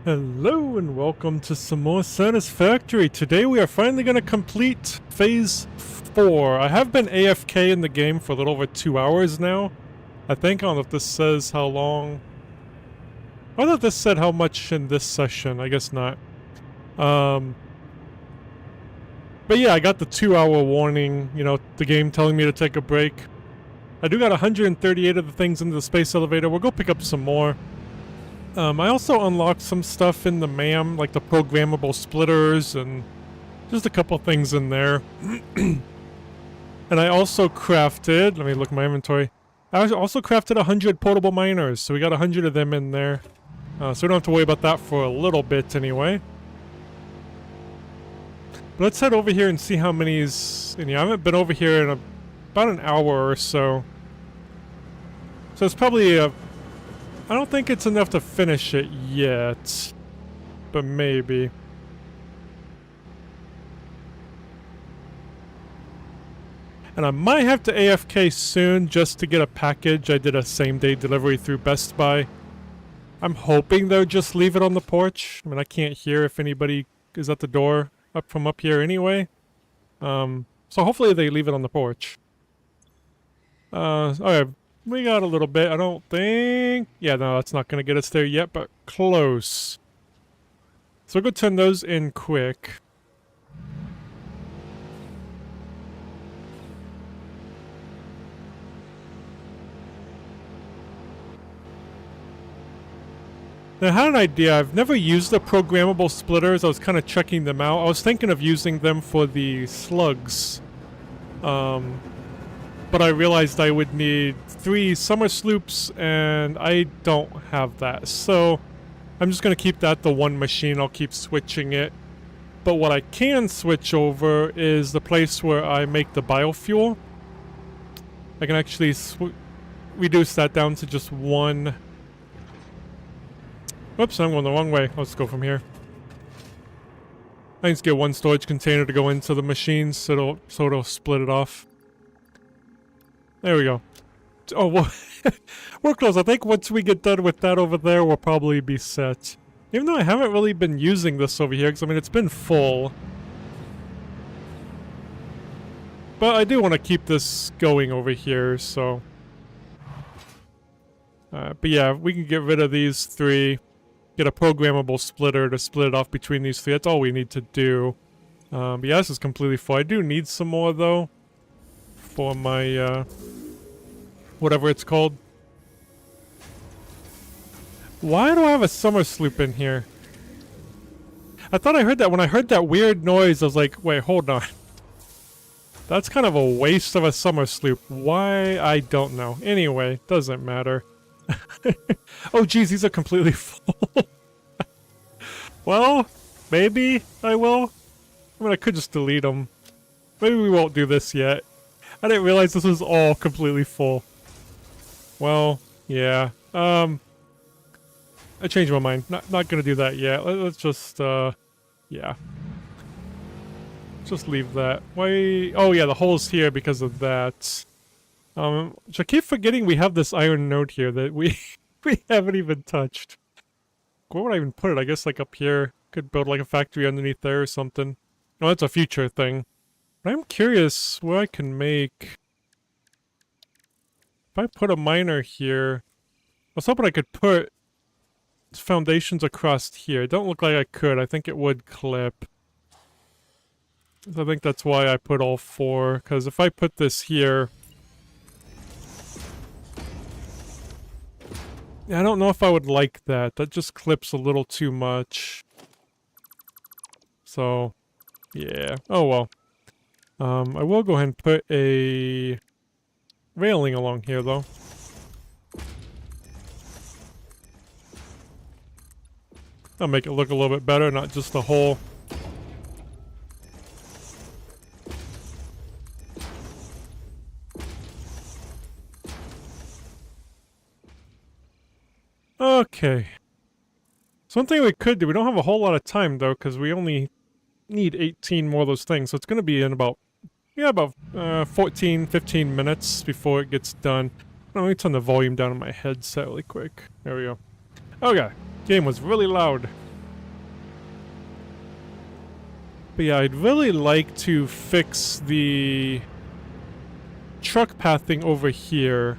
Hello and welcome to some more Satisfactory. Today we are finally going to complete Phase 4. I have been AFK in the game for a little over 2 hours now. I think. I don't know if this says how long. I thought this said how much in this session. I guess not. But yeah, I got the 2-hour warning, you know, the game telling me to take a break. I do got 138 of the things in the space elevator. We'll go pick up some more. I also unlocked some stuff in the MAM, like the programmable splitters and just a couple things in there. And I also crafted, let me look at my inventory. I also crafted 100 portable miners, so we got 100 of them in there. So we don't have to worry about that for a little bit anyway. But let's head over here and see how many is in here. I haven't been over here in about an hour or so. So it's probably a... I don't think it's enough to finish it yet, but maybe. And I might have to AFK soon just to get a package. I did a same-day delivery through Best Buy. I'm hoping they'll just leave it on the porch. I mean, I can't hear if anybody is at the door from up here anyway. So hopefully they leave it on the porch. Okay. We got a little bit, I don't think... Yeah, no, that's not going to get us there yet, but close. So we'll go turn those in quick. Now, I had an idea. I've never used the programmable splitters. I was kind of checking them out. I was thinking of using them for the slugs. But I realized I would need 3 summer sloops, and I don't have that. So I'm just going to keep that the one machine. I'll keep switching it. But what I can switch over is the place where I make the biofuel. I can actually reduce that down to just 1. Whoops, I'm going the wrong way. Let's go from here. I just get 1 storage container to go into the machines, so it'll split it off. There we go. Oh, well, we're close. I think once we get done with that over there, we'll probably be set. Even though I haven't really been using this over here, because, I mean, it's been full. But I do want to keep this going over here, so... but yeah, we can get rid of these 3. Get a programmable splitter to split it off between these 3. That's all we need to do. But yeah, this is completely full. I do need some more, though. For my, whatever it's called. Why do I have a summer sloop in here? I thought I heard that. When I heard that weird noise, I was like, wait, hold on. That's kind of a waste of a summer sloop. Why? I don't know. Anyway, doesn't matter. Oh, geez, these are completely full. Well, maybe I will. I mean, I could just delete them. Maybe we won't do this yet. I didn't realize this was all completely full. Well, yeah. I changed my mind. Not gonna do that yet. Let's just, yeah. Just leave that. Why? Oh yeah, the hole's here because of that. Which I keep forgetting we have this iron node here that we haven't even touched. Where would I even put it? I guess like up here. Could build like a factory underneath there or something. No, that's a future thing. But I'm curious where I can make... If I put a miner here... I was hoping I could put foundations across here. It don't look like I could. I think it would clip. So I think that's why I put all 4. Because if I put this here... I don't know if I would like that. That just clips a little too much. So, yeah. Oh well. I will go ahead and put a railing along here, though. That'll make it look a little bit better, not just a hole. Okay. So one thing we could do, we don't have a whole lot of time, though, because we only need 18 more of those things. So it's going to be in about 14, 15 minutes before it gets done. Let me turn the volume down on my headset really quick. There we go. Okay. Game was really loud. But yeah, I'd really like to fix the truck pathing over here.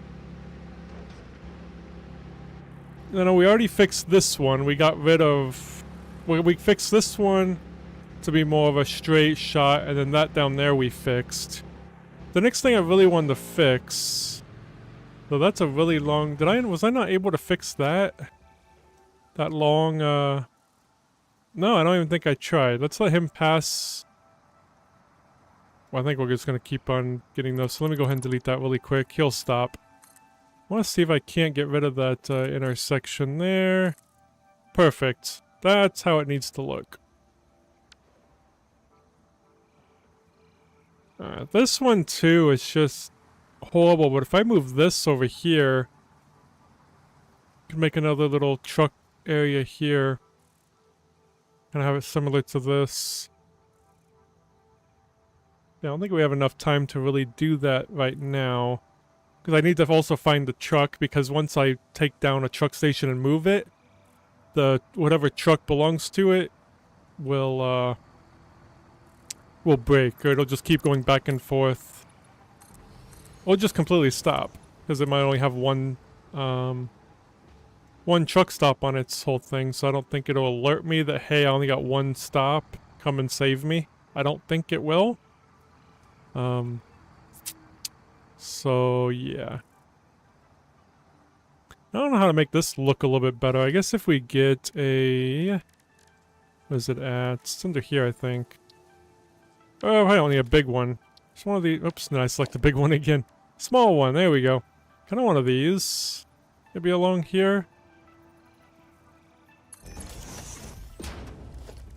No, we already fixed this one. We got rid of... We fixed this one to be more of a straight shot, and then that down there we fixed. The next thing I really wanted to fix... So that's a really long... Was I not able to fix that? That long, No, I don't even think I tried. Let's let him pass... Well, I think we're just gonna keep on getting those. So let me go ahead and delete that really quick. He'll stop. I want to see if I can't get rid of that intersection there. Perfect. That's how it needs to look. This one too is just horrible, but if I move this over here, I can make another little truck area here. Kind of have it similar to this. Yeah, I don't think we have enough time to really do that right now. Because I need to also find the truck, because once I take down a truck station and move it, whatever truck belongs to it will break, or it'll just keep going back and forth. Or just completely stop, because it might only have one truck stop on its whole thing, so I don't think it'll alert me that, hey, I only got one stop, come and save me. I don't think it will. So, yeah. I don't know how to make this look a little bit better. I guess if we get a... What is it at? It's under here, I think. Oh, I only a big one. Just one of the... Oops, no, I select the big one again. Small one, there we go. Kind of one of these. Maybe along here.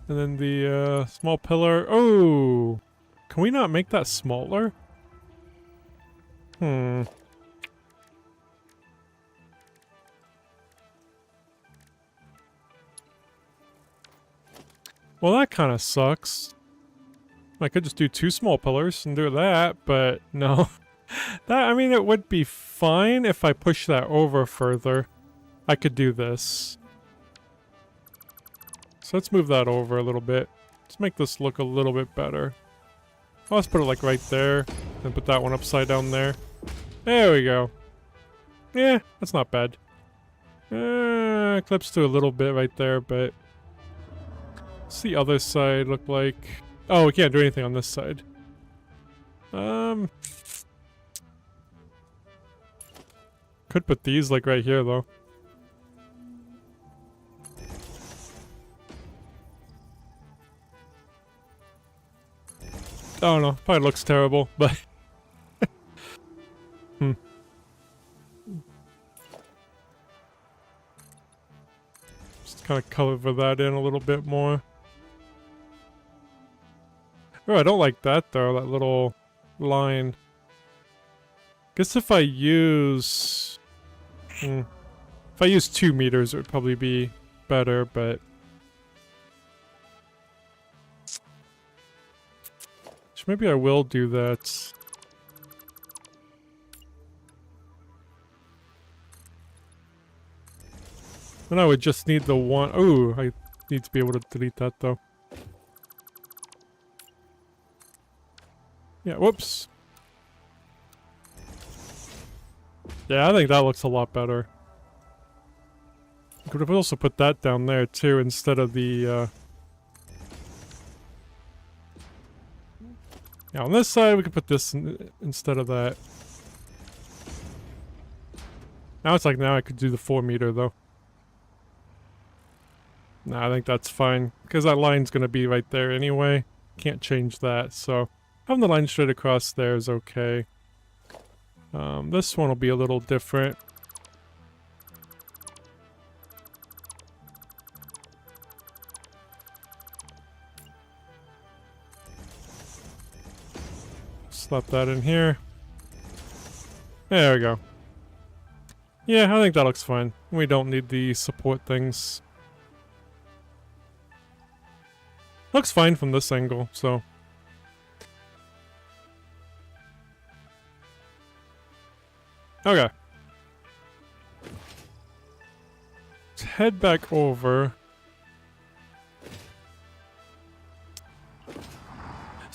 And then the small pillar. Oh! Can we not make that smaller? Well, that kind of sucks. I could just do 2 small pillars and do that, but no. I mean, it would be fine if I push that over further. I could do this. So let's move that over a little bit. Let's make this look a little bit better. Oh, let's put it like right there, and put that one upside down there. There we go. Yeah, that's not bad. Clips to a little bit right there, but... What's the other side look like? Oh, we can't do anything on this side. Could put these like right here, though. I don't know, probably looks terrible, but... Just kind of cover that in a little bit more. Oh, I don't like that though, that little line. Guess if I use... If I use 2 meters, it would probably be better, but... Maybe I will do that. Then I would just need the one... Oh, I need to be able to delete that though. Yeah, whoops. Yeah, I think that looks a lot better. I could have also put that down there too instead of the... Yeah, on this side we could put this instead of that. Now it's like, now I could do the 4 meter though. Nah, I think that's fine. Because that line's gonna be right there anyway. Can't change that, so... Having the line straight across there is okay. This one will be a little different. Slap that in here. There we go. Yeah, I think that looks fine. We don't need the support things. Looks fine from this angle, so... Okay. Let's head back over.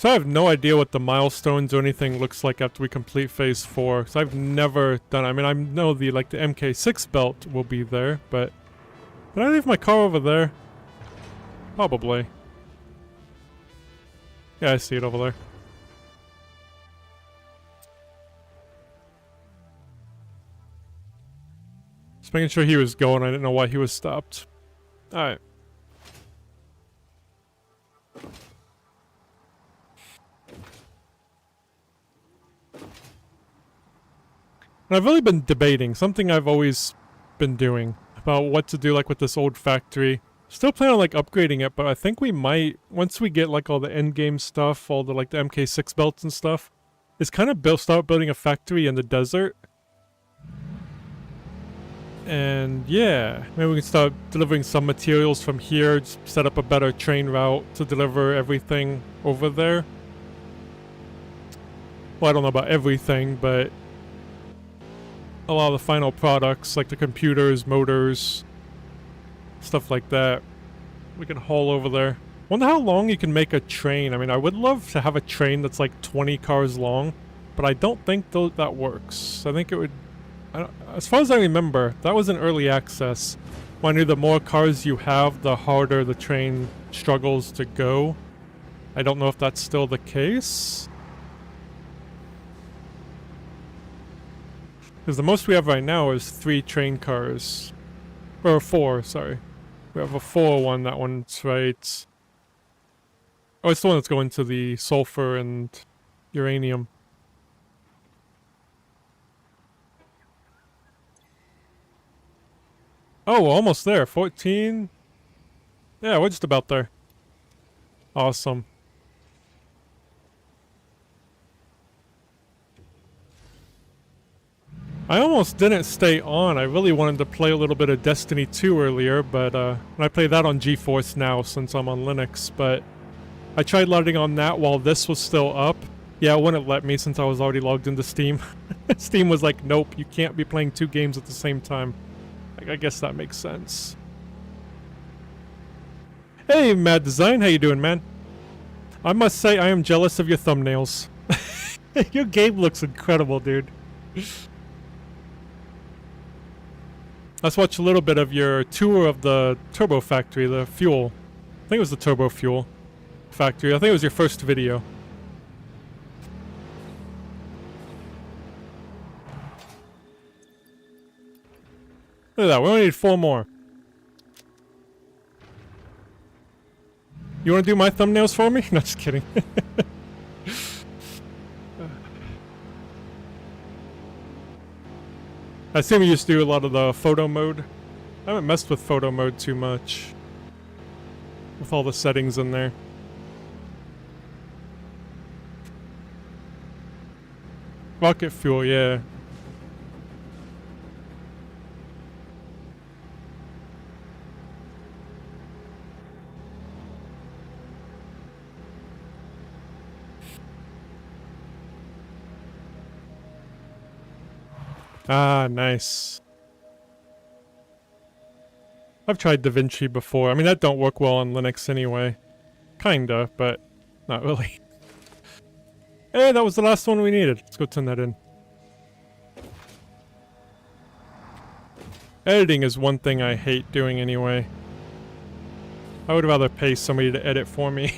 So I have no idea what the milestones or anything looks like after we complete phase 4. So I've never done. I mean, I know the the MK6 belt will be there, but did I leave my car over there? Probably. Yeah, I see it over there. Just making sure he was going. I didn't know why he was stopped. All right. And I've really been debating, something I've always been doing, about what to do with this old factory. Still plan on upgrading it, but I think we might, once we get all the end game stuff, all the the MK6 belts and stuff, is kind of start building a factory in the desert. And yeah, maybe we can start delivering some materials from here, just set up a better train route to deliver everything over there. Well, I don't know about everything, but a lot of the final products, like the computers, motors, stuff like that, we can haul over there. Wonder how long you can make a train. I mean, I would love to have a train that's 20 cars long, but I don't think that works. I think it would... as far as I remember, that was in early access. When I knew the more cars you have, the harder the train struggles to go. I don't know if that's still the case. Because the most we have right now is 3 train cars. Or 4, sorry. We have a 4 one, that one's right. Oh, it's the one that's going to the sulfur and uranium. Oh, we're almost there. 14. Yeah, we're just about there. Awesome. I almost didn't stay on. I really wanted to play a little bit of Destiny 2 earlier, but I play that on GeForce now since I'm on Linux, but I tried loading on that while this was still up. Yeah, it wouldn't let me since I was already logged into Steam. Steam was like, nope, you can't be playing 2 games at the same time. I guess that makes sense. Hey, Mad Design, how you doing, man? I must say I am jealous of your thumbnails. Your game looks incredible, dude. Let's watch a little bit of your tour of the turbo factory, the fuel. I think it was the turbo fuel factory. I think it was your first video. Look at that, we only need 4 more. You want to do my thumbnails for me? No, just kidding. I assume you used to do a lot of the photo mode. I haven't messed with photo mode too much. With all the settings in there. Rocket fuel, yeah. Ah, nice. I've tried DaVinci before. I mean, that don't work well on Linux anyway. Kinda, but not really. Hey, that was the last one we needed. Let's go turn that in. Editing is one thing I hate doing anyway. I would rather pay somebody to edit for me.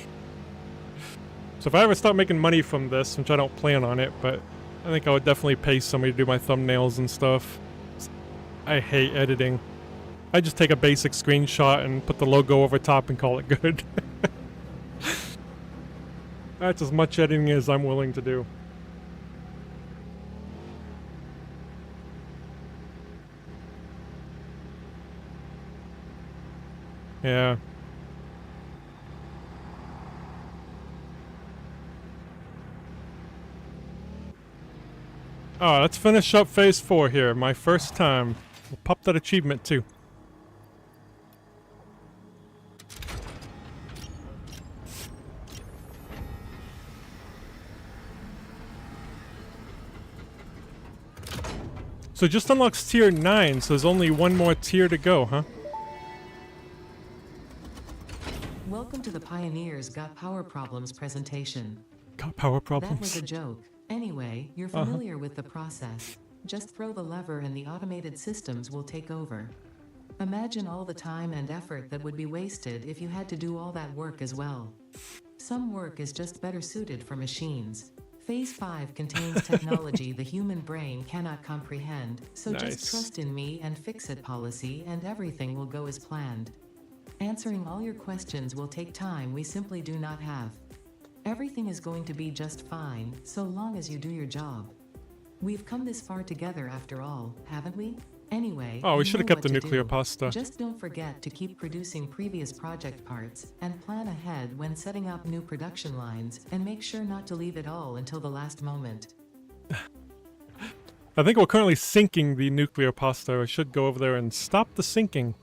So if I ever start making money from this, which I don't plan on it, but I think I would definitely pay somebody to do my thumbnails and stuff. I hate editing. I just take a basic screenshot and put the logo over top and call it good. That's as much editing as I'm willing to do. Yeah. Oh, let's finish up phase 4 here. My first time. We'll pop that achievement too. So it just unlocks tier 9, so there's only one more tier to go, huh? Welcome to the Pioneers Got Power Problems presentation. power That was problems. a joke. Anyway, you're familiar with the process. Just throw the lever and the automated systems will take over. Imagine all the time and effort that would be wasted if you had to do all that work as well. Some work is just better suited for machines. Phase 5 contains technology the human brain cannot comprehend, so just trust in me and fix-it policy and everything will go as planned. Answering all your questions will take time we simply do not have. Everything is going to be just fine, so long as you do your job. We've come this far together after all, haven't we? Anyway, Oh, we you should have know kept the what to nuclear do. pasta. Just don't forget to keep producing previous project parts, and plan ahead when setting up new production lines, and make sure not to leave it all until the last moment. I think we're currently sinking the nuclear pasta. I should go over there and stop the sinking.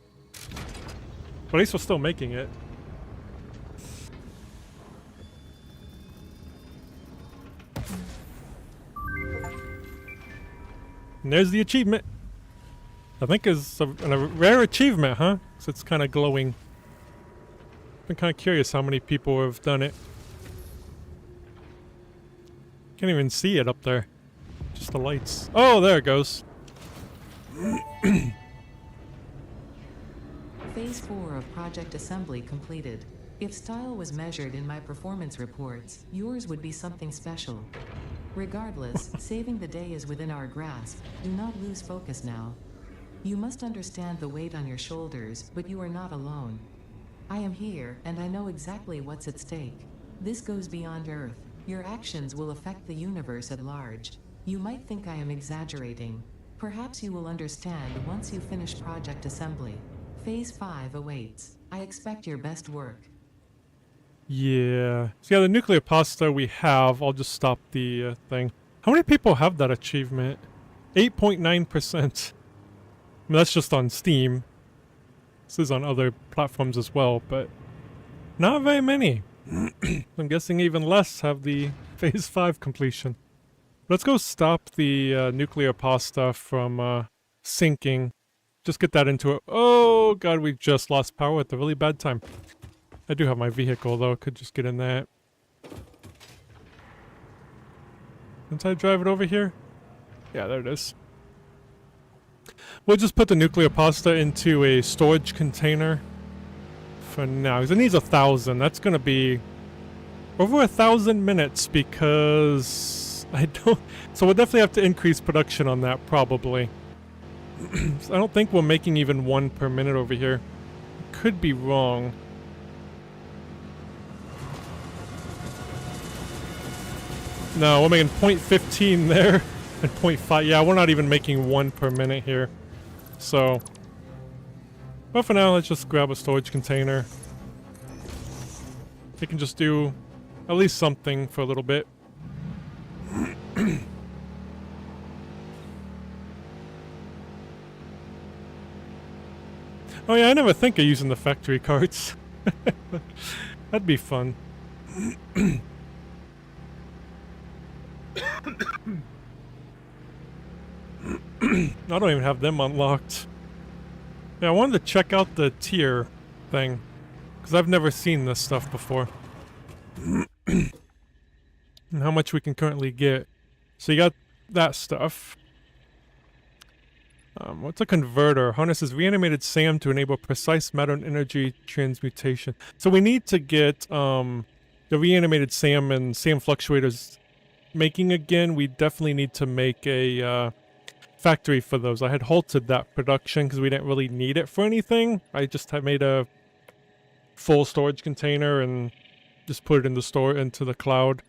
But at least we're still making it. And there's the achievement. I think it's a rare achievement, huh? So it's kind of glowing. I'm kind of curious how many people have done it. Can't even see it up there. Just the lights. Oh, there it goes. Phase 4 of Project Assembly completed. If style was measured in my performance reports, yours would be something special. Regardless, saving the day is within our grasp. Do not lose focus now. You must understand the weight on your shoulders, but you are not alone. I am here, and I know exactly what's at stake. This goes beyond Earth. Your actions will affect the universe at large. You might think I am exaggerating. Perhaps you will understand once you finish Project Assembly. Phase 5 awaits. I expect your best work. Yeah. So yeah, the nuclear pasta we have. I'll just stop the thing. How many people have that achievement? 8.9%. I mean, that's just on Steam. This is on other platforms as well, but not very many. I'm guessing even less have the Phase 5 completion. Let's go stop the nuclear pasta from sinking. Just get that into it. Oh god, we just lost power at the really bad time. I do have my vehicle though, could just get in that. Once I drive it over here? Yeah, there it is. We'll just put the nuclear pasta into a storage container for now, because it needs 1,000. That's going to be over 1,000 minutes because I don't... So we'll definitely have to increase production on that, probably. So I don't think we're making even 1 per minute over here. Could be wrong. No, we're making 0.15 there and 0.5. Yeah, we're not even making 1 per minute here. So, but for now, let's just grab a storage container. We can just do at least something for a little bit. Oh yeah, I never think of using the factory carts. That'd be fun. I don't even have them unlocked. Yeah, I wanted to check out the tier thing, because I've never seen this stuff before. And how much we can currently get. So you got that stuff. What's a converter? Harnesses reanimated SAM to enable precise matter and energy transmutation. So we need to get the reanimated SAM and SAM fluctuators making again. We definitely need to make a factory for those. I had halted that production because we didn't really need it for anything. I just had made a full storage container and just put it in the into the cloud.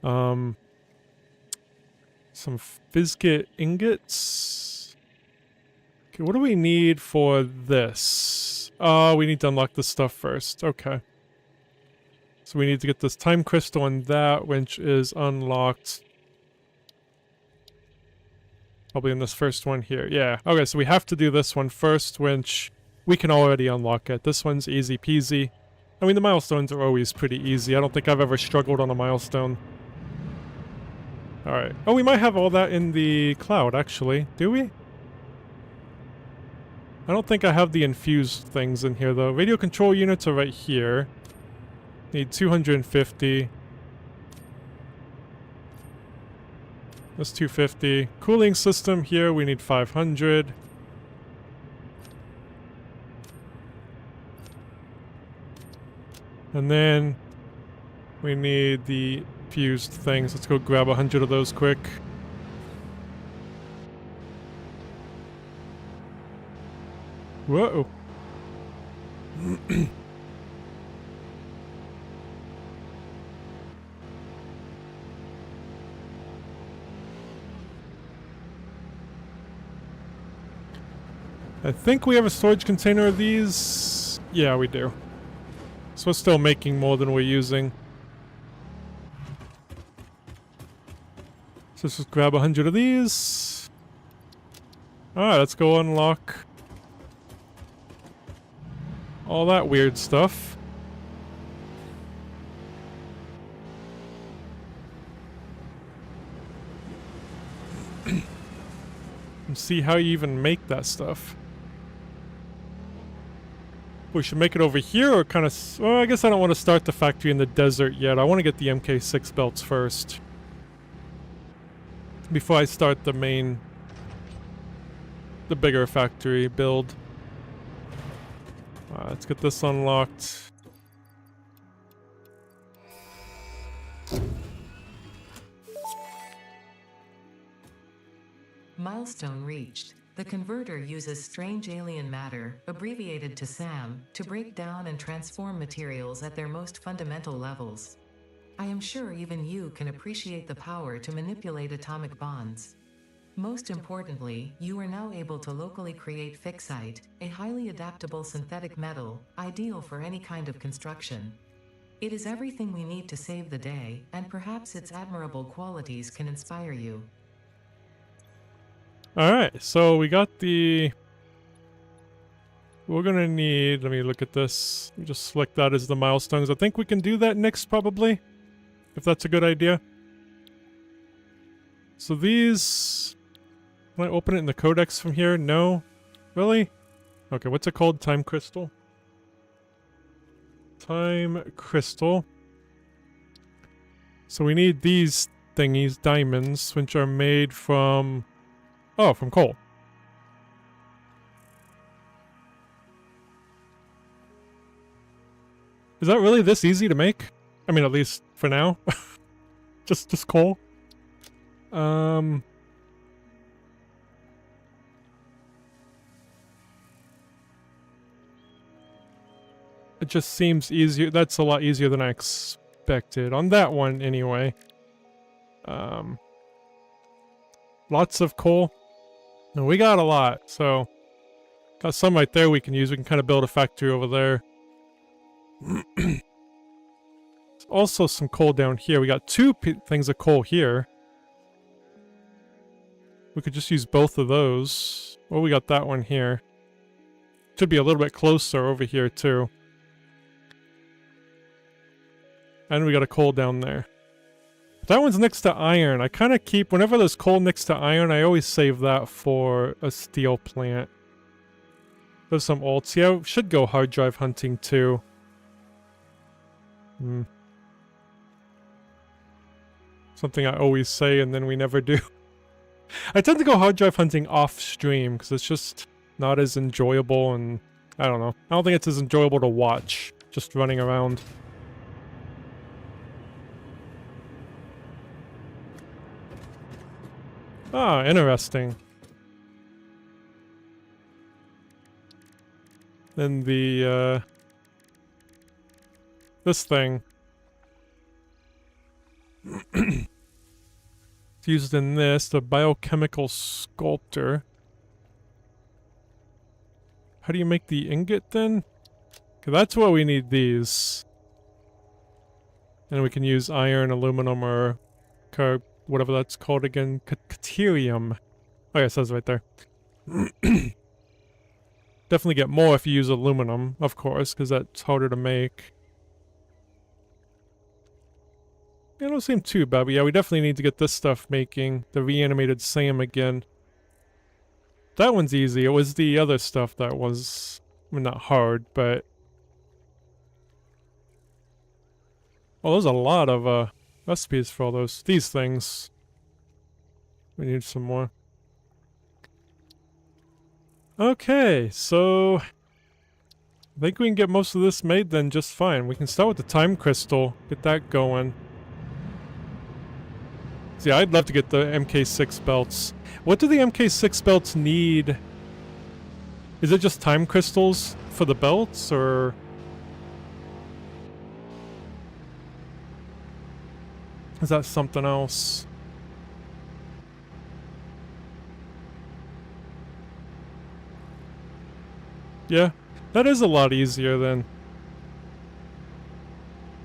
Some Fizzkit ingots. Okay, what do we need for this? Oh, we need to unlock this stuff first. Okay. So we need to get this time crystal on that, which is unlocked. Probably in this first one here. Yeah. Okay, so we have to do this one first, which we can already unlock it. This one's easy peasy. I mean, the milestones are always pretty easy. I don't think I've ever struggled on a milestone. Alright. Oh, we might have all that in the cloud, actually. Do we? I don't think I have the infused things in here, though. Radio control units are right here. Need 250. That's 250. Cooling system here, we need 500. And then we need the fused things. Let's go grab 100 of those quick. Whoa. I think we have a storage container of these. Yeah, we do. So we're still making more than we're using. So let's just grab 100 of these. Alright, let's go unlock all that weird stuff. And see how you even make that stuff. We should make it over here or kind of... Well, I guess I don't want to start the factory in the desert yet. I want to get the MK6 belts first. Before I start the main... the bigger factory build. Let's get this unlocked. Milestone reached. The converter uses strange alien matter, abbreviated to SAM, to break down and transform materials at their most fundamental levels. I am sure even you can appreciate the power to manipulate atomic bonds. Most importantly, you are now able to locally create fixite, a highly adaptable synthetic metal, ideal for any kind of construction. It is everything we need to save the day, and perhaps its admirable qualities can inspire you. Alright, so we got the... We're gonna need... Let me look at this. We just select that as the milestones. I think we can do that next, probably. If that's a good idea. So these... Can I open it in the codex from here? No? Really? Okay, what's it called? Time crystal? Time crystal. So we need these thingies, diamonds, which are made from... Oh, from coal. Is that really this easy to make? I mean, at least for now. just coal. It just seems easier. That's a lot easier than I expected. On that one, anyway. Lots of coal. And we got a lot, so... Got some right there we can use. We can kind of build a factory over there. There's also some coal down here. We got two things of coal here. We could just use both of those. Well, we got that one here. Should be a little bit closer over here, too. And we got a coal down there. That one's next to iron. I kind of keep... Whenever there's coal next to iron, I always save that for a steel plant. There's some alts. Yeah, I should go hard drive hunting, too. Something I always say and then we never do. I tend to go hard drive hunting off stream, because it's just not as enjoyable and... I don't know. I don't think it's as enjoyable to watch. Just running around. Ah, interesting. Then the, this thing. It's used in this, the biochemical sculptor. How do you make the ingot, then? Okay, that's why we need these. And we can use iron, aluminum, or whatever that's called again. Caterium. Oh yeah, it says right there. Definitely get more if you use aluminum, of course, because that's harder to make. It don't seem too bad, but yeah, we definitely need to get this stuff making. The reanimated Sam again. That one's easy. It was the other stuff that was... I mean, not hard, but... Well, there's a lot of, recipes for all these things. We need some more. Okay, so I think we can get most of this made then just fine. We can start with the time crystal, get that going. See, I'd love to get the MK6 belts. What do the MK6 belts need? Is it just time crystals for the belts, or... is that something else? Yeah, that is a lot easier then.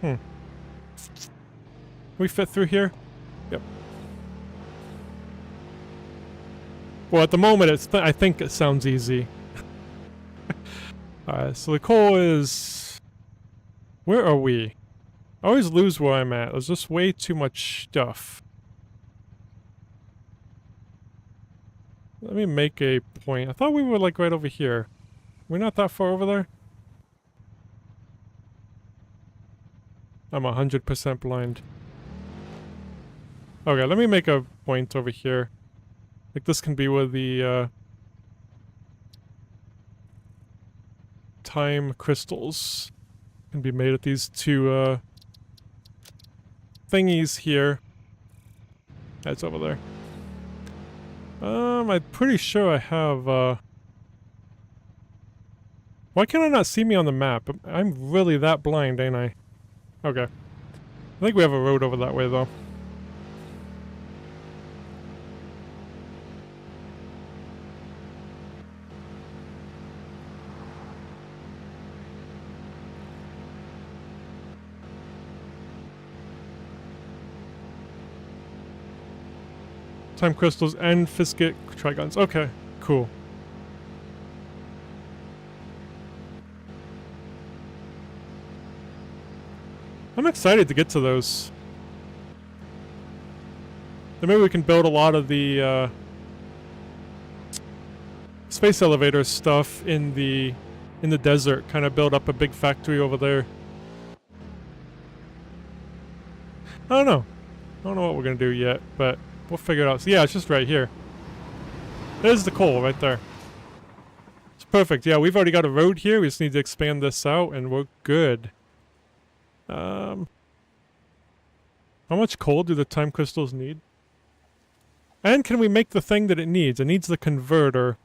Can we fit through here? Yep. Well, at the moment, I think it sounds easy. Alright, so the coal is... where are we? I always lose where I'm at. There's just way too much stuff. Let me make a point. I thought we were like right over here. We're not that far over there? I'm 100% blind. Okay, let me make a point over here. Like this can be where the time crystals can be made at these two thingies here. That's over there. I'm pretty sure I have why can I not see me on the map? I'm really that blind, ain't I? Okay. I think we have a road over that way, though. Time crystals and Fiskit trigons. Okay, cool. I'm excited to get to those. Then maybe we can build a lot of the space elevator stuff in the desert. Kind of build up a big factory over there. I don't know. I don't know what we're gonna do yet, but we'll figure it out. So yeah, it's just right here. There's the coal right there. It's perfect. Yeah, we've already got a road here. We just need to expand this out, and we're good. How much coal do the time crystals need? And can we make the thing that it needs? It needs the converter.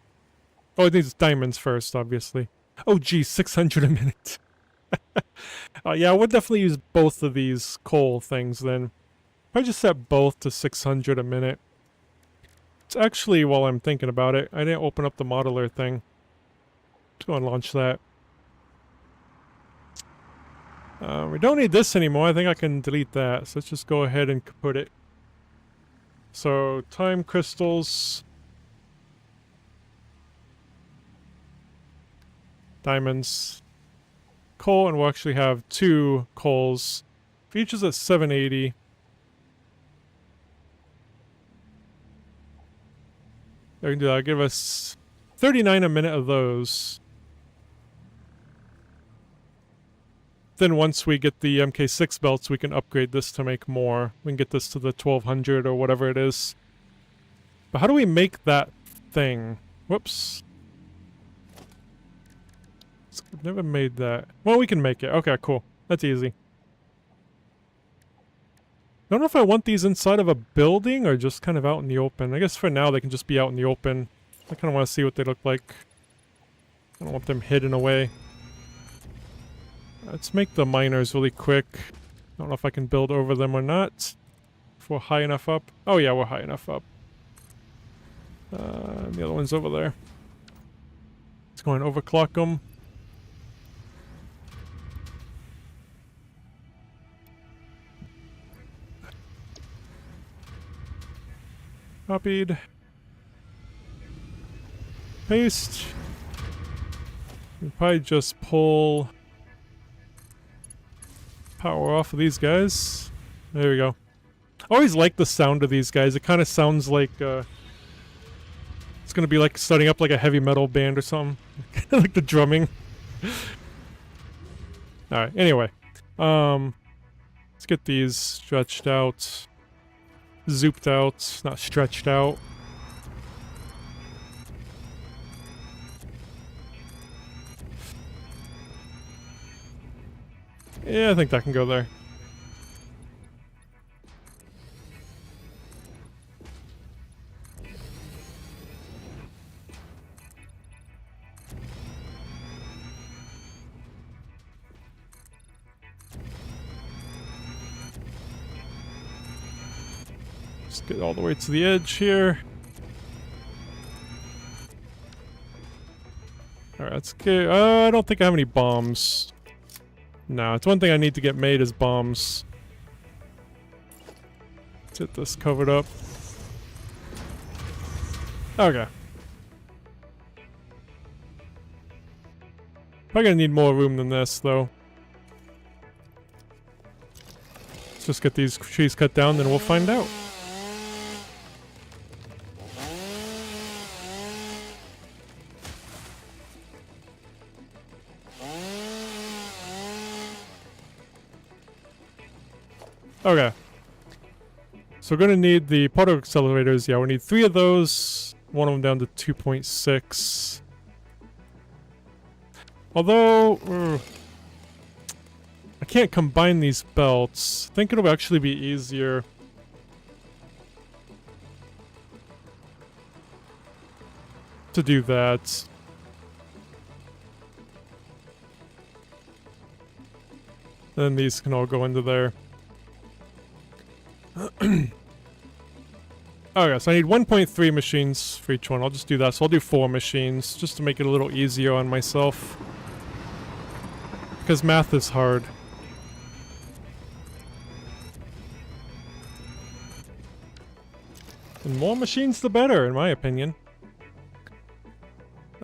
Oh, it needs diamonds first, obviously. Oh, geez, 600 a minute. Yeah, we'll definitely use both of these coal things then. I just set both to 600 a minute. It's actually, while I'm thinking about it, I didn't open up the modeler thing. Let's go and launch that. We don't need this anymore. I think I can delete that. So let's just go ahead and put it. So, time crystals. Diamonds. Coal, and we'll actually have 2 coals. Each is at 780. I can do that. Give us 39 a minute of those. Then once we get the MK6 belts, we can upgrade this to make more. We can get this to the 1200 or whatever it is. But how do we make that thing? Whoops. I've never made that. Well, we can make it. Okay, cool. That's easy. I don't know if I want these inside of a building or just kind of out in the open. I guess for now they can just be out in the open. I kind of want to see what they look like. I don't want them hidden away. Let's make the miners really quick. I don't know if I can build over them or not. If we're high enough up. Oh yeah, we're high enough up. The other one's over there. Let's go and overclock them. Copied. Paste. We'll probably just pull power off of these guys. There we go. I always like the sound of these guys. It kind of sounds like it's gonna be like starting up like a heavy metal band or something. Like the drumming. Alright, anyway. Let's get these stretched out. zooped out, not stretched out. Yeah, I think that can go there. Just get all the way to the edge here. Alright, let's get... I don't think I have any bombs. No, it's one thing I need to get made is bombs. Let's get this covered up. Okay. Probably gonna need more room than this, though. Let's just get these trees cut down, then we'll find out. Okay. So we're gonna need the particle accelerators. Yeah, we need 3 of those. One of them down to 2.6. Although... I can't combine these belts. I think it'll actually be easier to do that. Then these can all go into there. Okay, so I need 1.3 machines for each one. I'll just do that. So I'll do 4 machines just to make it a little easier on myself. Because math is hard. And more machines the better, in my opinion.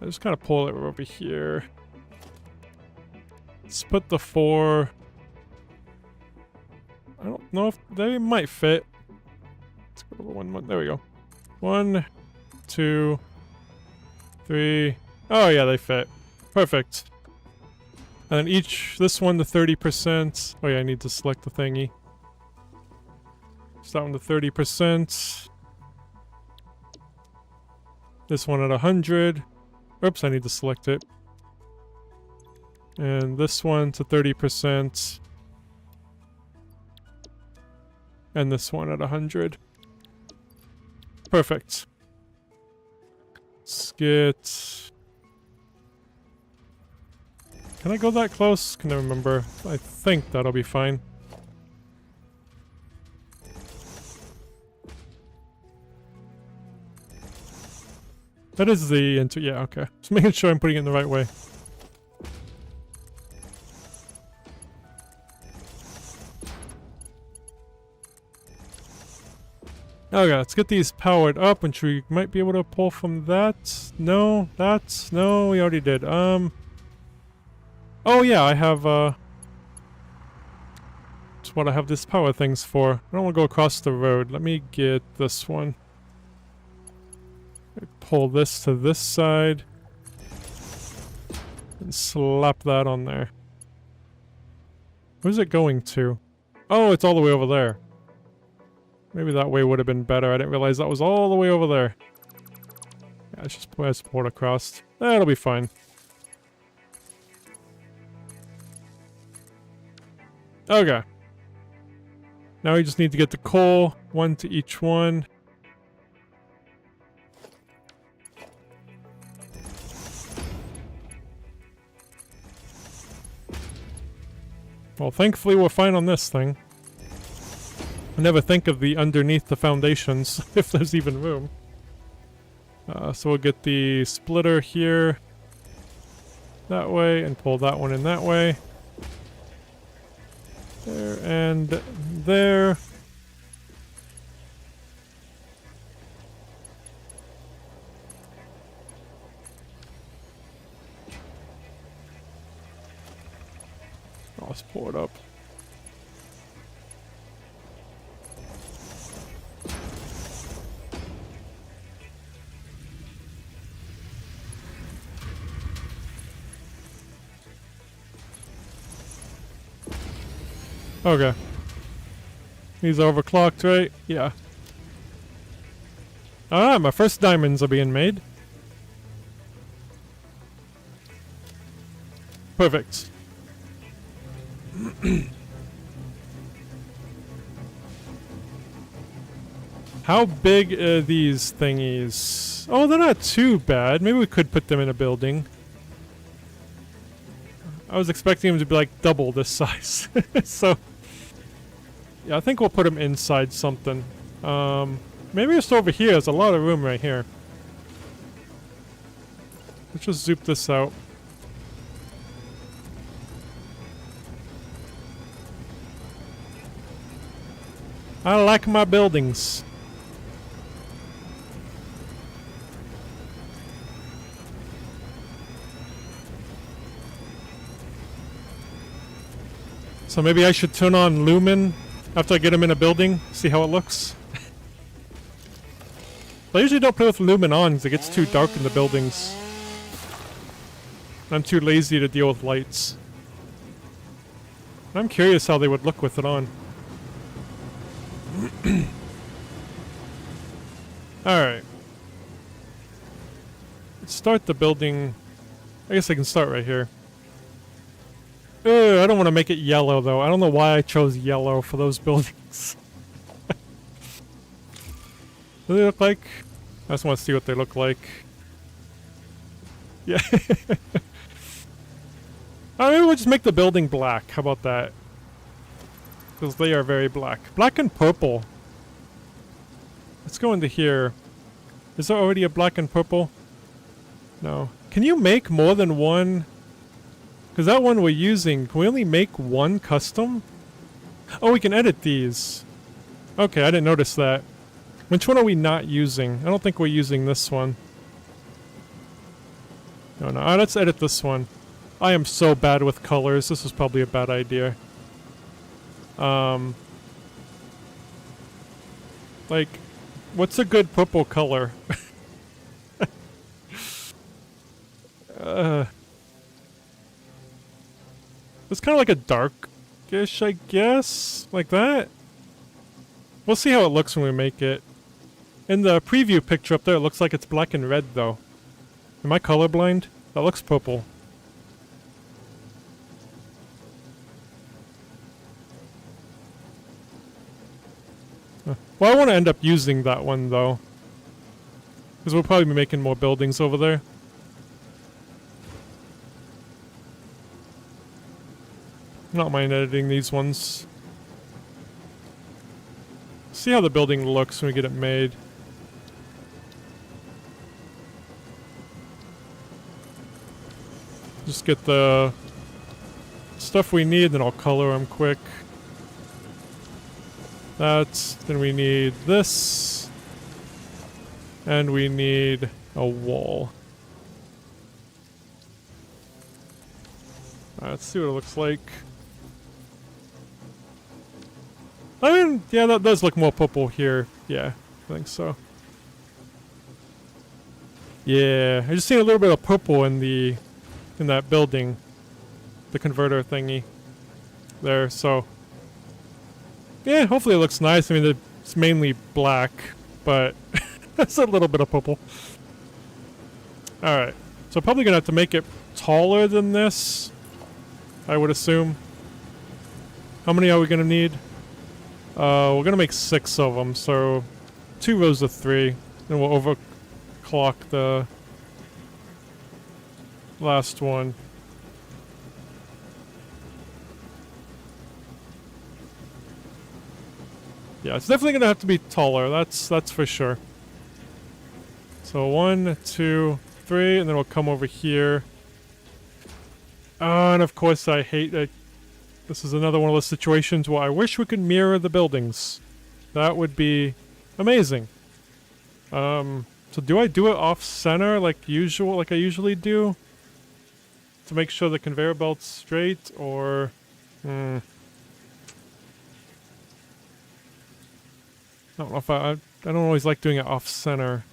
I just kind of pull it over here. Let's put the 4... I don't know if they might fit. Let's go over one. There we go. 1, 2, 3. Oh yeah, they fit. Perfect. And then each, this one to 30%. Oh yeah, I need to select the thingy. So that one to 30%. This one at 100. Oops, I need to select it. And this one to 30%. And this one at 100. Perfect. Let's get... Can I go that close? Can I remember? I think that'll be fine. That is the yeah, okay. Just making sure I'm putting it in the right way. Okay, let's get these powered up, which we might be able to pull from that. No, that's... No, we already did. Oh yeah, I have, that's what I have this power things for. I don't want to go across the road. Let me get this one. Pull this to this side. And slap that on there. Where's it going to? Oh, it's all the way over there. Maybe that way would have been better. I didn't realize that was all the way over there. Yeah, let's just pull it across. That'll be fine. Okay. Now we just need to get the coal. 1 to each one. Well, thankfully we're fine on this thing. I never think of the underneath the foundations, if there's even room. So we'll get the splitter here. That way, and pull that one in that way. There and there. Let's pull it up. Okay. These are overclocked, right? Yeah. Ah, my first diamonds are being made. Perfect. How big are these thingies? Oh, they're not too bad. Maybe we could put them in a building. I was expecting them to be like double this size. So, yeah, I think we'll put them inside something. Maybe just over here. There's a lot of room right here. Let's just zoop this out. I like my buildings. So maybe I should turn on Lumen after I get them in a building, see how it looks. I usually don't play with Lumen on because it gets too dark in the buildings. I'm too lazy to deal with lights. I'm curious how they would look with it on. Alright. Let's start the building. I guess I can start right here. I don't want to make it yellow though. I don't know why I chose yellow for those buildings. What do they look like? I just want to see what they look like. Yeah. Maybe we'll just make the building black. How about that? Because they are very black. Black and purple. Let's go into here. Is there already a black and purple? No. Can you make more than one? Because that one we're using, can we only make one custom? Oh, we can edit these. Okay, I didn't notice that. Which one are we not using? I don't think we're using this one. No, no. Let's edit this one. I am so bad with colors. This is probably a bad idea. Like, what's a good purple color? It's kind of like a darkish, I guess? Like that? We'll see how it looks when we make it. In the preview picture up there, it looks like it's black and red, though. Am I colorblind? That looks purple. Well, I want to end up using that one, though. Because we'll probably be making more buildings over there. Not mind editing these ones. See how the building looks when we get it made. Just get the stuff we need, then I'll color them quick. Then we need this. And we need a wall. Alright, let's see what it looks like. I mean, yeah, that does look more purple here. Yeah, I think so. Yeah, I just seen a little bit of purple in that building. The converter thingy. There, so. Yeah, hopefully it looks nice. I mean, it's mainly black, but it's a little bit of purple. Alright, so probably gonna have to make it taller than this, I would assume. How many are we gonna need? We're gonna make 6 of them, so 2 rows of 3. Then we'll overclock the last one. Yeah, it's definitely gonna have to be taller. That's for sure. So 1, 2, 3, and then we'll come over here. And of course, I hate it. This is another one of those situations where I wish we could mirror the buildings. That would be amazing. So do I do it off center like usual, like I usually do? To make sure the conveyor belt's straight, or... I don't know if I don't always like doing it off center.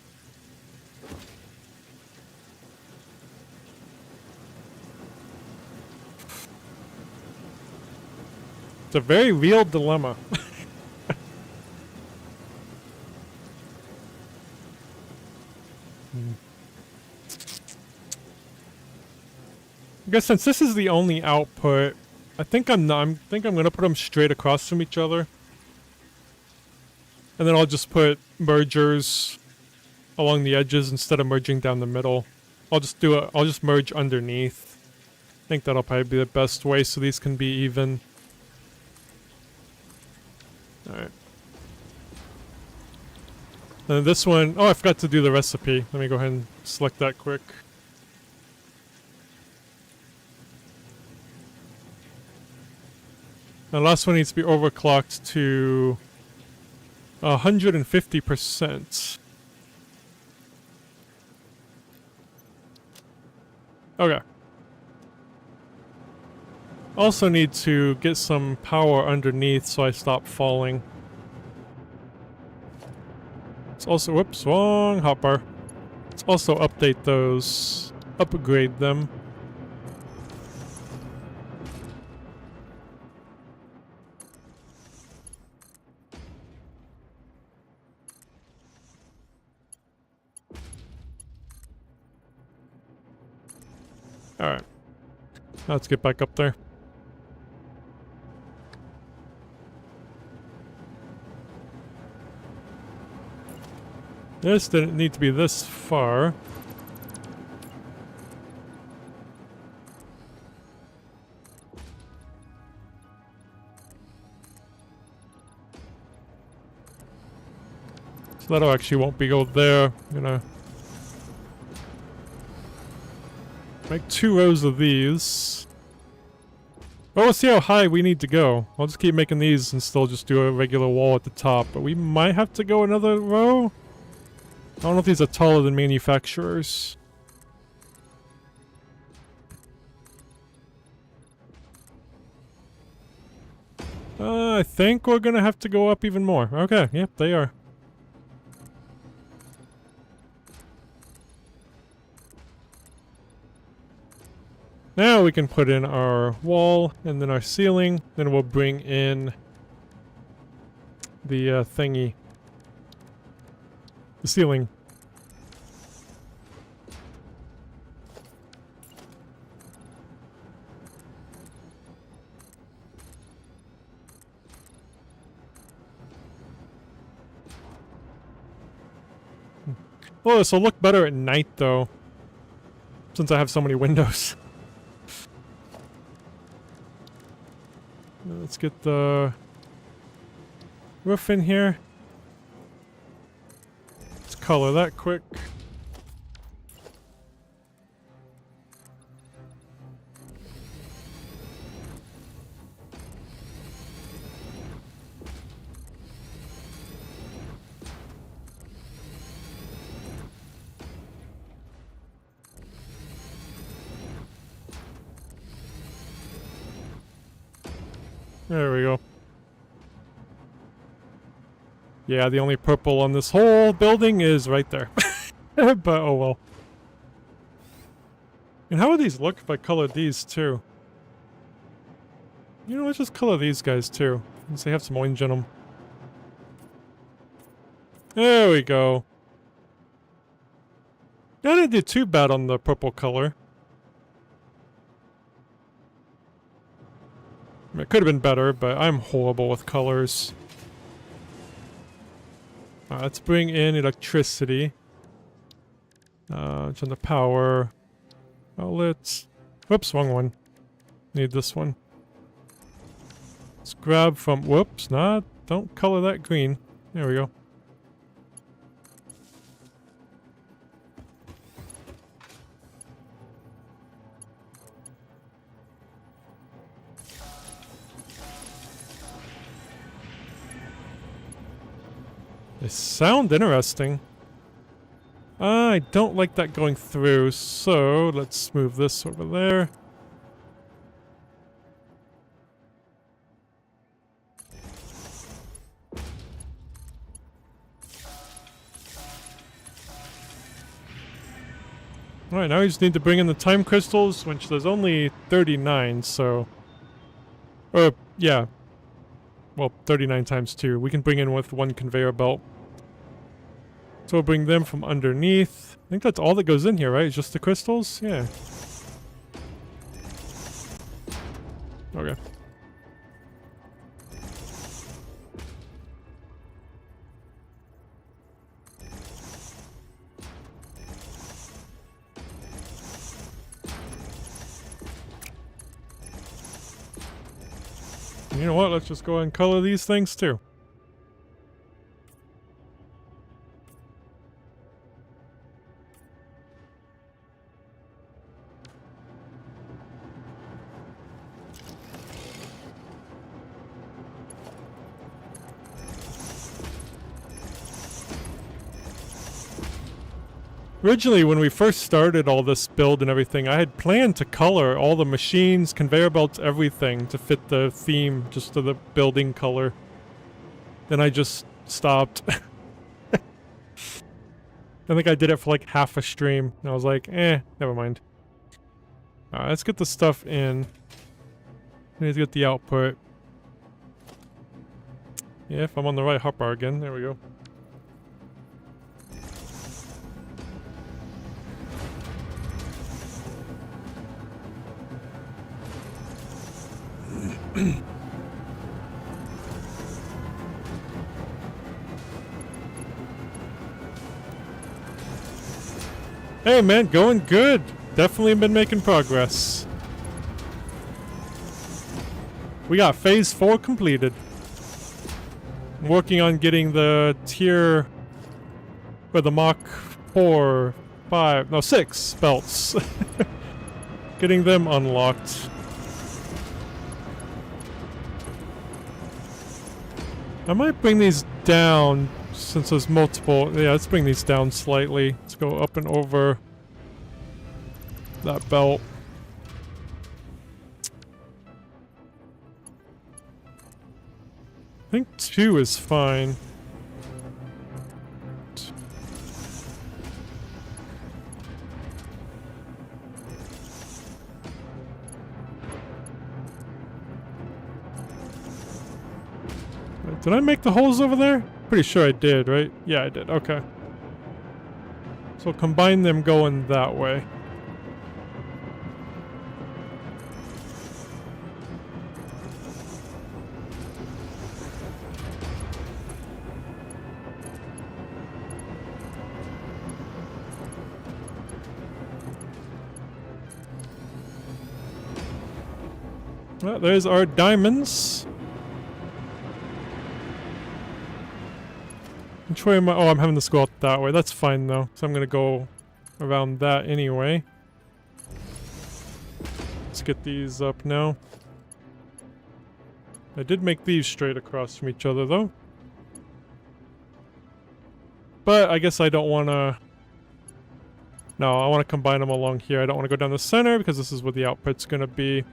It's a very real dilemma. guess since this is the only output, I think I'm gonna put them straight across from each other. And then I'll just put mergers along the edges instead of merging down the middle. I'll just merge underneath. I think that'll probably be the best way so these can be even. Alright. And this one, oh, I forgot to do the recipe. Let me go ahead and select that quick. The last one needs to be overclocked to 150%. Okay. Also need to get some power underneath so I stop falling. Let's also, whoops, wrong hotbar. Let's also update those, upgrade them. Alright. Now let's get back up there. This didn't need to be this far. So that actually won't be go there. I'm gonna make 2 rows of these. Well, we'll see how high we need to go. I'll just keep making these and still just do a regular wall at the top. But we might have to go another row. I don't know if these are taller than manufacturers. I think we're gonna have to go up even more. Okay, yep, they are. Now we can put in our wall and then our ceiling. Then we'll bring in the thingy. The ceiling. Oh, this will look better at night though. Since I have so many windows. Let's get the roof in here. Let's color that quick. There we go. Yeah, the only purple on this whole building is right there. But oh well. And how would these look if I colored these too? You know, let's just color these guys too. Since they have some orange in them. There we go. That didn't do too bad on the purple color. It could have been better, but I'm horrible with colors. Let's bring in electricity. Turn the power. Outlets. Whoops, wrong one. Need this one. Let's grab from... Whoops, don't color that green. There we go. They sound interesting. I don't like that going through, so let's move this over there. Alright, now we just need to bring in the time crystals, which there's only 39, so... Or, yeah. Well, 39 times 2. We can bring in with 1 conveyor belt. So we'll bring them from underneath. I think that's all that goes in here, right? It's just the crystals? Yeah. Okay. You know what? Let's just go ahead and color these things too. Originally, when we first started all this build and everything, I had planned to color all the machines, conveyor belts, everything to fit the theme, just to the building color. Then I just stopped. I think I did it for like half a stream, and I was like, never mind. Alright, let's get the stuff in. I need to get the output. Yeah, if I'm on the right hotbar again, there we go. Hey man, going good. Definitely been making progress. We got phase 4 completed. I'm working on getting the tier for the Mach 4, 5, no 6 belts. Getting them unlocked. I might bring these down since there's multiple. Yeah, let's bring these down slightly. Let's go up and over that belt. I think 2 is fine. Did I make the holes over there? Pretty sure I did, right? Yeah, I did. Okay. So combine them going that way. Well, there's our diamonds. Which way am I? Oh, I'm having this go out that way. That's fine though. So I'm gonna go around that anyway. Let's get these up now. I did make these straight across from each other though. But I guess I don't want to... No, I want to combine them along here. I don't want to go down the center because this is where the output's gonna be.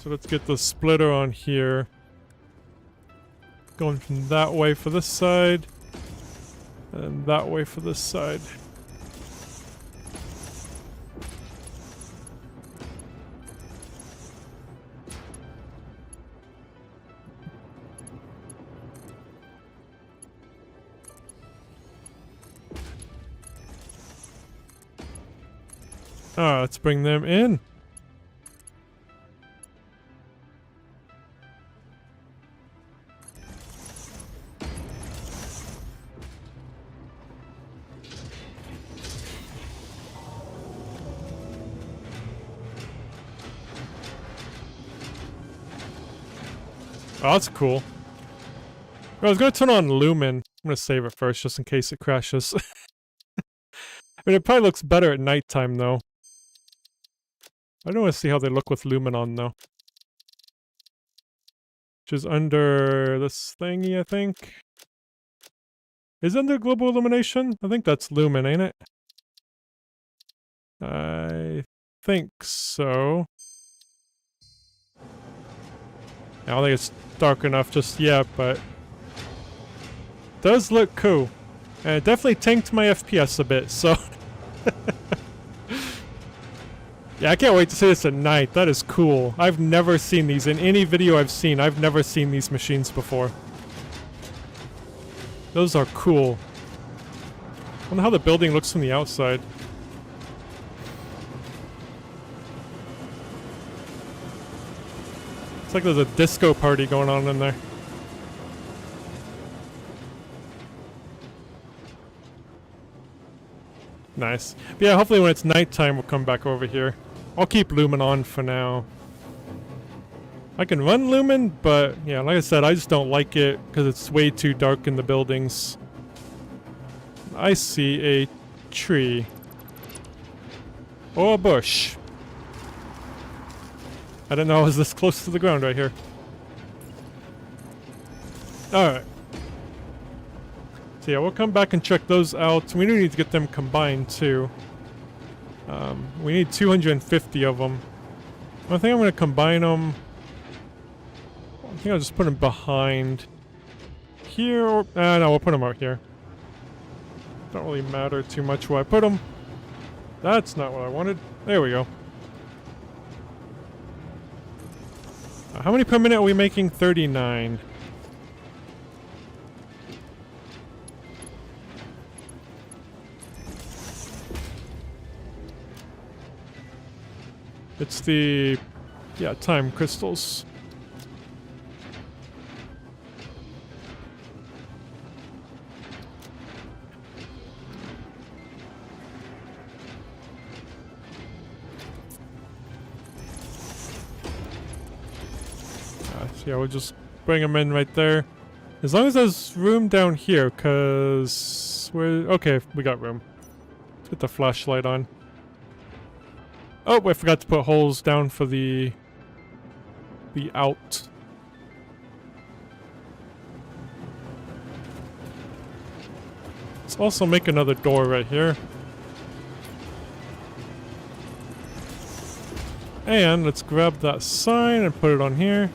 So let's get the splitter on here. Going from that way for this side. And that way for this side. Ah, let's bring them in. Oh, that's cool. I was gonna turn on Lumen. I'm gonna save it first, just in case it crashes. I mean, it probably looks better at nighttime, though. I don't want to see how they look with Lumen on, though. Which is under this thingy, I think. Is it under Global Illumination? I think that's Lumen, ain't it? I think so. I don't think it's dark enough just yet, but it does look cool. And it definitely tanked my FPS a bit, so... Yeah, I can't wait to see this at night. That is cool. I've never seen these in any video I've seen. I've never seen these machines before. Those are cool. I wonder how the building looks from the outside. It's like there's a disco party going on in there. Nice. But yeah, hopefully when it's nighttime we'll come back over here. I'll keep Lumen on for now. I can run Lumen, but yeah, like I said, I just don't like it because it's way too dark in the buildings. I see a tree. Or a bush. I didn't know I was this close to the ground right here. Alright. So yeah, we'll come back and check those out. We do need to get them combined too. We need 250 of them. I think I'm going to combine them. I think I'll just put them behind here. Or, no, we'll put them out here. Don't really matter too much where I put them. That's not what I wanted. There we go. How many per minute are we making? 39. It's the, yeah, time crystals. So yeah, we'll just bring them in right there. As long as there's room down here, because we're... Okay, we got room. Let's get the flashlight on. Oh, I forgot to put holes down for the out. Let's also make another door right here. And let's grab that sign and put it on here.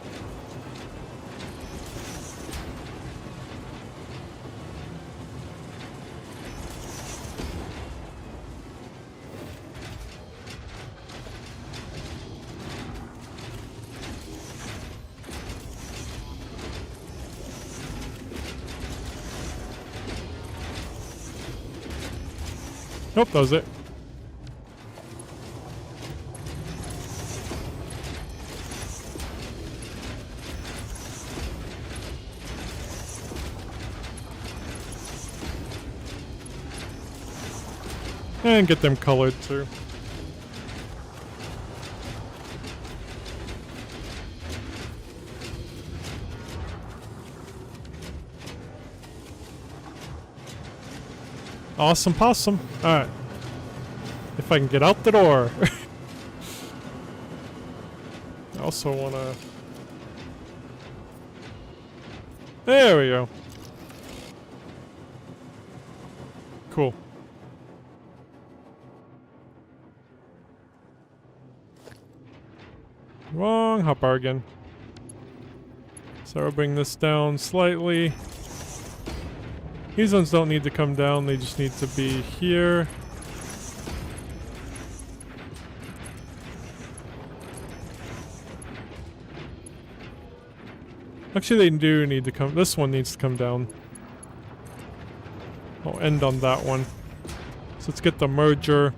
Nope, that was it. And get them colored too. Awesome possum. Alright. If I can get out the door. I also wanna... There we go. Cool. Wrong hotbar again. So I'll bring this down slightly. These ones don't need to come down, they just need to be here. Actually, they do need to come. This one needs to come down. I'll end on that one. So let's get the merger.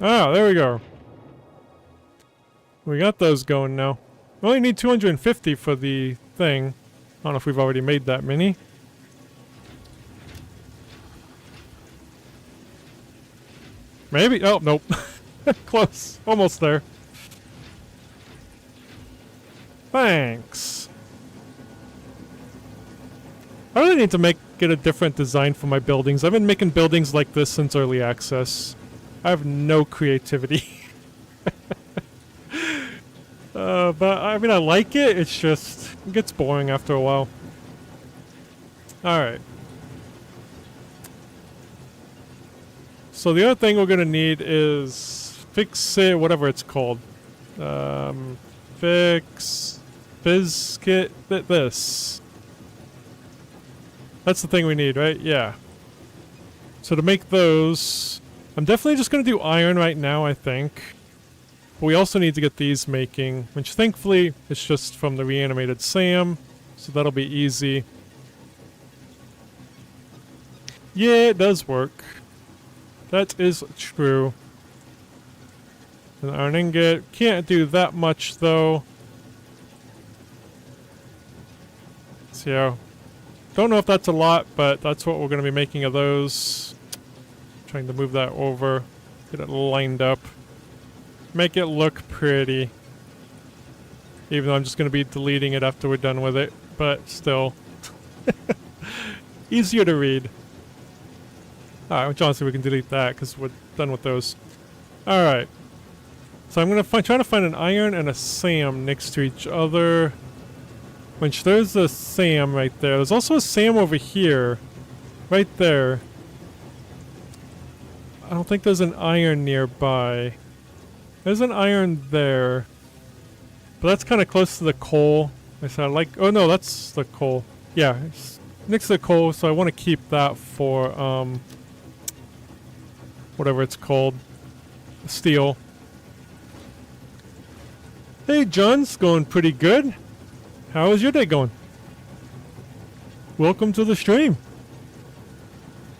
Ah, there we go. We got those going now. We only need 250 for the thing. I don't know if we've already made that many. Maybe? Oh, nope. Close. Almost there. Thanks. I really need to get a different design for my buildings. I've been making buildings like this since early access. I have no creativity. But I mean, I like it. It's just, it gets boring after a while. Alright. So the other thing we're gonna need is fix it, whatever it's called. Fix Bizkit this. That's the thing we need, right? Yeah. So to make those, I'm definitely just gonna do iron right now, I think. But we also need to get these making, which thankfully it's just from the reanimated Sam, so that'll be easy. Yeah, it does work. That is true. An iron ingot. Can't do that much though. So, don't know if that's a lot, but that's what we're going to be making of those. Trying to move that over. Get it lined up. Make it look pretty. Even though I'm just going to be deleting it after we're done with it. But still. Easier to read. Alright, which honestly we can delete that because we're done with those. Alright. So I'm going to try to find an iron and a Sam next to each other. Which there's a Sam right there. There's also a Sam over here. Right there. I don't think there's an iron nearby. There's an iron there. But that's kind of close to the coal. I said I like... Oh no, that's the coal. Yeah, it's next to the coal, so I want to keep that for, whatever it's called. Steel. Hey, John's going pretty good. How is your day going? Welcome to the stream.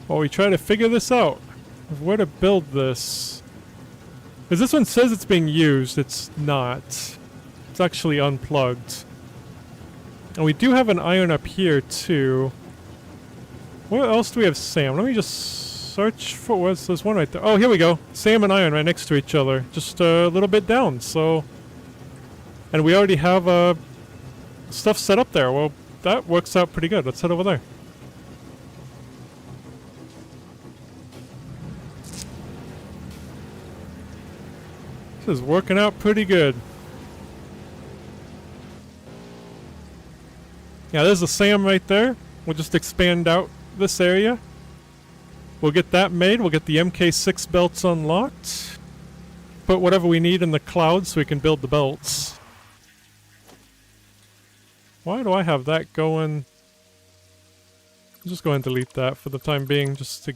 While we try to figure this out. Of where to build this. Because this one says it's being used. It's not. It's actually unplugged. And we do have an iron up here, too. Where else do we have Sam? Let me just search for... Where's there's one right there? Oh, here we go. Sam and iron right next to each other. Just a little bit down, so... And we already have, stuff set up there. Well, that works out pretty good. Let's head over there. This is working out pretty good. Yeah, there's a Sam right there. We'll just expand out this area. We'll get that made. We'll get the MK6 belts unlocked. Put whatever we need in the cloud so we can build the belts. Why do I have that going? I'll just go ahead and delete that for the time being, just to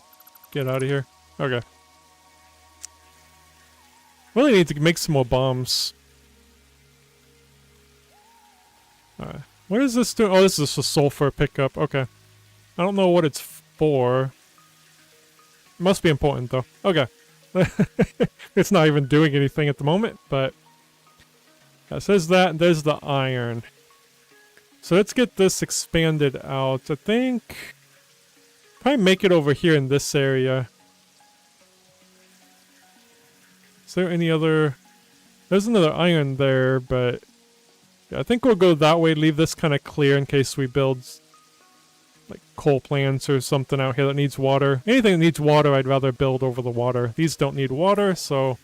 get out of here. Okay. Really need to make some more bombs. Alright. What is this doing? Oh, this is just a sulfur pickup. Okay. I don't know what it's for. It must be important, though. Okay. It's not even doing anything at the moment, but... Yeah, it says that, and there's the iron. So let's get this expanded out. I think... Probably make it over here in this area. Is there any other... There's another iron there, but... Yeah, I think we'll go that way, leave this kind of clear in case we build... like coal plants or something out here that needs water. Anything that needs water, I'd rather build over the water. These don't need water, so...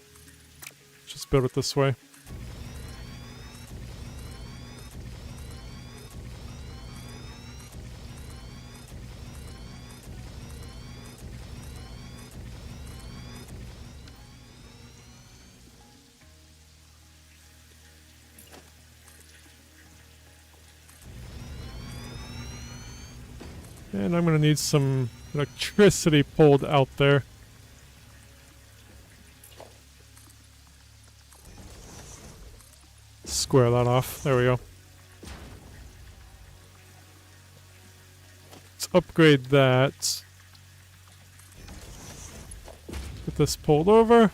Just build it this way. And I'm gonna need some electricity pulled out there. Square that off. There we go. Let's upgrade that. Get this pulled over.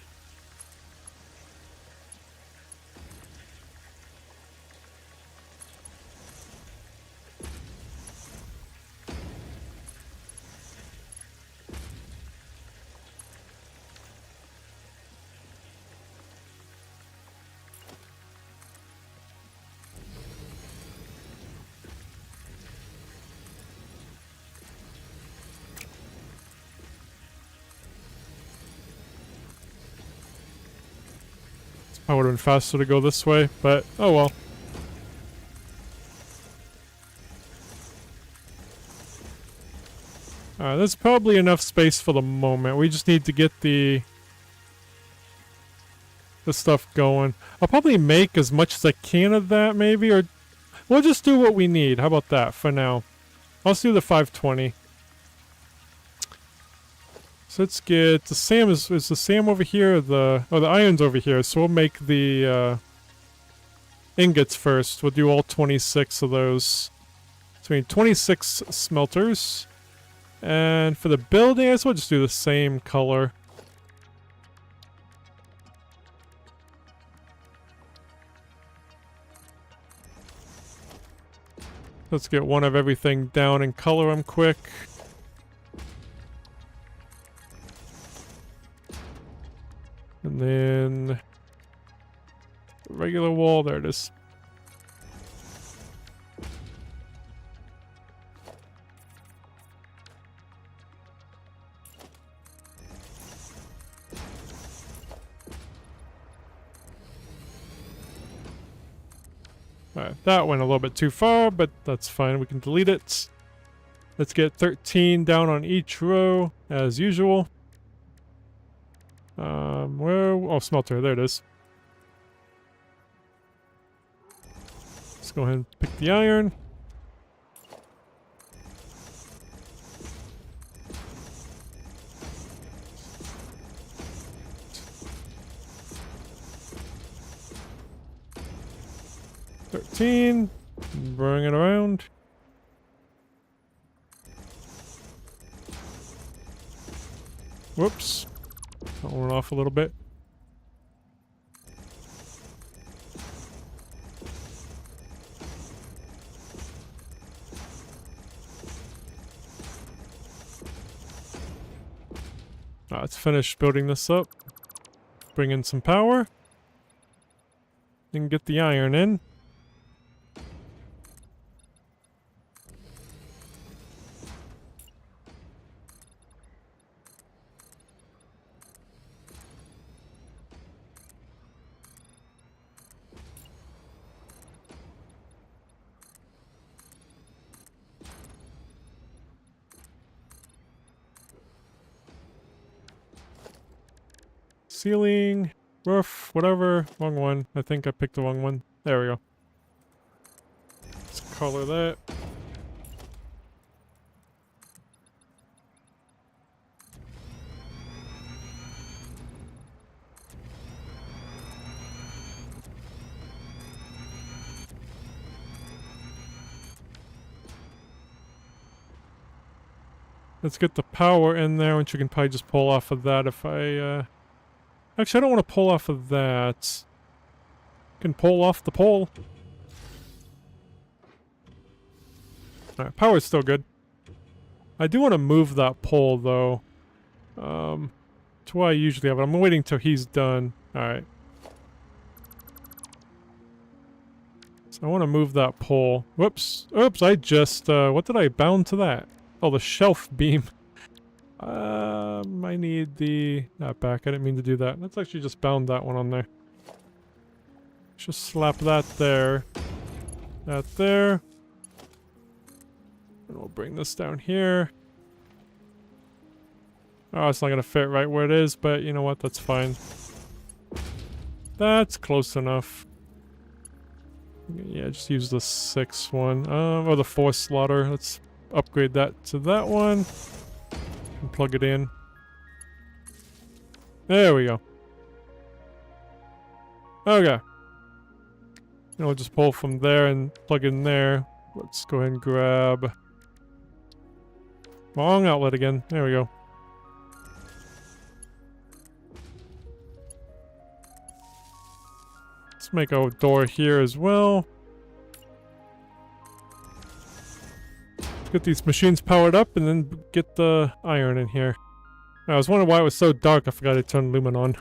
I would have been faster to go this way, but oh well. Alright, there's probably enough space for the moment. We just need to get the stuff going. I'll probably make as much as I can of that, maybe, or we'll just do what we need. How about that for now? Let's do the 520. So let's get the SAM. Is the SAM over here? The iron's over here. So we'll make the ingots first. We'll do all 26 of those. So we need 26 smelters. And for the building, I guess we'll just do the same color. Let's get one of everything down and color them quick. And then regular wall, there it is. Alright, that went a little bit too far, but that's fine. We can delete it. Let's get 13 down on each row, as usual. Where? Oh, smelter. There it is. Let's go ahead and pick the iron. Bring it around. Whoops. That went off a little bit. Let's finish building this up. Bring in some power. And get the iron in. Ceiling, roof, whatever. Wrong one. I think I picked the wrong one. There we go. Let's color that. Let's get the power in there, which you can probably just pull off of that if I, Actually, I don't want to pull off of that. Can pull off the pole. Alright, power's still good. I do want to move that pole, though. To where I usually have it. I'm waiting till he's done. Alright. So I want to move that pole. Whoops. Oops, I just, what did I bound to that? Oh, the shelf beam. I need that back. I didn't mean to do that. Let's actually just bound that one on there. Just slap that there. That there. And we'll bring this down here. Oh, it's not gonna fit right where it is, but you know what? That's fine. That's close enough. Yeah, just use the 6 one. Or the 4 slaughter. Let's upgrade that to that one. And plug it in. There we go. Okay. And we'll just pull from there and plug in there. Let's go ahead and grab... Wrong outlet again. There we go. Let's make a door here as well. Let's get these machines powered up and then get the iron in here. I was wondering why it was so dark. I forgot I turned lumen on.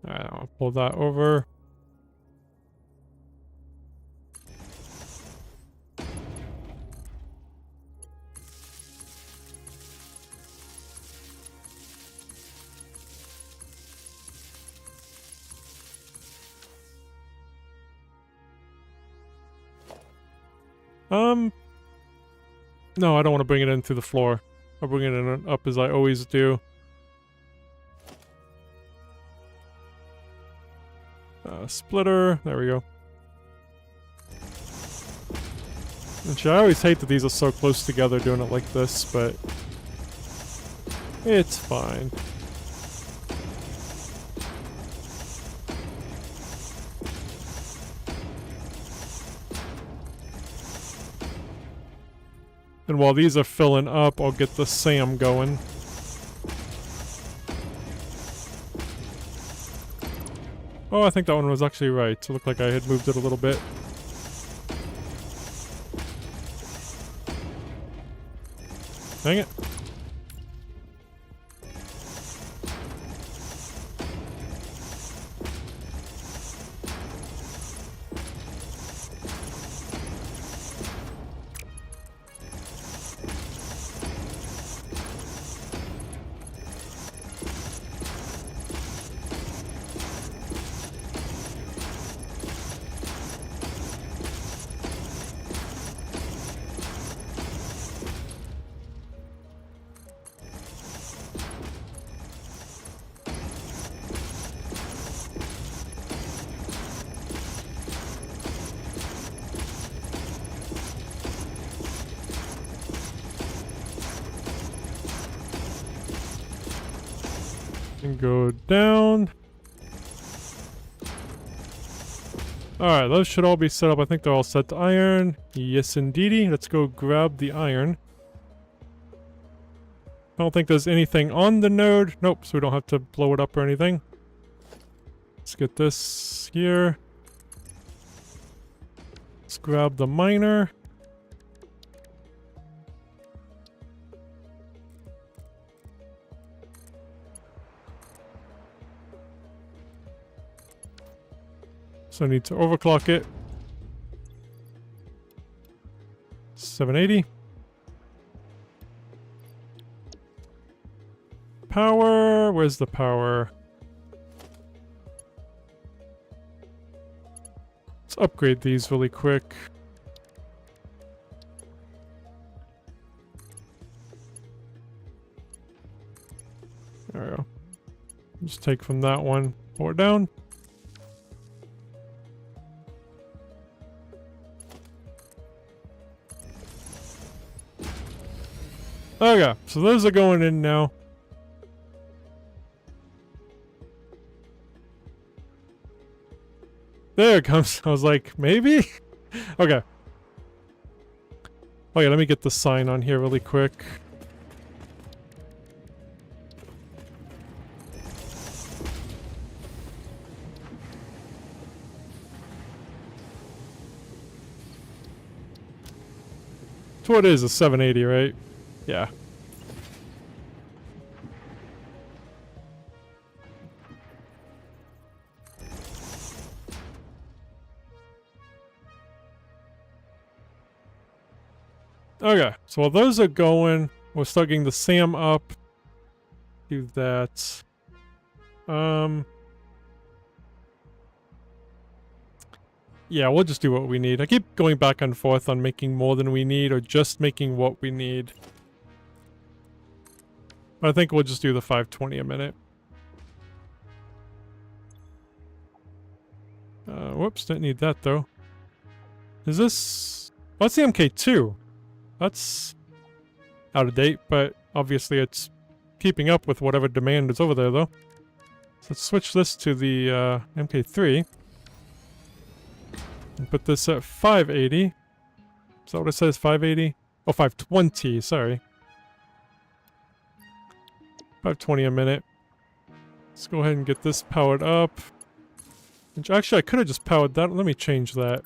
Alright, I'll pull that over. No, I don't want to bring it in through the floor. I'll bring it in up as I always do. Splitter. There we go. Actually, I always hate that these are so close together doing it like this, but it's fine. And while these are filling up, I'll get the SAM going. Oh, I think that one was actually right. It looked like I had moved it a little bit. Dang it. And go down. Alright, those should all be set up. I think they're all set to iron. Yes, indeedy. Let's go grab the iron. I don't think there's anything on the node. Nope, so we don't have to blow it up or anything. Let's get this here. Let's grab the miner. So I need to overclock it. 780. Power. Where's the power? Let's upgrade these really quick. There we go. Just take from that one, pour it down. Okay, so those are going in now. There it comes. I was like, maybe? Okay. Okay, let me get the sign on here really quick. So what is a 780, right? Yeah. Okay, so while those are going, we're starting the SAM up. Do that. Yeah, we'll just do what we need. I keep going back and forth on making more than we need or just making what we need. I think we'll just do the 520 a minute. Whoops, didn't need that though. Is this... Oh, that's the MK2. That's out of date, but obviously it's keeping up with whatever demand is over there though. So let's switch this to the MK3. And put this at 580. Is that what it says, 580? Oh, 520, sorry. 520 a minute. Let's go ahead and get this powered up. Which actually, I could have just powered that. Let me change that.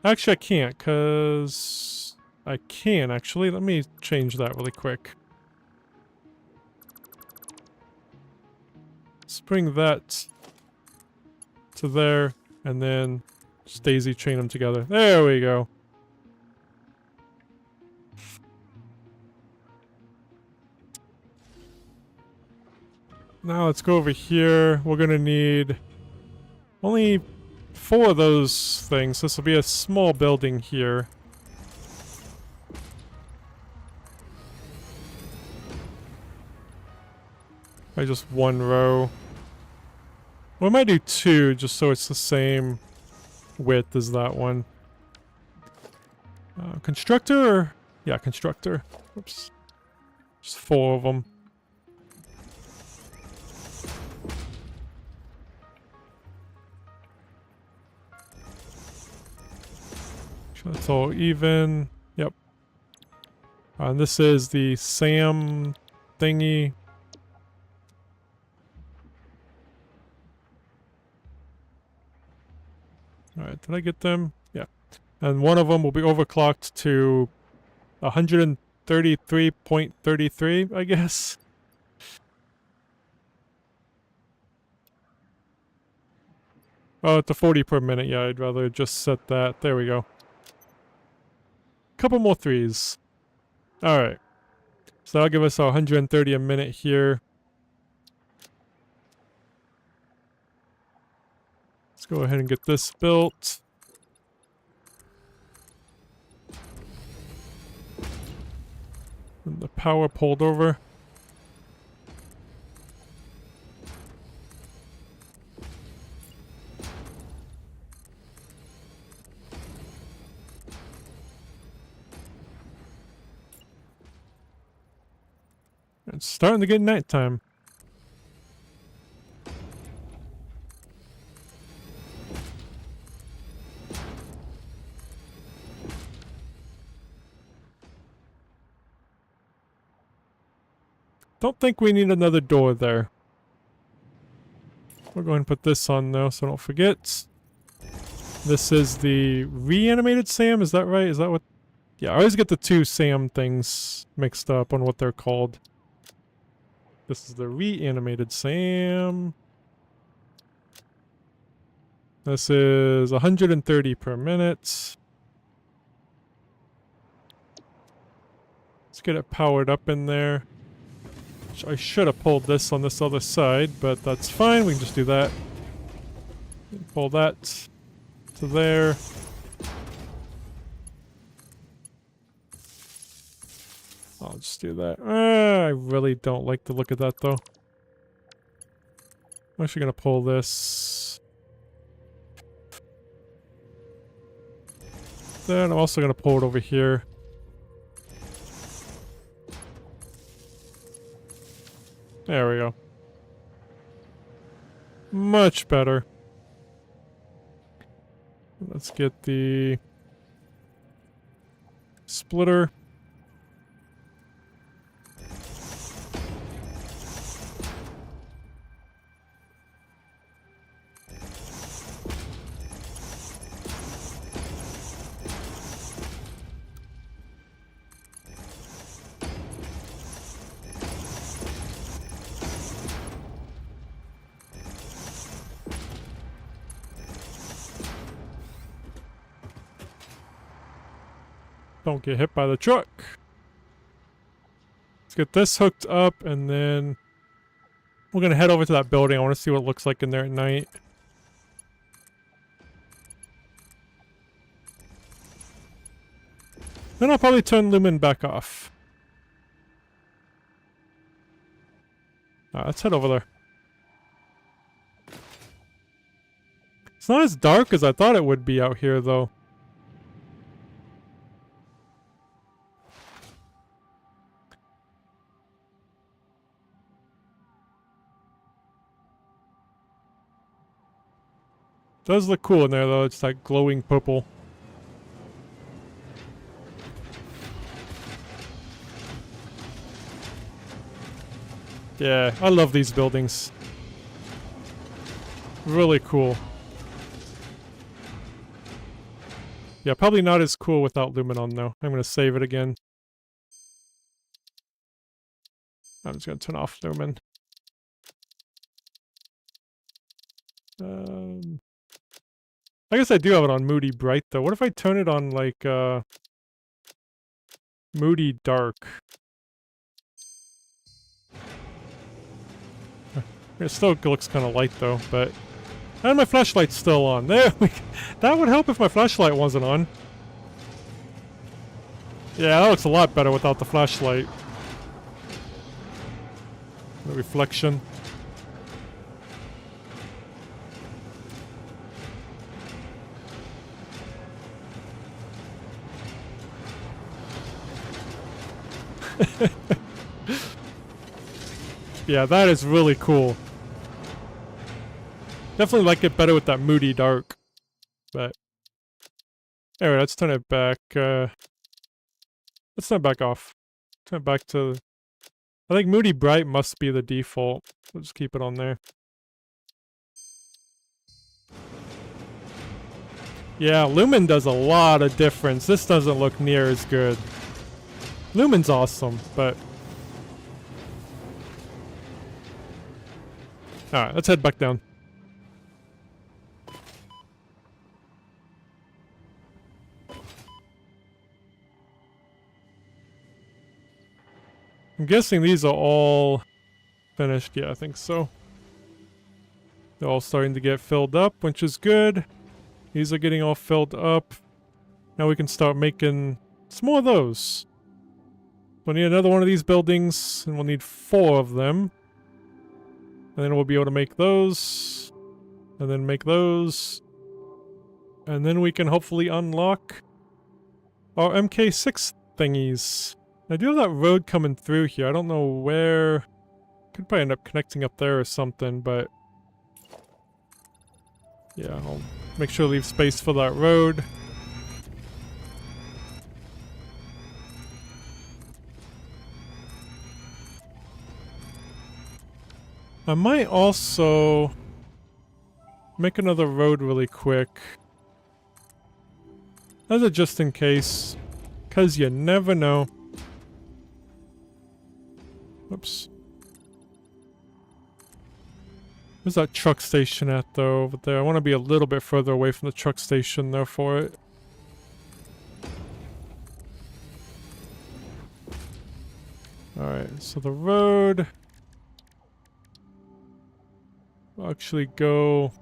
Actually, I can't, because... I can, actually. Let me change that really quick. Let's bring that to there, and then just daisy chain them together. There we go. Now let's go over here. We're gonna need only 4 of those things. This will be a small building here. Or just one row. We might do two, just so it's the same width as that one. Constructor? Yeah, constructor. Oops. Just 4 of them. Sure that's all even. Yep. And this is the SAM thingy. Alright, did I get them? Yeah. And one of them will be overclocked to 133.33, I guess. Oh, it's a 40 per minute. Yeah, I'd rather just set that. There we go. Couple more 3s. Alright. So that'll give us 130 a minute here. Let's go ahead and get this built. And the power pulled over. It's starting to get nighttime. Don't think we need another door there. We're going to put this on though, so don't forget. This is the reanimated SAM, is that right? Is that what? Yeah, I always get the 2 SAM things mixed up on what they're called. This is the reanimated SAM. This is 130 per minute. Let's get it powered up in there. I should have pulled this on this other side, but that's fine. We can just do that. Pull that to there. I'll just do that. I really don't like the look of that, though. I'm actually going to pull this. Then I'm also going to pull it over here. There we go. Much better. Let's get the splitter. Don't get hit by the truck. Let's get this hooked up, and then we're going to head over to that building. I want to see what it looks like in there at night. Then I'll probably turn Lumen back off. Alright, let's head over there. It's not as dark as I thought it would be out here, though. Does look cool in there though, it's like glowing purple. Yeah, I love these buildings. Really cool. Yeah, probably not as cool without Luminon though. I'm gonna save it again. I'm just gonna turn off Lumen. I guess I do have it on Moody Bright though. What if I turn it on like Moody Dark? It still looks kind of light though, but and my flashlight's still on. There we go. That would help if my flashlight wasn't on. Yeah, that looks a lot better without the flashlight. The reflection. Yeah, that is really cool. Definitely like it better with that moody dark. But anyway, let's turn it back. Let's turn it back off. Turn it back to... I think moody bright must be the default. We'll just keep it on there. Yeah, Lumen does a lot of difference. This doesn't look near as good. Lumen's awesome, but... Alright, let's head back down. I'm guessing these are all finished. Yeah, I think so. They're all starting to get filled up, which is good. These are getting all filled up. Now we can start making some more of those. We'll need another one of these buildings, and we'll need 4 of them. And then we'll be able to make those. And then make those. And then we can hopefully unlock our MK6 thingies. I do have that road coming through here. I don't know where... Could probably end up connecting up there or something, but... Yeah, I'll make sure to leave space for that road. I might also make another road really quick. As a just in case. Because you never know. Oops. Where's that truck station at, though, over there? I want to be a little bit further away from the truck station there for it. Alright, so the road... will actually go...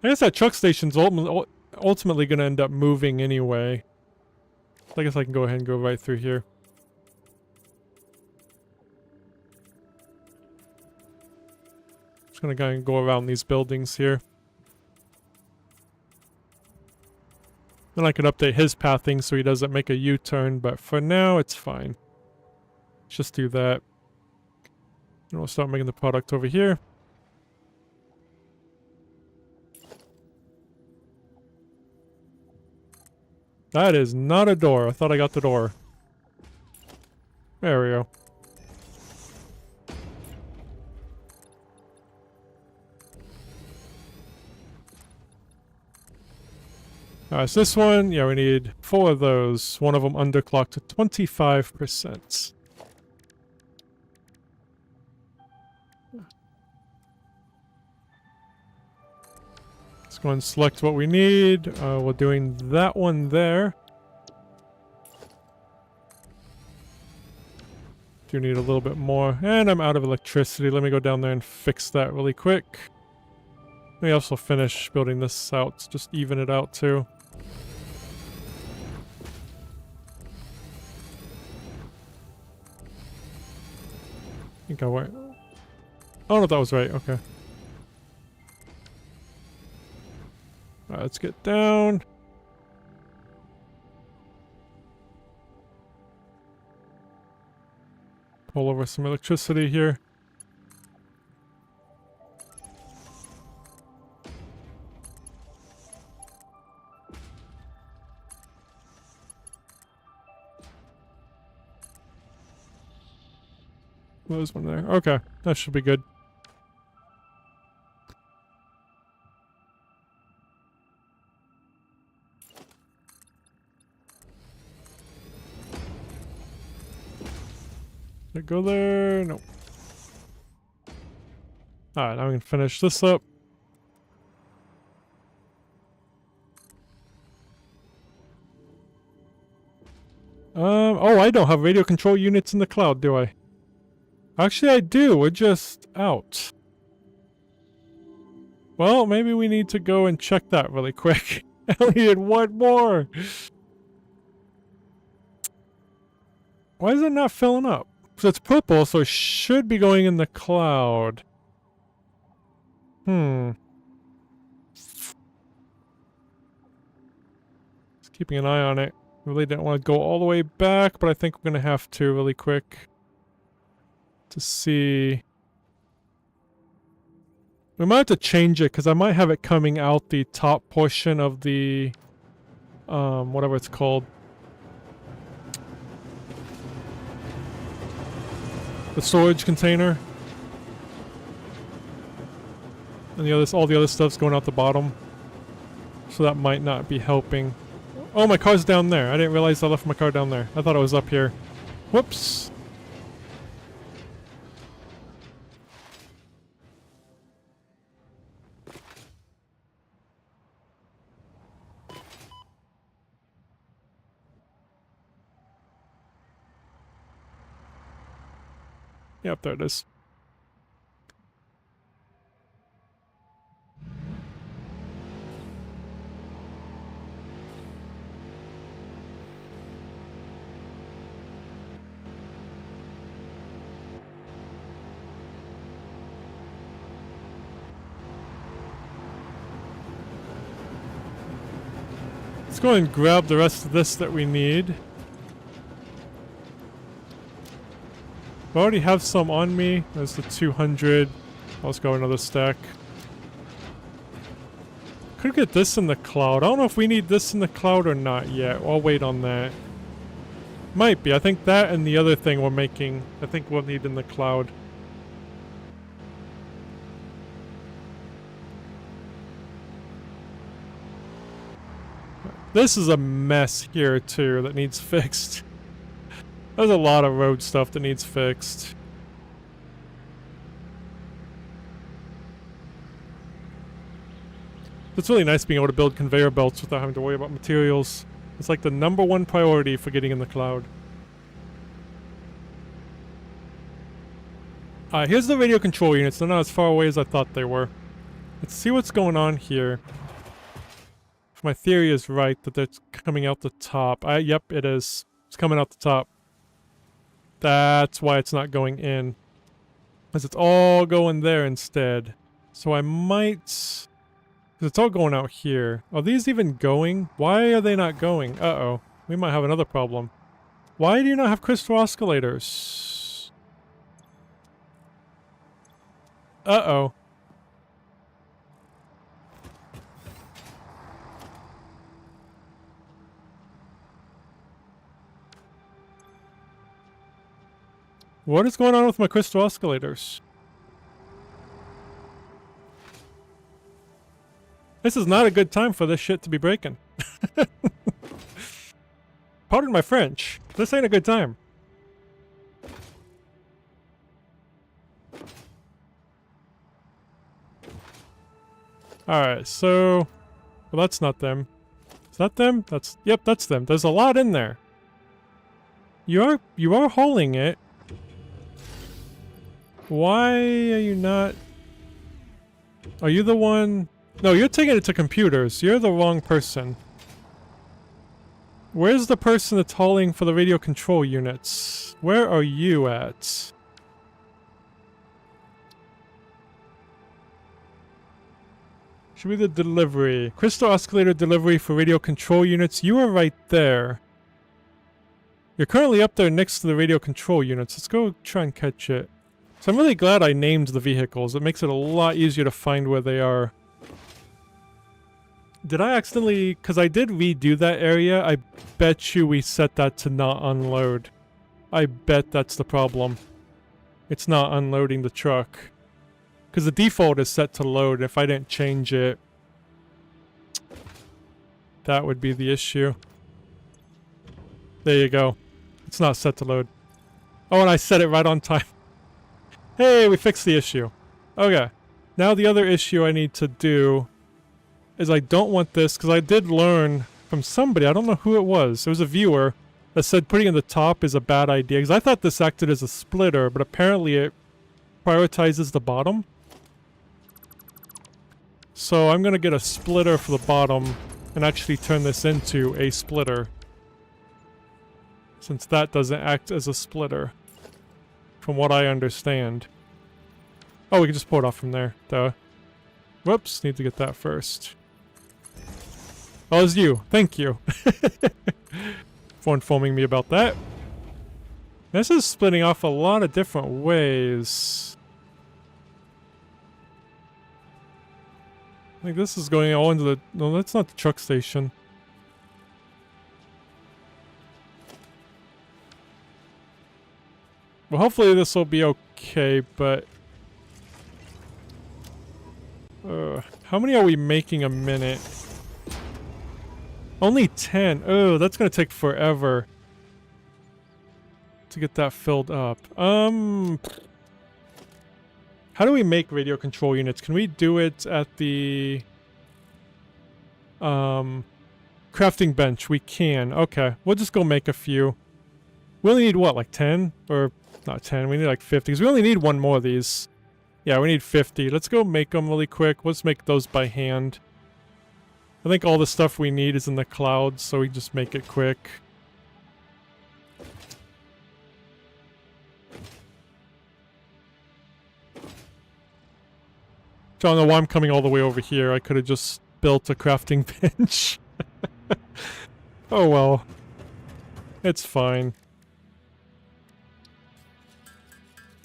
I guess that truck station's ultimately going to end up moving anyway. So I guess I can go ahead and go right through here. Just gonna kind of go around these buildings here. Then I can update his pathing so he doesn't make a U-turn, but for now it's fine. Let's just do that. And we'll start making the product over here. That is not a door. I thought I got the door. There we go. Alright, so this one, yeah, we need 4 of those. One of them underclocked to 25%. Let's go and select what we need. We're doing that one there. Do need a little bit more. And I'm out of electricity. Let me go down there and fix that really quick. Let me also finish building this out. Just even it out too. I think I went... Oh no, that was right. Okay. Alright, let's get down. Pull over some electricity here. There's one there. Okay, that should be good. Did it go there? No. Alright, now we can finish this up. Oh, I don't have radio control units in the cloud, do I? Actually, I do. We're just out. Well, maybe we need to go and check that really quick. I only need one more. Why is it not filling up? So it's purple, so it should be going in the cloud. Just keeping an eye on it. Really didn't want to go all the way back, but I think we're going to have to really quick to see. We might have to change it because I might have it coming out the top portion of the whatever it's called. The storage container. And all the other stuff's going out the bottom. So that might not be helping. Oh, my car's down there. I didn't realize I left my car down there. I thought it was up here. Whoops. Yep, there it is. Let's go and grab the rest of this that we need. I already have some on me. There's the 200. Let's go another stack. Could get this in the cloud. I don't know if we need this in the cloud or not yet. I'll wait on that. Might be. I think that and the other thing we're making, I think we'll need in the cloud. This is a mess here too that needs fixed. There's a lot of road stuff that needs fixed. It's really nice being able to build conveyor belts without having to worry about materials. It's like the #1 priority for getting in the cloud. Here's the radio control units. They're not as far away as I thought they were. Let's see what's going on here. If my theory is right, that it's coming out the top. Yep, it is. It's coming out the top. That's why it's not going in. Because it's all going there instead. So I might... Because it's all going out here. Are these even going? Why are they not going? Uh-oh. We might have another problem. Why do you not have crystal oscillators? Uh-oh. What is going on with my crystal oscillators? This is not a good time for this shit to be breaking. Pardon my French. This ain't a good time. Alright, so... Well, that's not them. Is that them? Yep, that's them. There's a lot in there. You are hauling it. Why are you not... Are you the one... No, you're taking it to computers. You're the wrong person. Where's the person that's hauling for the radio control units? Where are you at? Should be the delivery. Crystal oscillator delivery for radio control units. You are right there. You're currently up there next to the radio control units. Let's go try and catch it. So I'm really glad I named the vehicles. It makes it a lot easier to find where they are. Did I accidentally... Because I did redo that area. I bet you we set that to not unload. I bet that's the problem. It's not unloading the truck. Because the default is set to load. If I didn't change it, that would be the issue. There you go. It's not set to load. Oh, and I set it right on time. Hey, we fixed the issue. Okay. Now the other issue I need to do is I don't want this, because I did learn from somebody, I don't know who it was. It was a viewer that said putting it in the top is a bad idea. Because I thought this acted as a splitter, but apparently it prioritizes the bottom. So I'm going to get a splitter for the bottom and actually turn this into a splitter. since that doesn't act as a splitter, from what I understand. Oh, we can just pull it off from there. Duh. Whoops, need to get that first. Oh, it's you. Thank you for informing me about that. This is splitting off a lot of different ways. I think this is going all into the... No, that's not the truck station. Well, hopefully this will be okay, but... how many are we making a minute? Only 10. Oh, that's gonna take forever to get that filled up. How do we make radio control units? Can we do it at the crafting bench? We can. Okay, we'll just go make a few. We only need what, like 10? Or not 10, we need like 50, because we only need one more of these. Yeah, we need 50. Let's go make them really quick. Let's make those by hand. I think all the stuff we need is in the clouds, so we just make it quick. I don't know why I'm coming all the way over here. I could have just built a crafting bench. Oh well. It's fine.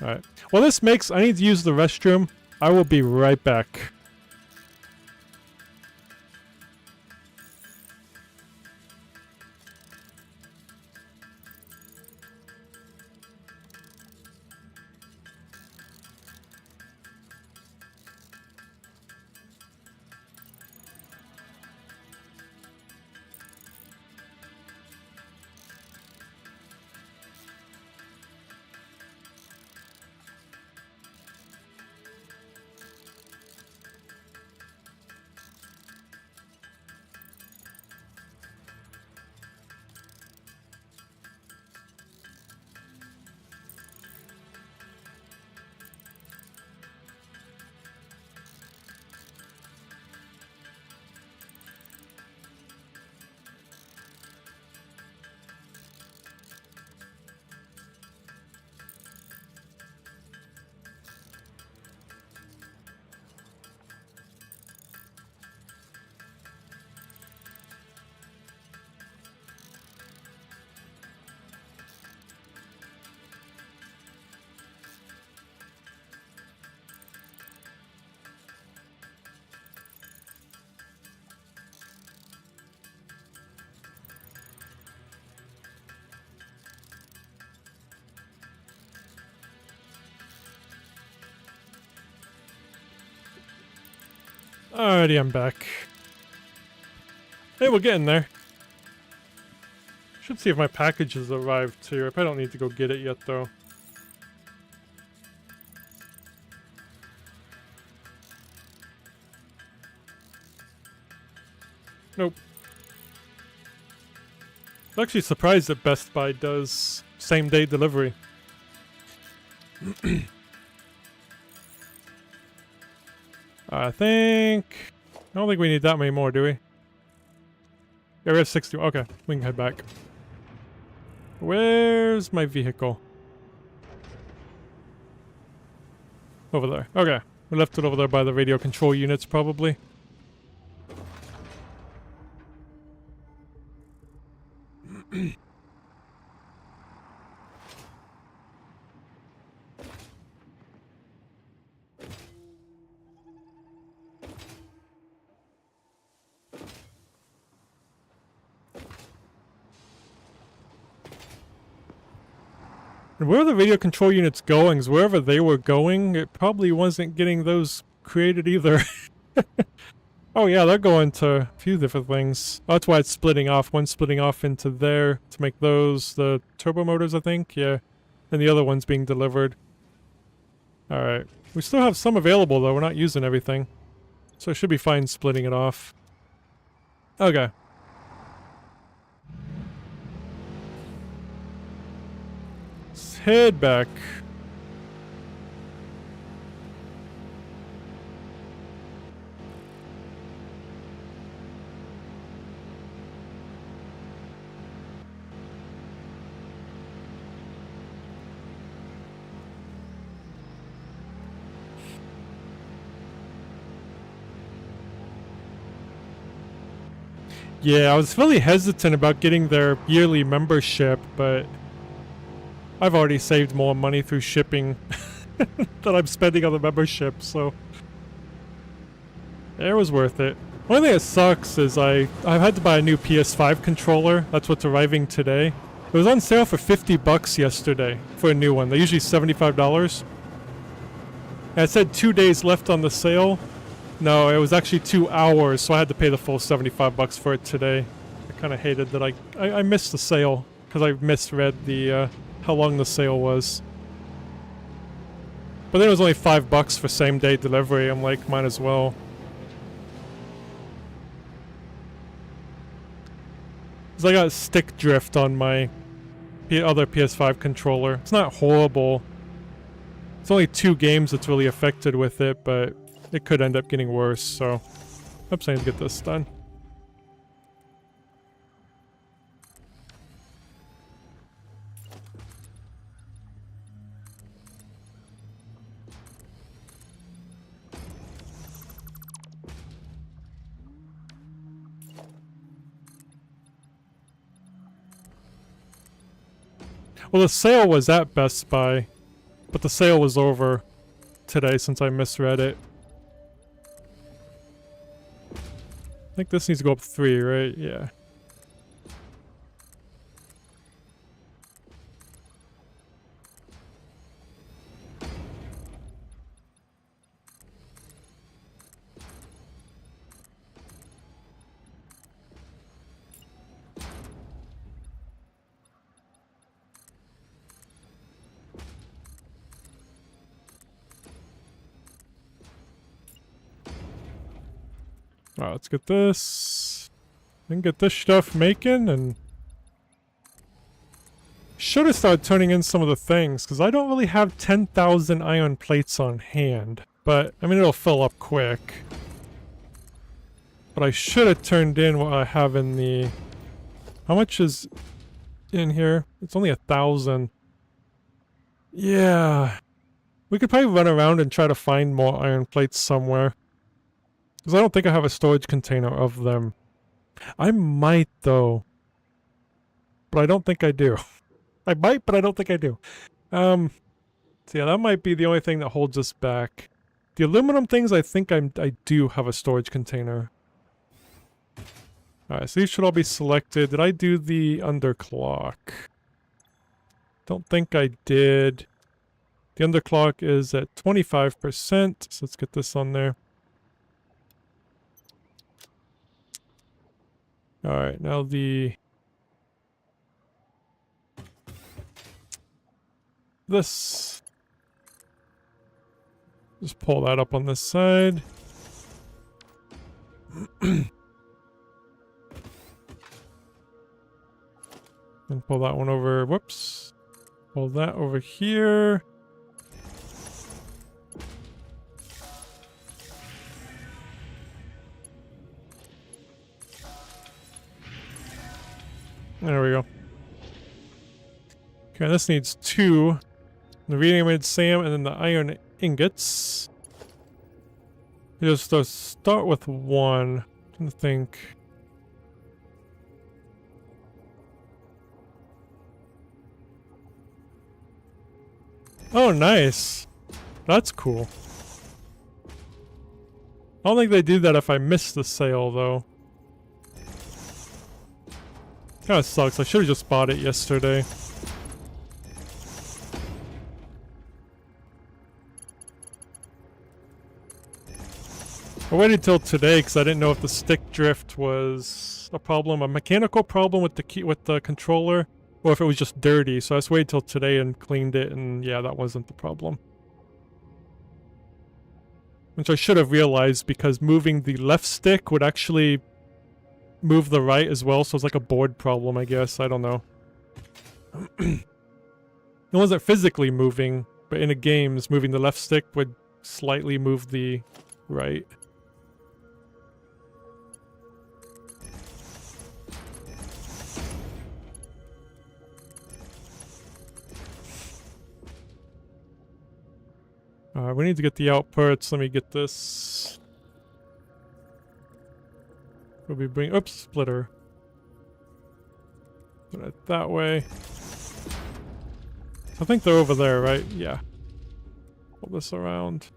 Alright. Well, this makes... I need to use the restroom. I will be right back. Alrighty, I'm back. Hey, we're getting there. Should see if my package has arrived too. I probably don't need to go get it yet, though. Nope. I'm actually surprised that Best Buy does same-day delivery. I don't think we need that many more, do we? Yeah, we have 60. Okay, we can head back. Where's my vehicle? Over there. Okay. We left it over there by the radio control units, probably. And where are the radio control units going? 'Cause wherever they were going, it probably wasn't getting those created either. Oh yeah, they're going to a few different things. Oh, that's why it's splitting off. One's splitting off into there to make those the turbo motors, I think. Yeah. And the other one's being delivered. Alright. We still have some available, though. We're not using everything. So it should be fine splitting it off. Okay. Let's head back. Yeah, I was really hesitant about getting their yearly membership, but I've already saved more money through shipping than I'm spending on the membership, so it was worth it. One thing that sucks is I've had to buy a new PS5 controller. That's what's arriving today. It was on sale for 50 bucks yesterday for a new one. They're usually $75. And it said 2 days left on the sale. No, it was actually 2 hours, so I had to pay the full 75 bucks for it today. I kind of hated that I missed the sale because I misread the how long the sale was. But then it was only 5 bucks for same day delivery. I'm like, might as well. Cause I got stick drift on my other PS5 controller. It's not horrible. It's only 2 games that's really affected with it, but it could end up getting worse, so I'm saying to get this done. Well, the sale was at Best Buy, but the sale was over today since I misread it. I think this needs to go up 3, right? Yeah. Alright, let's get this. Then get this stuff making, and should have started turning in some of the things, because I don't really have 10,000 iron plates on hand. But, I mean, it'll fill up quick. But I should have turned in what I have in the... How much is in here? It's only 1,000. Yeah. We could probably run around and try to find more iron plates somewhere. Because I don't think I have a storage container of them. I might, though. But I don't think I do. I might, but I don't think I do. So yeah, that might be the only thing that holds us back. The aluminum things, I think I do have a storage container. Alright, so these should all be selected. Did I do the underclock? Don't think I did. The underclock is at 25%, so let's get this on there. Alright, now this. Just pull that up on this side. And pull that one over. Whoops. Pull that over here. There we go. Okay, this needs 2. The reanimated Sam and then the iron ingots. Just start with 1. I'm trying to think. Oh, nice. That's cool. I don't think they do that if I miss the sale, though. Kinda sucks. I should've just bought it yesterday. I waited till today because I didn't know if the stick drift was a problem, a mechanical problem with the controller, or if it was just dirty. So I just waited till today and cleaned it, and yeah, that wasn't the problem. Which I should have realized, because moving the left stick would actually move the right as well, so it's like a board problem, I guess. I don't know. It wasn't physically moving, but in a games, moving the left stick would slightly move the right. We need to get the outputs. Let me get this. We'll be bring. Oops, splitter. Put it that way. I think they're over there, right? Yeah. Pull this around.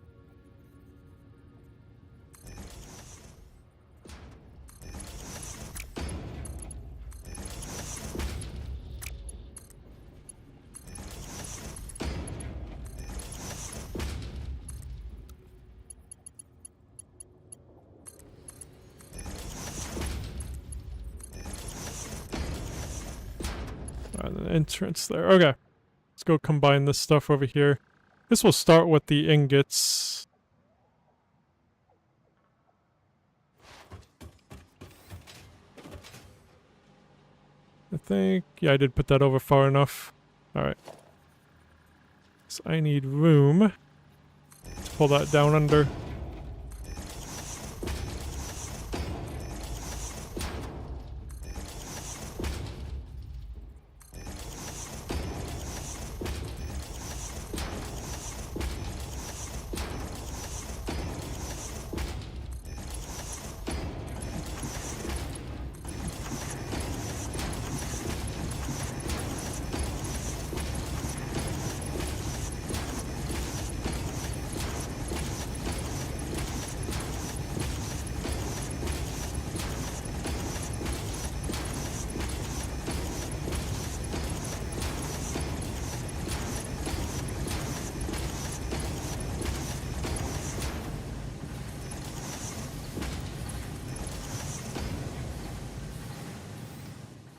An entrance there. Okay. Let's go combine this stuff over here. This will start with the ingots. I think... yeah, I did put that over far enough. Alright. So I need room to pull that down under.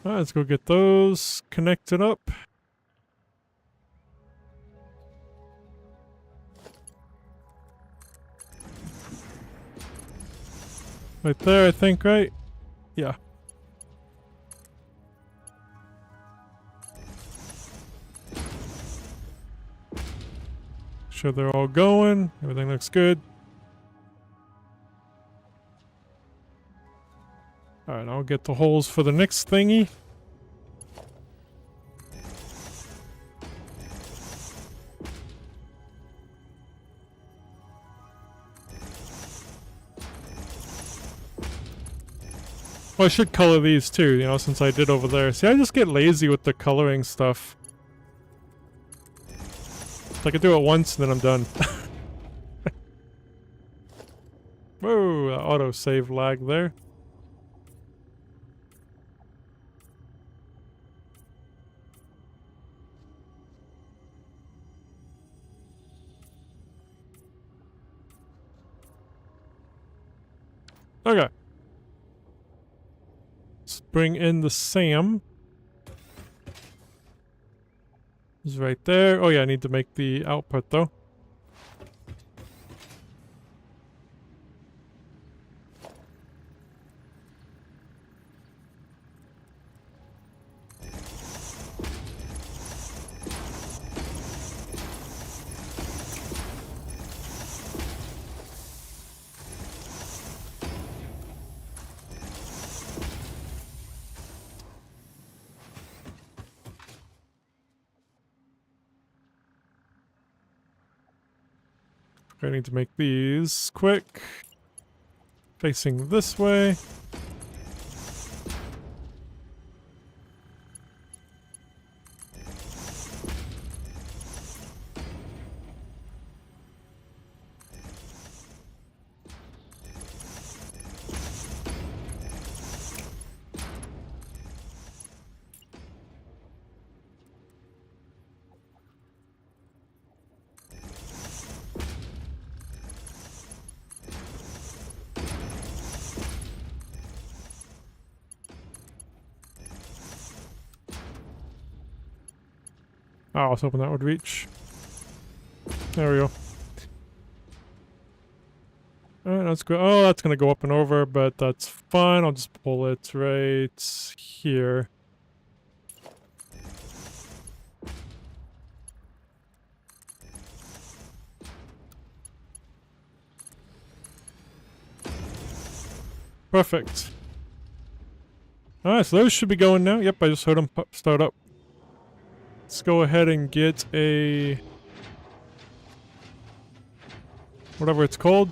Alright, let's go get those connected up. Right there, I think, right? Yeah. Sure they're all going. Everything looks good. Alright, I'll get the holes for the next thingy. Well, I should color these too, you know, since I did over there. See, I just get lazy with the coloring stuff. I can do it once and then I'm done. Whoa, auto-save lag there. Okay. Let's bring in the SAM. He's right there. Oh yeah, I need to make the output though. I need to make these quick. Facing this way. Oh, I was hoping that would reach. There we go. Alright, that's good. Oh, that's gonna go up and over, but that's fine. I'll just pull it right here. Perfect. Alright, so those should be going now. Yep, I just heard them start up. Let's go ahead and get a... whatever it's called.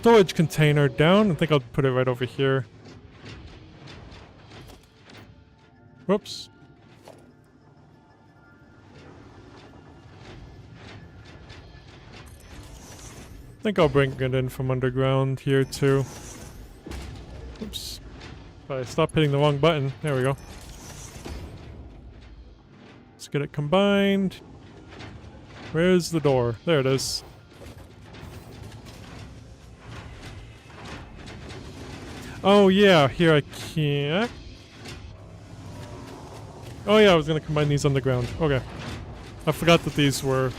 storage container down. I think I'll put it right over here. Whoops. I think I'll bring it in from underground here too. Oops. I stopped hitting the wrong button. There we go. Let's get it combined. Where's the door? There it is. Oh yeah, here I can't. Oh yeah, I was gonna combine these underground. Okay. I forgot that these were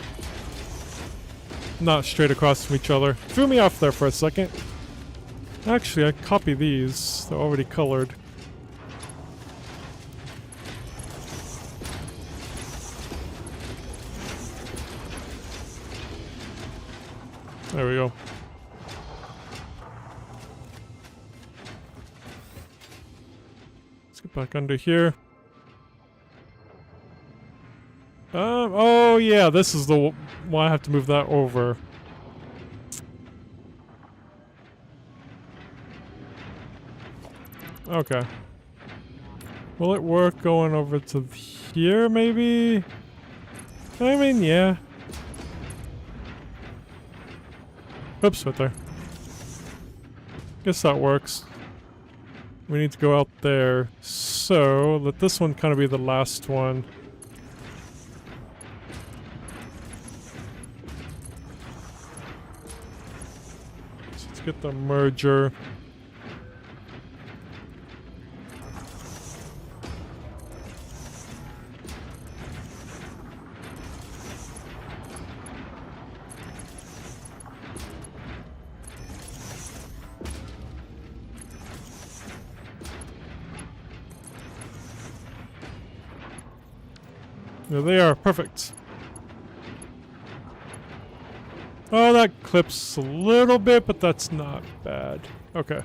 not straight across from each other. Threw me off there for a second. Actually, I copy these. They're already colored. There we go. Let's get back under here. Oh yeah, this is the one I have to move that over. Okay. Will it work going over to here, maybe? I mean, yeah. Oops, right there. Guess that works. We need to go out there. So, let this one kind of be the last one. So let's get the merger. There they are, perfect. Oh, that clips a little bit, but that's not bad. Okay.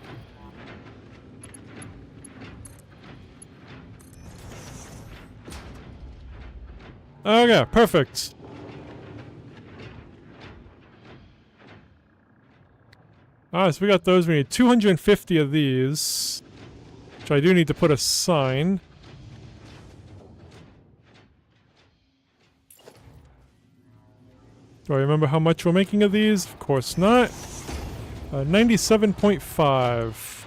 Okay, perfect. Alright, so we got those. We need 250 of these. Which I do need to put a sign. Do I remember how much we're making of these? Of course not. 97.5.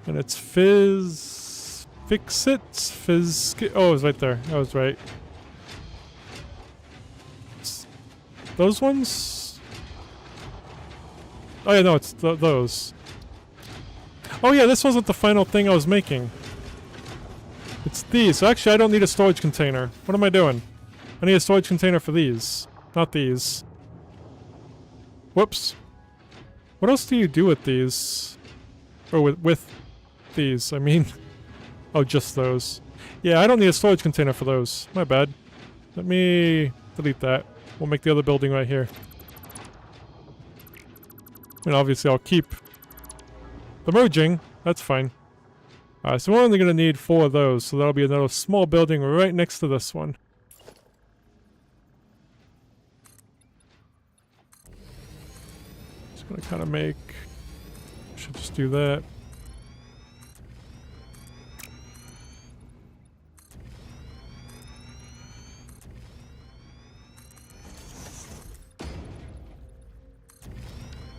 And it's fizz... Fix-it? Fizz... Oh, it was right there. I was right. Those ones? Oh yeah, no, it's those. Oh yeah, this wasn't the final thing I was making. It's these. So actually, I don't need a storage container. What am I doing? I need a storage container for these. Not these. Whoops. What else do you do with these? Or with these, I mean. Oh, just those. Yeah, I don't need a storage container for those. My bad. Let me delete that. We'll make the other building right here. And obviously I'll keep the merging. That's fine. Alright, so we're only going to need 4 of those. So that'll be another small building right next to this one. Just going to kind of make... Should just do that.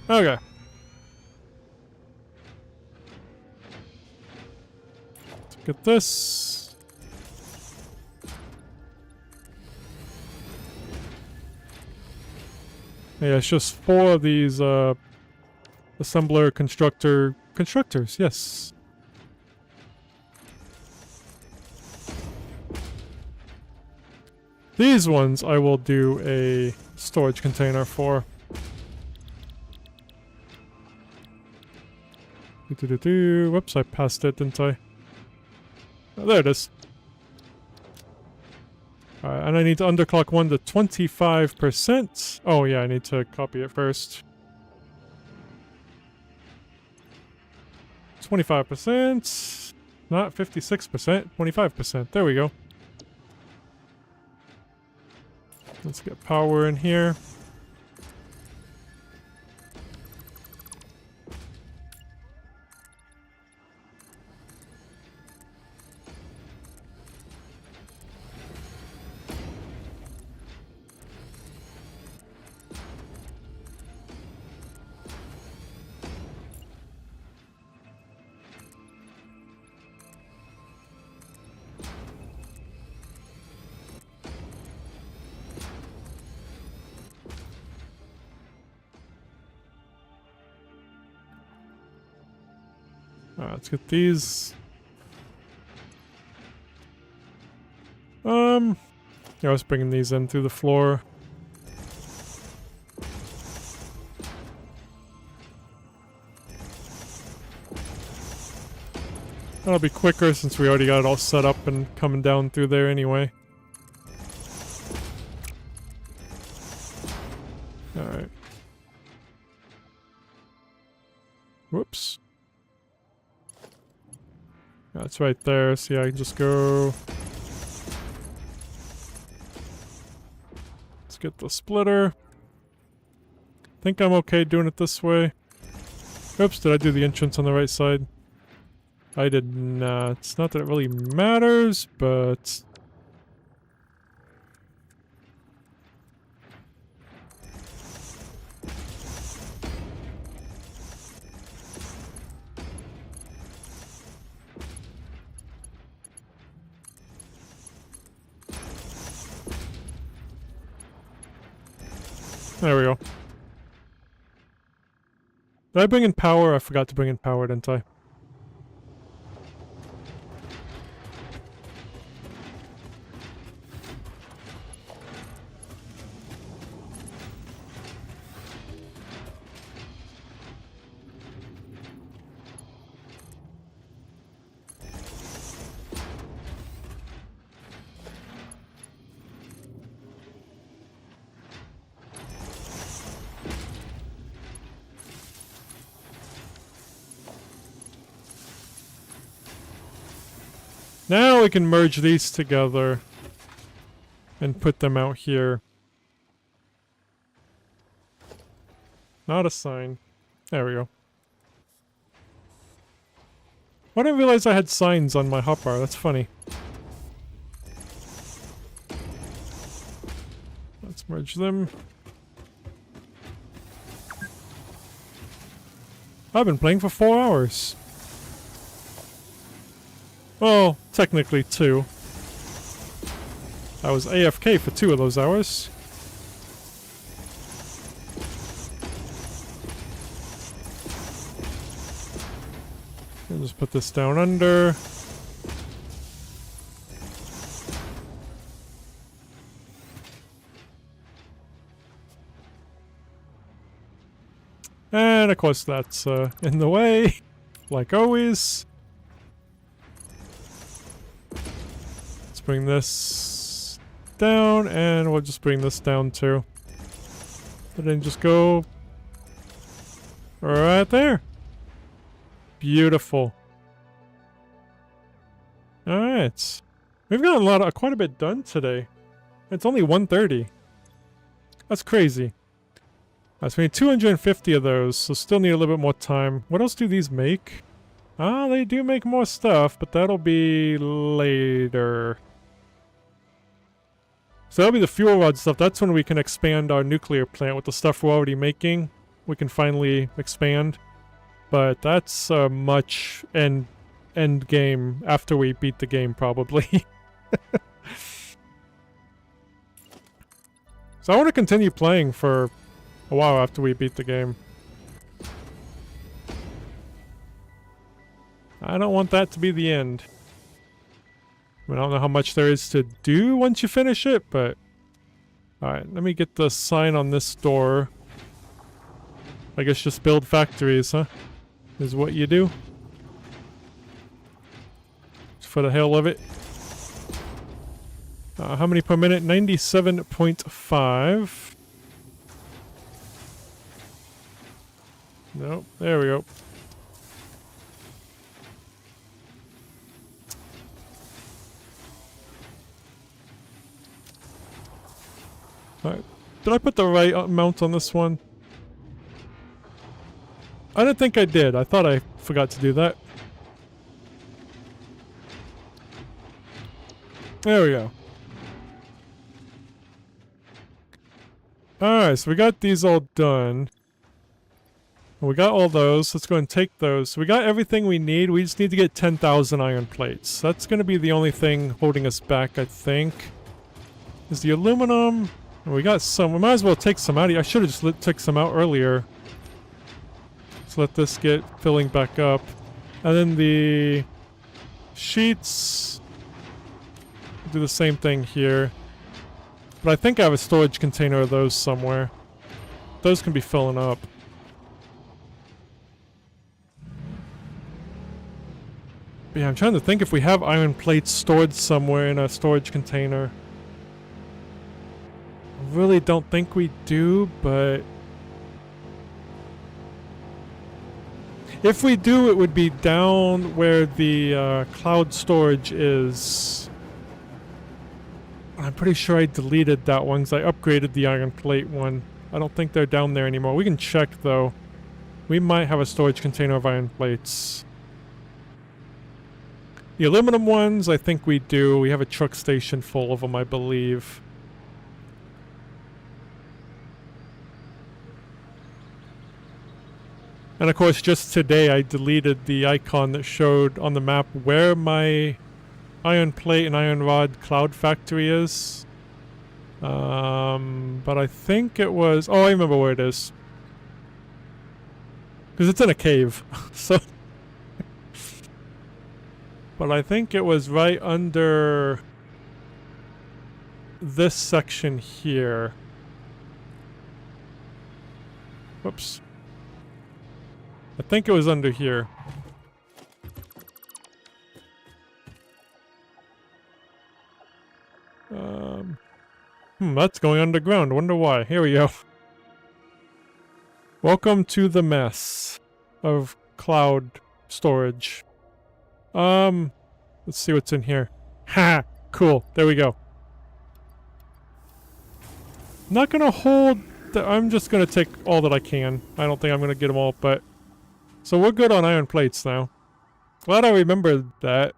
Okay. Let's get this. Yeah, it's just 4 of these assembler constructors, yes. These ones I will do a storage container for. Whoops, I passed it, didn't I? Oh, there it is. Alright, and I need to underclock one to 25%. Oh yeah, I need to copy it first. 25%. Not 56%, 25%. There we go. Let's get power in here. Let's get these. Yeah, I was bringing these in through the floor. That'll be quicker since we already got it all set up and coming down through there anyway. Alright. Whoops. That's right there, so yeah, I can just go... Let's get the splitter. Think I'm okay doing it this way. Oops, did I do the entrance on the right side? I did not. It's not that it really matters, but... There we go. Did I bring in power? I forgot to bring in power, didn't I? Now we can merge these together and put them out here. Not a sign. There we go. I didn't realize I had signs on my hotbar. That's funny. Let's merge them. I've been playing for 4 hours. Well, technically 2. I was AFK for 2 of those hours. I'll just put this down under. And of course that's in the way, like always. Let's bring this down, and we'll just bring this down too. And then just go right there. Beautiful. Alright. We've got quite a bit done today. It's only 1:30. That's crazy. So we need 250 of those, so still need a little bit more time. What else do these make? Ah, they do make more stuff, but that'll be later. So that'll be the fuel rod stuff. That's when we can expand our nuclear plant with the stuff we're already making. We can finally expand. But that's much end game after we beat the game, probably. So I want to continue playing for a while after we beat the game. I don't want that to be the end. I don't know how much there is to do once you finish it, but... Alright, let me get the sign on this door. I guess just build factories, huh? Is what you do. Just for the hell of it. How many per minute? 97.5. Nope, there we go. Alright, did I put the right amount on this one? I don't think I did. I thought I forgot to do that. There we go. Alright, so we got these all done. We got all those. Let's go and take those. So we got everything we need. We just need to get 10,000 iron plates. That's going to be the only thing holding us back, I think. Is the aluminum. And we got some. We might as well take some out. I should have just took some out earlier. Let's let this get filling back up. And then the sheets, do the same thing here. But I think I have a storage container of those somewhere. Those can be filling up. But yeah, I'm trying to think if we have iron plates stored somewhere in a storage container. I really don't think we do, but if we do, it would be down where the cloud storage is. I'm pretty sure I deleted that one because I upgraded the iron plate one. I don't think they're down there anymore. We can check though. We might have a storage container of iron plates. The aluminum ones, I think we do. We have a truck station full of them, I believe. And of course, just today I deleted the icon that showed on the map where my iron plate and iron rod cloud factory is. But I think it was... Oh, I remember where it is. Because it's in a cave. So... But I think it was right under this section here. Whoops. I think it was under here. That's going underground. Wonder why. Here we go. Welcome to the mess of cloud storage. Let's see what's in here. Ha! Cool. There we go. Not gonna hold... I'm just gonna take all that I can. I don't think I'm gonna get them all, but... So we're good on iron plates now. Glad I remembered that.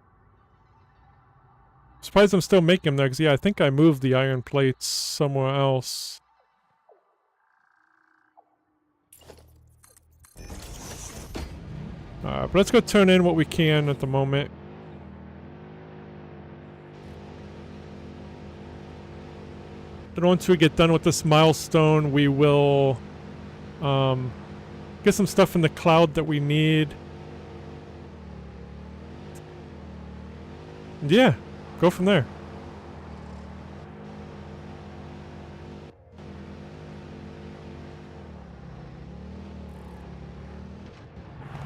Surprised I'm still making them there, because yeah, I think I moved the iron plates somewhere else. But let's go turn in what we can at the moment. Then once we get done with this milestone, we will get some stuff in the cloud that we need. And yeah, go from there.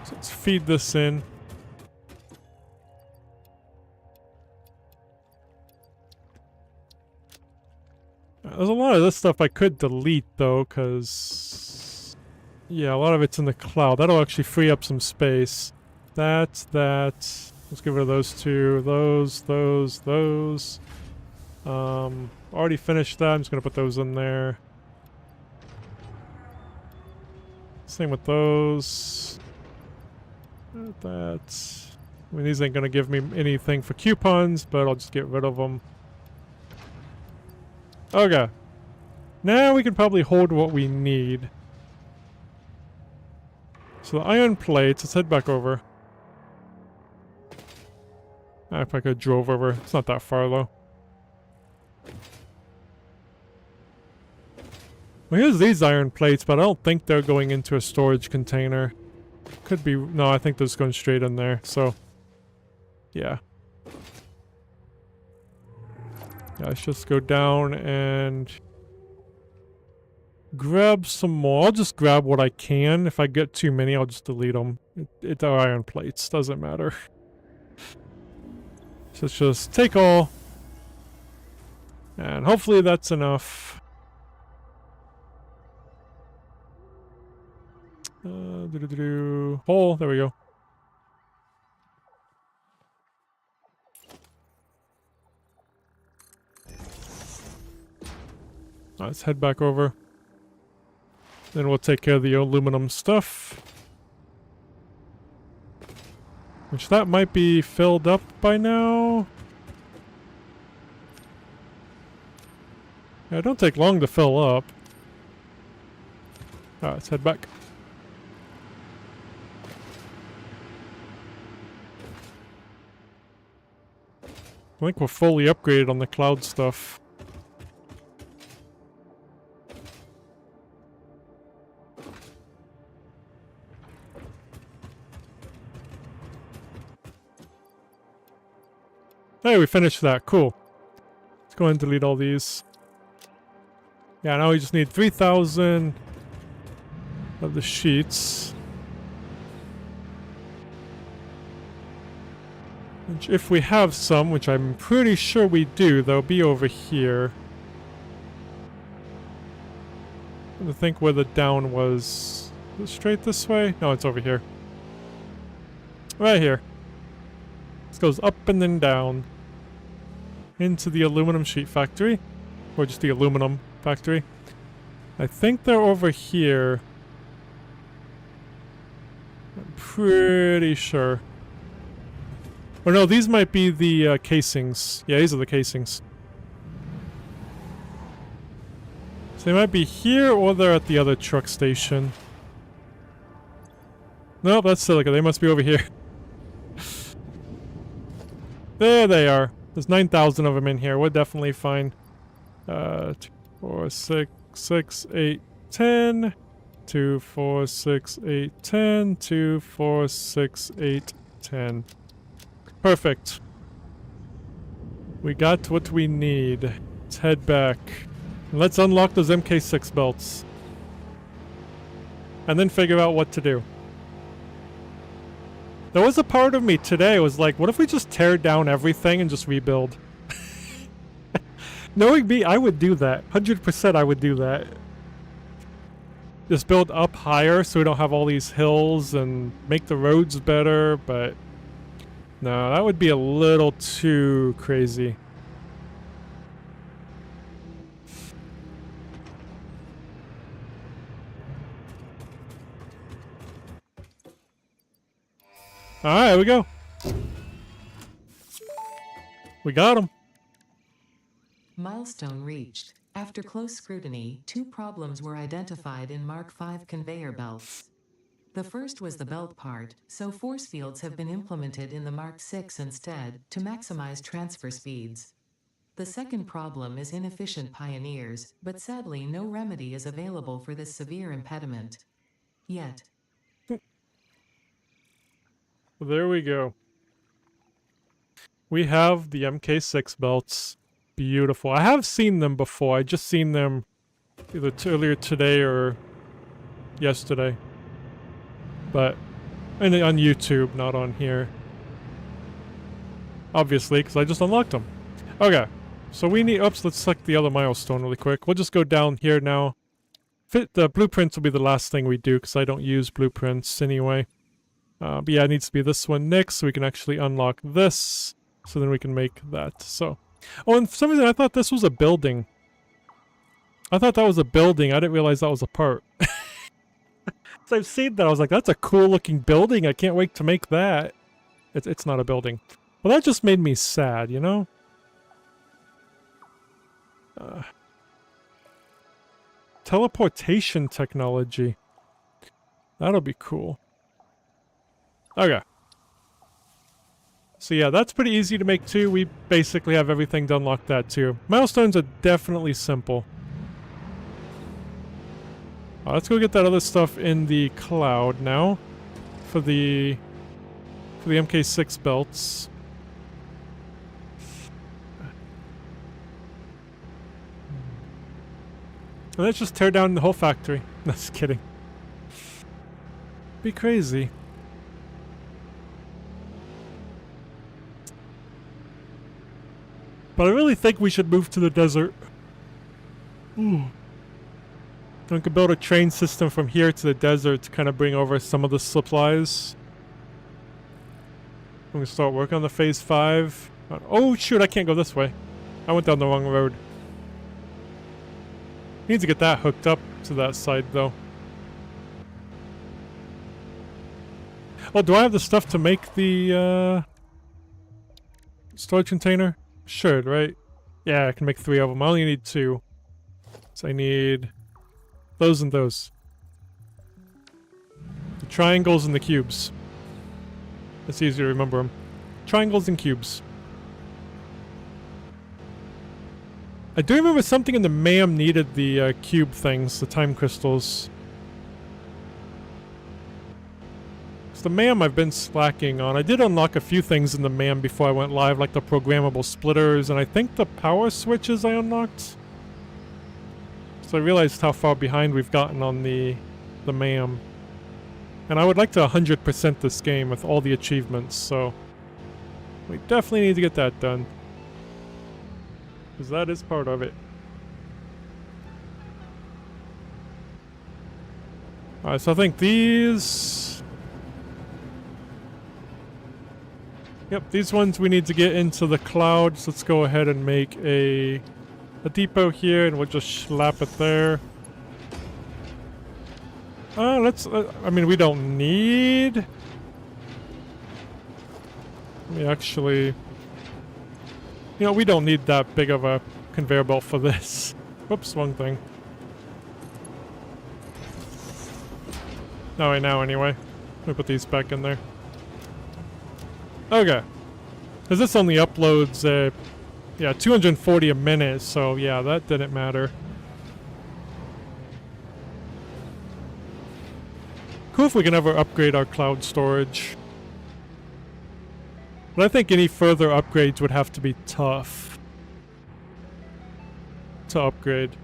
So let's feed this in. There's a lot of this stuff I could delete though, because yeah, a lot of it's in the cloud. That'll actually free up some space. That's that. Let's get rid of those two. Those. Already finished that. I'm just gonna put those in there. Same with those. That. I mean, these ain't gonna give me anything for coupons, but I'll just get rid of them. Okay. Now we can probably hold what we need. So the iron plates, let's head back over. If I could drove over. It's not that far though. Well, here's these iron plates, but I don't think they're going into a storage container. Could be... No, I think they're just going straight in there, so... Yeah. Yeah, let's just go down and... grab some more. I'll just grab what I can. If I get too many, I'll just delete them. It's iron plates. Doesn't matter. So let's just take all. And hopefully that's enough. Hole. There we go. Let's head back over. Then we'll take care of the aluminum stuff. Which that might be filled up by now. Yeah, it don't take long to fill up. Alright, let's head back. I think we're fully upgraded on the cloud stuff. Hey, we finished that. Cool. Let's go ahead and delete all these. Yeah, now we just need 3,000 of the sheets. Which, if we have some, which I'm pretty sure we do, they'll be over here. I think where the down was. Is it straight this way? No, it's over here. Right here. This goes up and then down. Into the aluminum sheet factory. Or just the aluminum factory. I think they're over here. I'm pretty sure. Or no, these might be the casings. Yeah, these are the casings. So they might be here or they're at the other truck station. Nope, that's silica. They must be over here. There they are. There's 9,000 of them in here. We're definitely fine. 2, 4, 6, 6, 8, 10. 2, 4, 6, 8, 10. 2, 4, 6, 8, 10. Perfect. We got what we need. Let's head back. And let's unlock those MK6 belts. And then figure out what to do. There was a part of me today was like, what if we just tear down everything and just rebuild? Knowing me, I would do that. 100% I would do that. Just build up higher so we don't have all these hills and make the roads better, but... no, that would be a little too crazy. Alright, here we go. We got him. Milestone reached. After close scrutiny, 2 problems were identified in Mark V conveyor belts. The first was the belt part, so force fields have been implemented in the Mark VI instead, to maximize transfer speeds. The second problem is inefficient pioneers, but sadly no remedy is available for this severe impediment. Yet. There we go. We have the MK6 belts. Beautiful. I have seen them before. I just seen them either earlier today or yesterday. But on YouTube, not on here. Obviously, because I just unlocked them. Okay. So we need... oops, let's select the other milestone really quick. We'll just go down here now. The blueprints will be the last thing we do, because I don't use blueprints anyway. But yeah, it needs to be this one next, so we can actually unlock this. So then we can make that. So... oh, and for some reason I thought this was a building. I thought that was a building. I didn't realize that was a part. So I've seen that. I was like, that's a cool looking building. I can't wait to make that. It's not a building. Well, that just made me sad, you know? Teleportation technology. That'll be cool. Okay. So yeah, that's pretty easy to make too. We basically have everything to unlock that too. Milestones are definitely simple. Let's go get that other stuff in the cloud now. For the MK6 belts. And let's just tear down the whole factory. No, just kidding. Be crazy. But I really think we should move to the desert. Ooh. We could build a train system from here to the desert to kind of bring over some of the supplies. We can start working on the phase 5. Oh shoot, I can't go this way. I went down the wrong road. Need to get that hooked up to that side though. Oh, do I have the stuff to make the storage container? Should, right? Yeah, I can make 3 of them. I only need 2. So I need those and those. The triangles and the cubes. It's easy to remember them. Triangles and cubes. I do remember something in the MAM needed the cube things, the time crystals. So the MAM I've been slacking on. I did unlock a few things in the MAM before I went live, like the programmable splitters, and I think the power switches I unlocked. So I realized how far behind we've gotten on the MAM. And I would like to 100% this game with all the achievements, so we definitely need to get that done. Because that is part of it. Alright, so I think these... Yep, these ones we need to get into the clouds. Let's go ahead and make a depot here, and we'll just slap it there. I mean, we don't need... We actually... You know, we don't need that big of a conveyor belt for this. Whoops, wrong thing. No, right now anyway. Let me put these back in there. Okay. Because this only uploads, yeah, 240 a minute, so yeah, that didn't matter. Cool if we can ever upgrade our cloud storage. But I think any further upgrades would have to be tough to upgrade.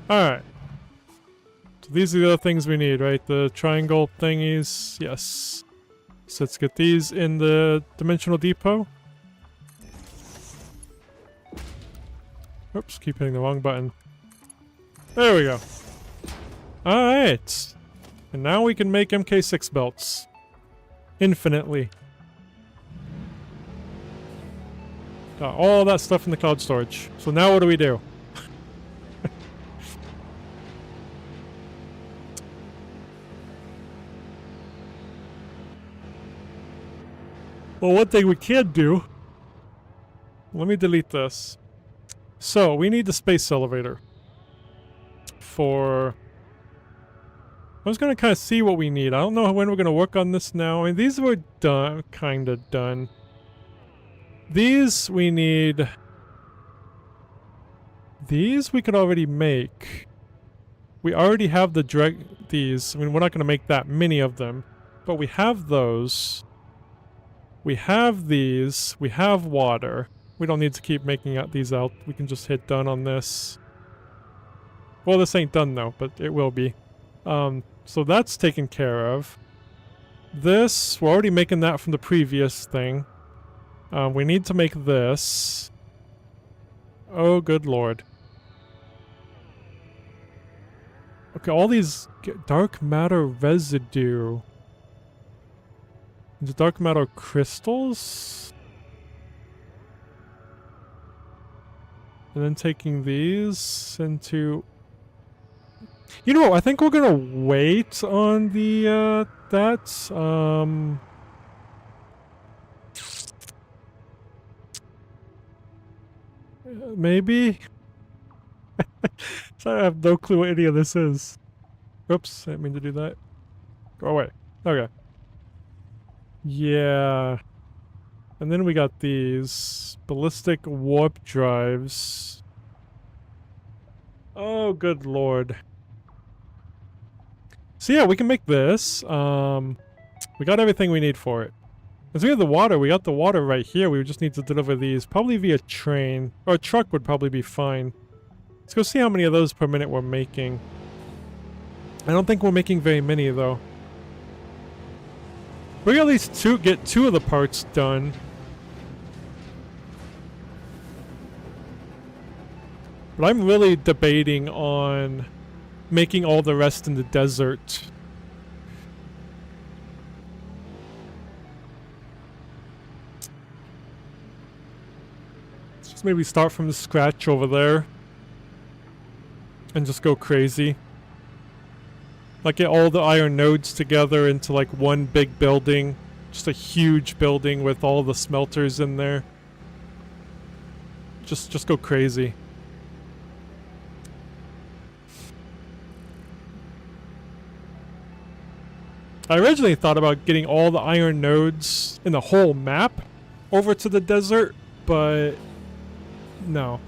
Alright. So these are the other things we need, right? The triangle thingies. Yes. So let's get these in the dimensional depot. Oops, keep hitting the wrong button. There we go. Alright. And now we can make MK6 belts. Infinitely. Got all that stuff in the cloud storage. So now what do we do? Well, one thing we can do... Let me delete this. So, we need the space elevator. For... I was gonna kind of see what we need. I don't know when we're gonna work on this now. I mean, these were done, kind of done. These we need... These we could already make. We already have the these. I mean, we're not gonna make that many of them. But we have those. We have these. We have water. We don't need to keep making these out. We can just hit done on this. Well, this ain't done though, but it will be. So that's taken care of. This, we're already making that from the previous thing. We need to make this. Oh, good lord. Okay, all these dark matter residue. The dark matter crystals? And then taking these into... You know what, I think we're gonna wait on the, maybe? So I have no clue what any of this is. Oops, I didn't mean to do that. Go away. Okay. Yeah. And then we got these ballistic warp drives. Oh, good lord. So yeah, we can make this. We got everything we need for it. As we have the water, we got the water right here. We just need to deliver these, probably via train. Or a truck would probably be fine. Let's go see how many of those per minute we're making. I don't think we're making very many, though. We at least get two of the parts done. But I'm really debating on making all the rest in the desert. Let's just maybe start from scratch over there. And just go crazy. Like get all the iron nodes together into like one big building. Just a huge building with all the smelters in there. Just go crazy. I originally thought about getting all the iron nodes in the whole map over to the desert, but No,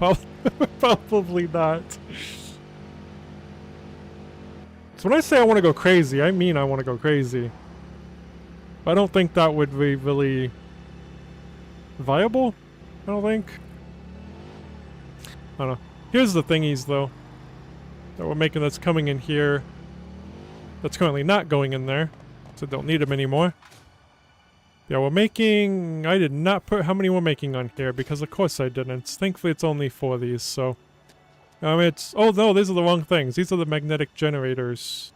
probably not. So when I say I want to go crazy, I mean I want to go crazy. I don't think that would be really viable. I don't think. I don't know. Here's the thingies, though, that we're making that's coming in here. That's currently not going in there, so don't need them anymore. Yeah, we're making... I did not put how many we're making on here, because of course I didn't. Thankfully it's only 4 of these, so... it's... Oh no, these are the wrong things. These are the magnetic generators.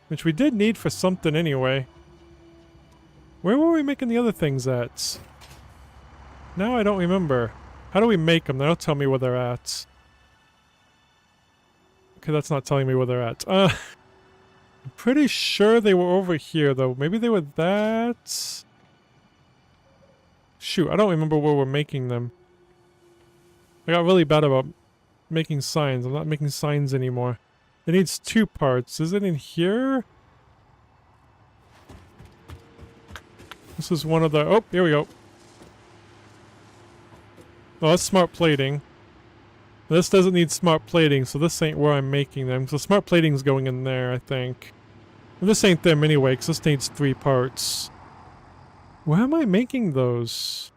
Which we did need for something anyway. Where were we making the other things at? Now I don't remember. How do we make them? They don't tell me where they're at. Okay, that's not telling me where they're at. I'm pretty sure they were over here, though. Maybe they were that... Shoot, I don't remember where we're making them. I got really bad about making signs. I'm not making signs anymore. It needs 2 parts. Is it in here? This is one of the... Oh, here we go. Oh, that's smart plating. This doesn't need smart plating, so this ain't where I'm making them. So smart plating's going in there, I think. And this ain't them anyway, because this needs 3 parts. Where am I making those?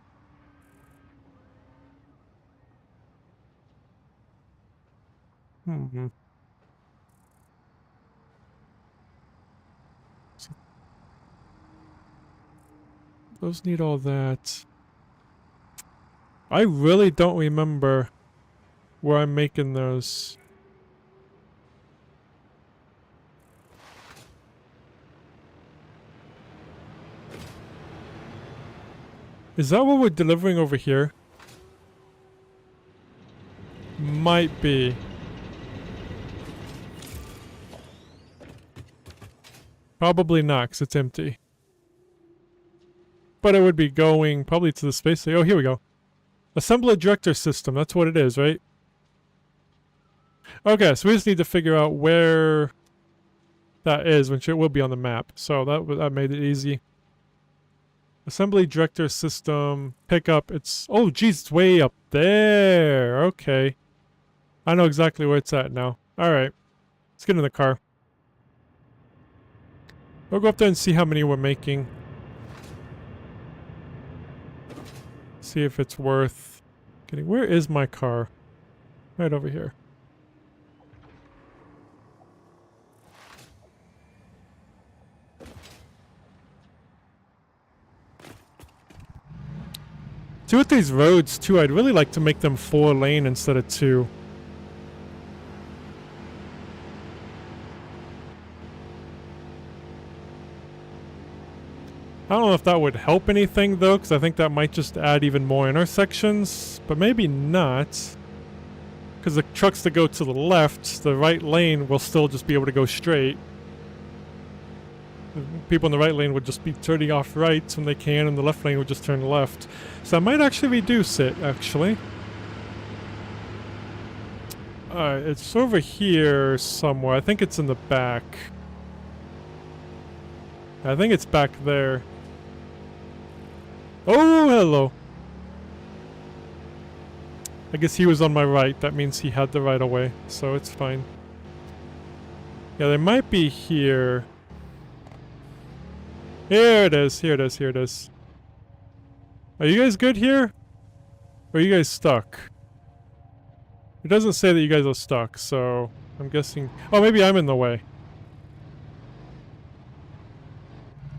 So those need all that. I really don't remember where I'm making those. Is that what we're delivering over here? Might be. Probably not, because it's empty. But it would be going probably to the space station. Oh, here we go. Assemble a director system. That's what it is, right? Okay, so we just need to figure out where that is, which it will be on the map. So that made it easy. Assembly director system. Pick up. It's... Oh, geez, it's way up there. Okay. I know exactly where it's at now. Alright. Let's get in the car. We'll go up there and see how many we're making. See if it's worth getting... Where is my car? Right over here. See, with these roads, too, I'd really like to make them 4-lane instead of 2. I don't know if that would help anything, though, because I think that might just add even more intersections. But maybe not. Because the trucks that go to the left, the right lane will still just be able to go straight. People in the right lane would just be turning off right when they can, and the left lane would just turn left. So that might actually reduce it, actually. It's over here somewhere. I think it's in the back. I think it's back there. Oh, hello. I guess he was on my right. That means he had the right of way, so it's fine. Yeah, they might be here. Here it is, here it is, here it is. Are you guys good here? Or are you guys stuck? It doesn't say that you guys are stuck, so I'm guessing... Oh, maybe I'm in the way.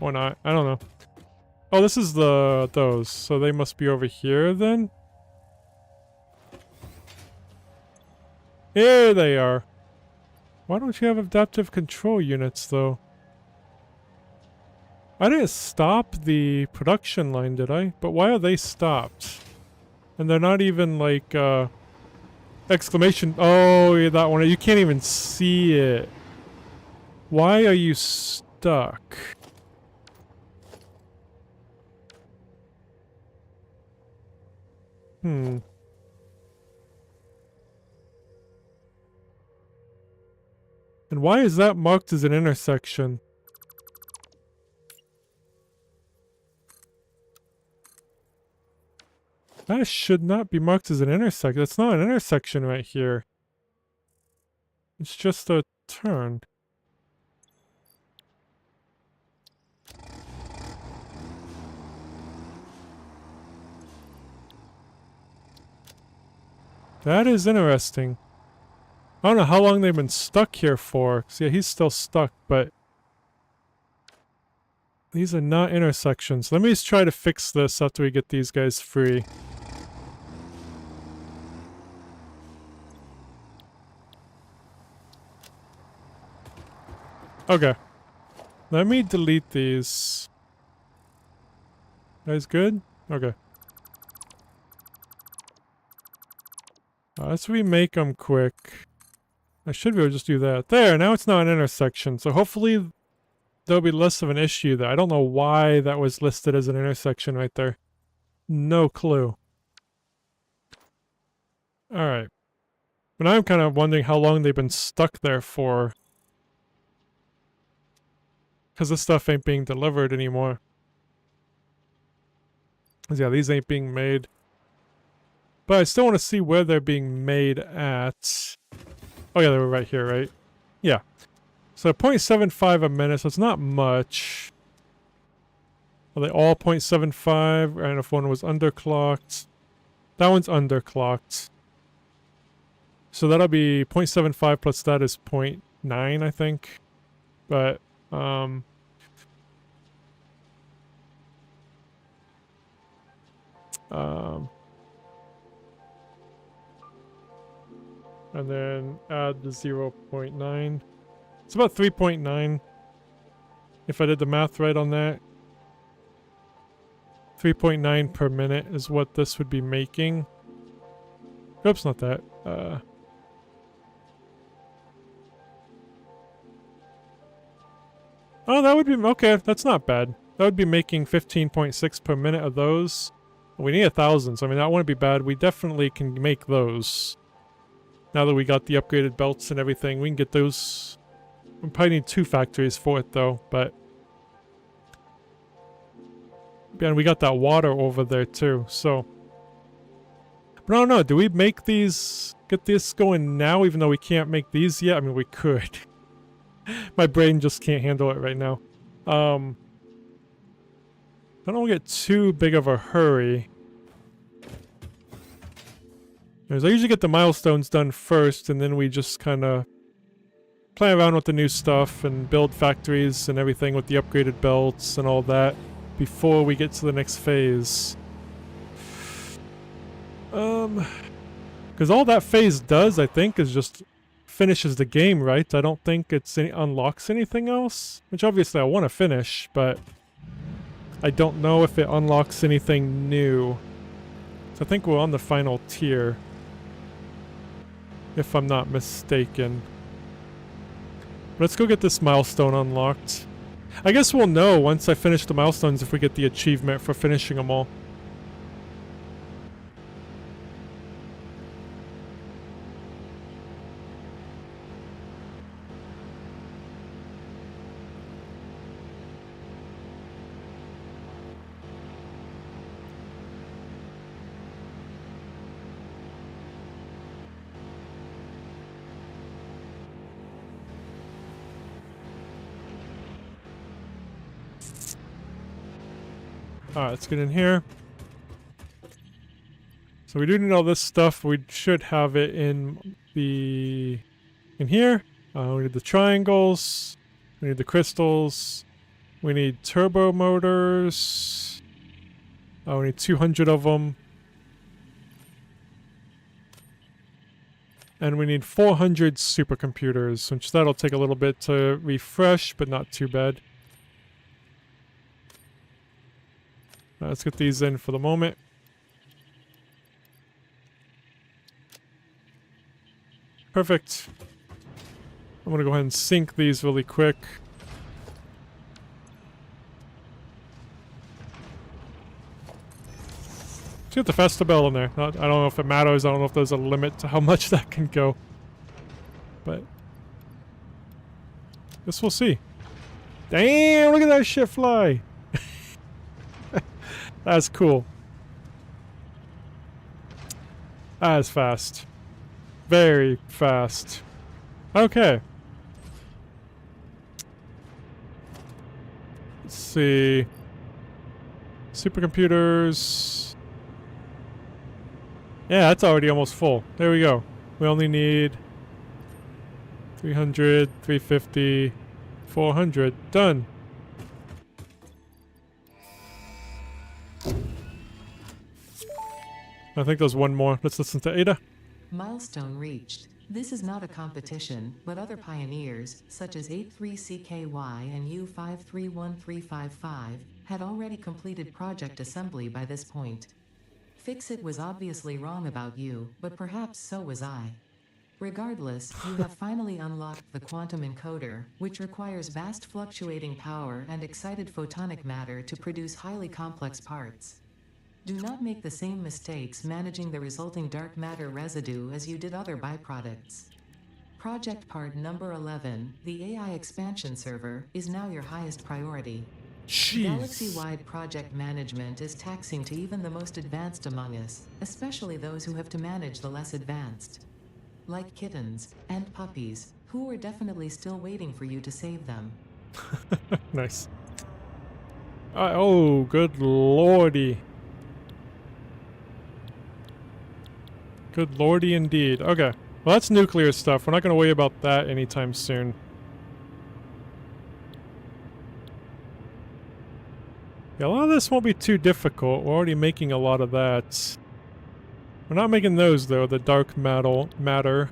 Or not, I don't know. Oh, this is those, so they must be over here then? Here they are. Why don't you have adaptive control units, though? I didn't stop the production line, did I? But why are they stopped? And they're not even like, exclamation... Oh, yeah, that one. You can't even see it. Why are you stuck? And why is that marked as an intersection? That should not be marked as an intersection. That's not an intersection right here. It's just a turn. That is interesting. I don't know how long they've been stuck here for. 'Cause yeah, he's still stuck, but these are not intersections. Let me just try to fix this after we get these guys free. Okay. Let me delete these. Guys good? Okay. Let's remake them quick. I should be able to just do that. There, now it's not an intersection. So hopefully there'll be less of an issue there. I don't know why that was listed as an intersection right there. No clue. Alright. But now I'm kind of wondering how long they've been stuck there for. Because this stuff ain't being delivered anymore. 'Cause yeah, these ain't being made. But I still want to see where they're being made at. Oh yeah, they were right here, right? Yeah. So 0.75 a minute, so it's not much. Are they all 0.75? And if one was underclocked. That one's underclocked. So that'll be 0.75 plus that is 0.9, I think. But, and then add the 0.9. It's about 3.9. If I did the math right on that. 3.9 per minute is what this would be making. Oops, not that. Oh, that would be... Okay, that's not bad. That would be making 15.6 per minute of those. We need 1,000, so I mean, that wouldn't be bad. We definitely can make those. Now that we got the upgraded belts and everything, we can get those. We probably need 2 factories for it, though, but... And we got that water over there, too, so... But I don't know, do we make these... Get this going now, even though we can't make these yet? I mean, we could. My brain just can't handle it right now. I don't want to get too big of a hurry. Because I usually get the milestones done first, and then we just kind of play around with the new stuff and build factories and everything with the upgraded belts and all that before we get to the next phase. Because all that phase does, I think, is just finishes the game, right? I don't think it's unlocks anything else, which obviously I want to finish, but I don't know if it unlocks anything new. So I think we're on the final tier, if I'm not mistaken. Let's go get this milestone unlocked. I guess we'll know once I finish the milestones if we get the achievement for finishing them all. Alright, let's get in here. So we do need all this stuff. We should have it in the... in here. We need the triangles. We need the crystals. We need turbo motors. We need 200 of them. And we need 400 supercomputers, which that'll take a little bit to refresh, but not too bad. Let's get these in for the moment. Perfect. I'm gonna go ahead and sync these really quick. Let's get the Festabell in there. I don't know if it matters. I don't know if there's a limit to how much that can go. But... guess we'll see. Damn, look at that shit fly! That's cool. That is fast. Very fast. Okay. Let's see. Supercomputers. Yeah, that's already almost full. There we go. We only need 300, 350, 400. Done. I think there's one more. Let's listen to Ada. Milestone reached. This is not a competition, but other pioneers, such as 83CKY and U531355, had already completed project assembly by this point. Fixit was obviously wrong about you, but perhaps so was I. Regardless, you have finally unlocked the quantum encoder, which requires vast fluctuating power and excited photonic matter to produce highly complex parts. Do not make the same mistakes managing the resulting dark matter residue as you did other byproducts. Project part number 11, the AI expansion server, is now your highest priority. Jeez. Galaxy-wide project management is taxing to even the most advanced among us, especially those who have to manage the less advanced. Like kittens and puppies, who are definitely still waiting for you to save them. Nice. Oh, good lordy. Good lordy indeed. Okay. Well, that's nuclear stuff. We're not going to worry about that anytime soon. Yeah, a lot of this won't be too difficult. We're already making a lot of that. We're not making those, though, the dark matter.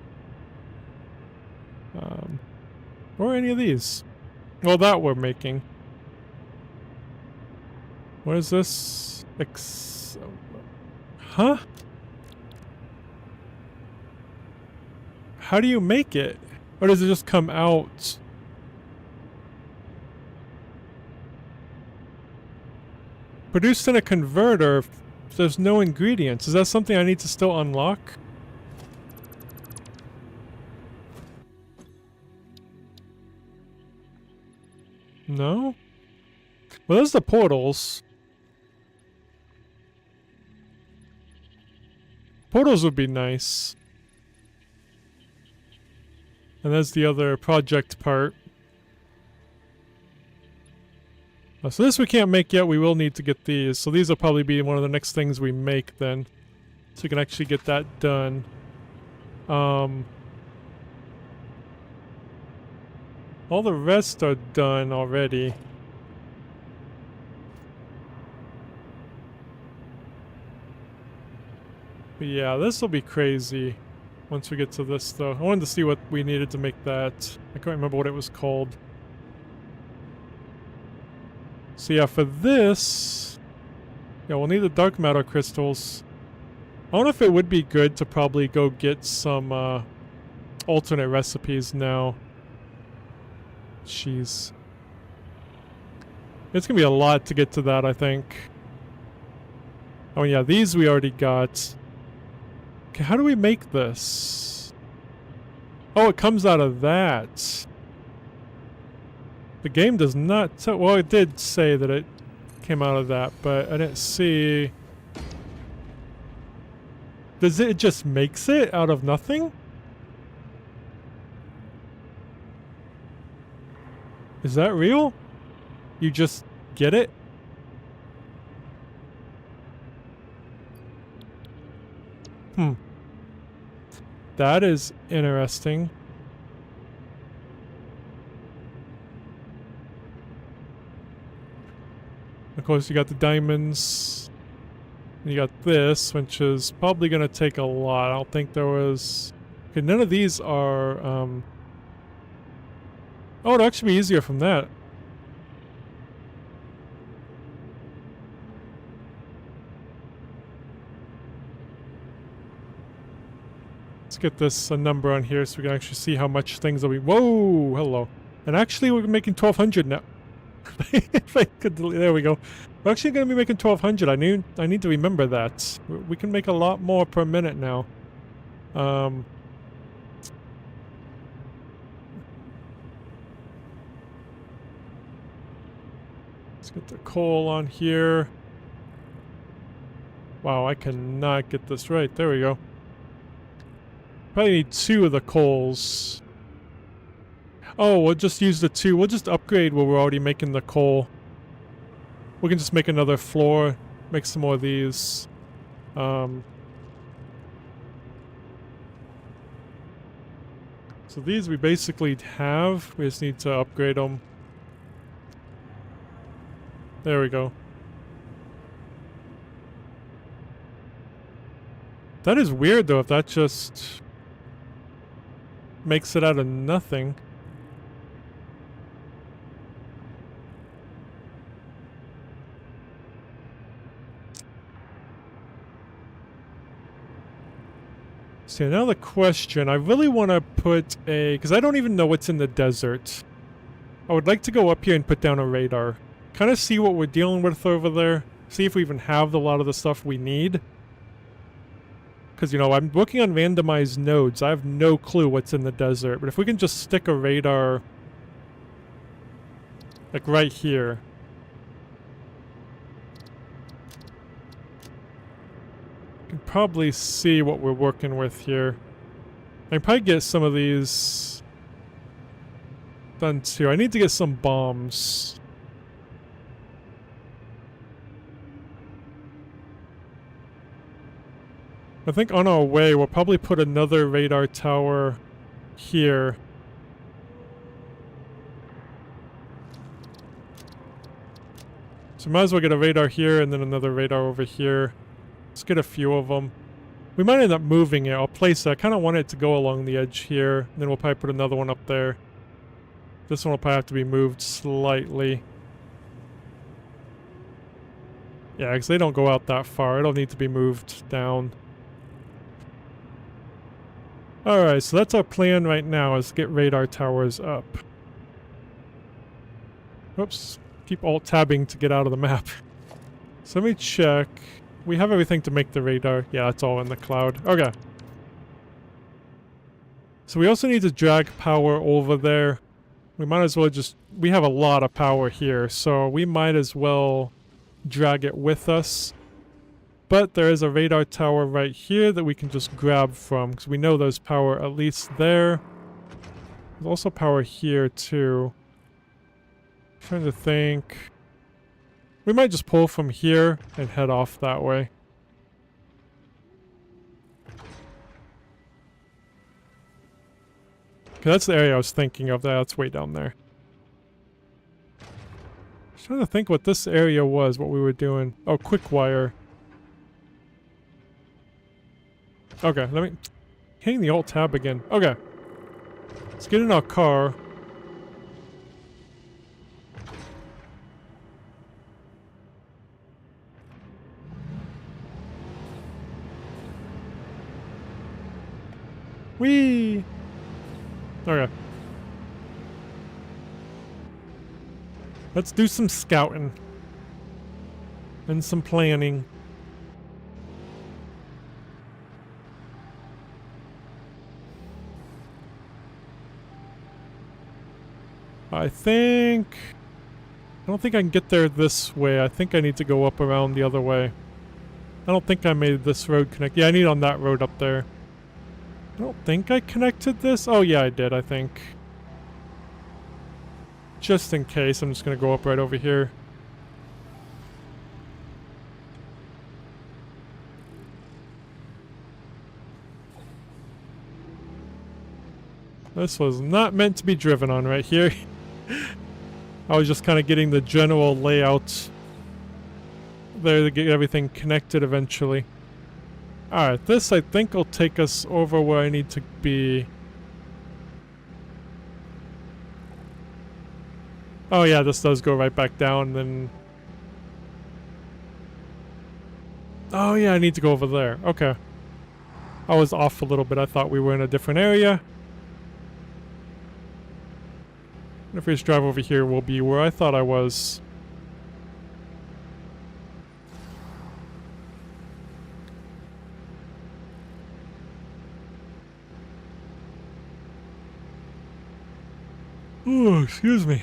Or any of these. Well, that we're making. What is this? Huh? How do you make it? Or does it just come out? Produced in a converter, if there's no ingredients. Is that something I need to still unlock? No? Well, there's the portals. Portals would be nice. And there's the other project part. So this we can't make yet, we will need to get these. So these will probably be one of the next things we make then. So we can actually get that done. All the rest are done already. But yeah, this will be crazy once we get to this though. I wanted to see what we needed to make that. I can't remember what it was called. So yeah, for this, yeah, we'll need the dark matter crystals. I wonder if it would be good to probably go get some alternate recipes now. Jeez. It's gonna be a lot to get to that, I think. Oh yeah, these we already got. Okay, how do we make this? Oh, it comes out of that. The game does not tell. Well, it did say that it came out of that, but I didn't see. Does it just makes it out of nothing? Is that real? You just get it? That is interesting. Of course, you got the diamonds. You got this, which is probably going to take a lot. I don't think there was... Okay, none of these are... Oh, it'll actually be easier from that. Let's get this a number on here so we can actually see how much things will be... Whoa! Hello. And actually, we're making 1,200 now. If I could delete, there we go. We're actually going to be making 1,200. I need to remember that. We can make a lot more per minute now. Let's get the coal on here. Wow, I cannot get this right. There we go. Probably need 2 of the coals. Oh, we'll just use the 2. We'll just upgrade where we're already making the coal. We can just make another floor, make some more of these. So these we basically have. We just need to upgrade them. There we go. That is weird though, if that just makes it out of nothing. So now the question, I really want to put a, because I don't even know what's in the desert. I would like to go up here and put down a radar. Kind of see what we're dealing with over there. See if we even have a lot of the stuff we need. Because, you know, I'm working on randomized nodes. I have no clue what's in the desert. But if we can just stick a radar, like right here. You can probably see what we're working with here. I can probably get some of these done too. I need to get some bombs. I think on our way, we'll probably put another radar tower here. So might as well get a radar here and then another radar over here. Let's get a few of them. We might end up moving it. I'll place it. I kind of want it to go along the edge here. And then we'll probably put another one up there. This one will probably have to be moved slightly. Yeah, because they don't go out that far. It'll need to be moved down. Alright, so that's our plan right now, is get radar towers up. Oops. Keep alt-tabbing to get out of the map. So let me check. We have everything to make the radar. Yeah, it's all in the cloud. Okay. So we also need to drag power over there. We might as well just... We have a lot of power here, so we might as well drag it with us. But there is a radar tower right here that we can just grab from, because we know there's power at least there. There's also power here, too. Trying to think... We might just pull from here and head off that way. Okay, that's the area I was thinking of. That's way down there. Just trying to think what this area was, what we were doing. Oh, quick wire. Okay, let me... Hitting the alt tab again. Okay. Let's get in our car. Whee! Okay. Let's do some scouting. And some planning. I don't think I can get there this way. I think I need to go up around the other way. I don't think I made this road connect. Yeah, I need on that road up there. I don't think I connected this. Oh yeah, I did, I think. Just in case, I'm just gonna go up right over here. This was not meant to be driven on right here. I was just kind of getting the general layout there to get everything connected eventually. Alright, this I think will take us over where I need to be. Oh yeah, this does go right back down, then... Oh yeah, I need to go over there. Okay. I was off a little bit. I thought we were in a different area. If we just drive over here, we'll be where I thought I was. Oh, excuse me.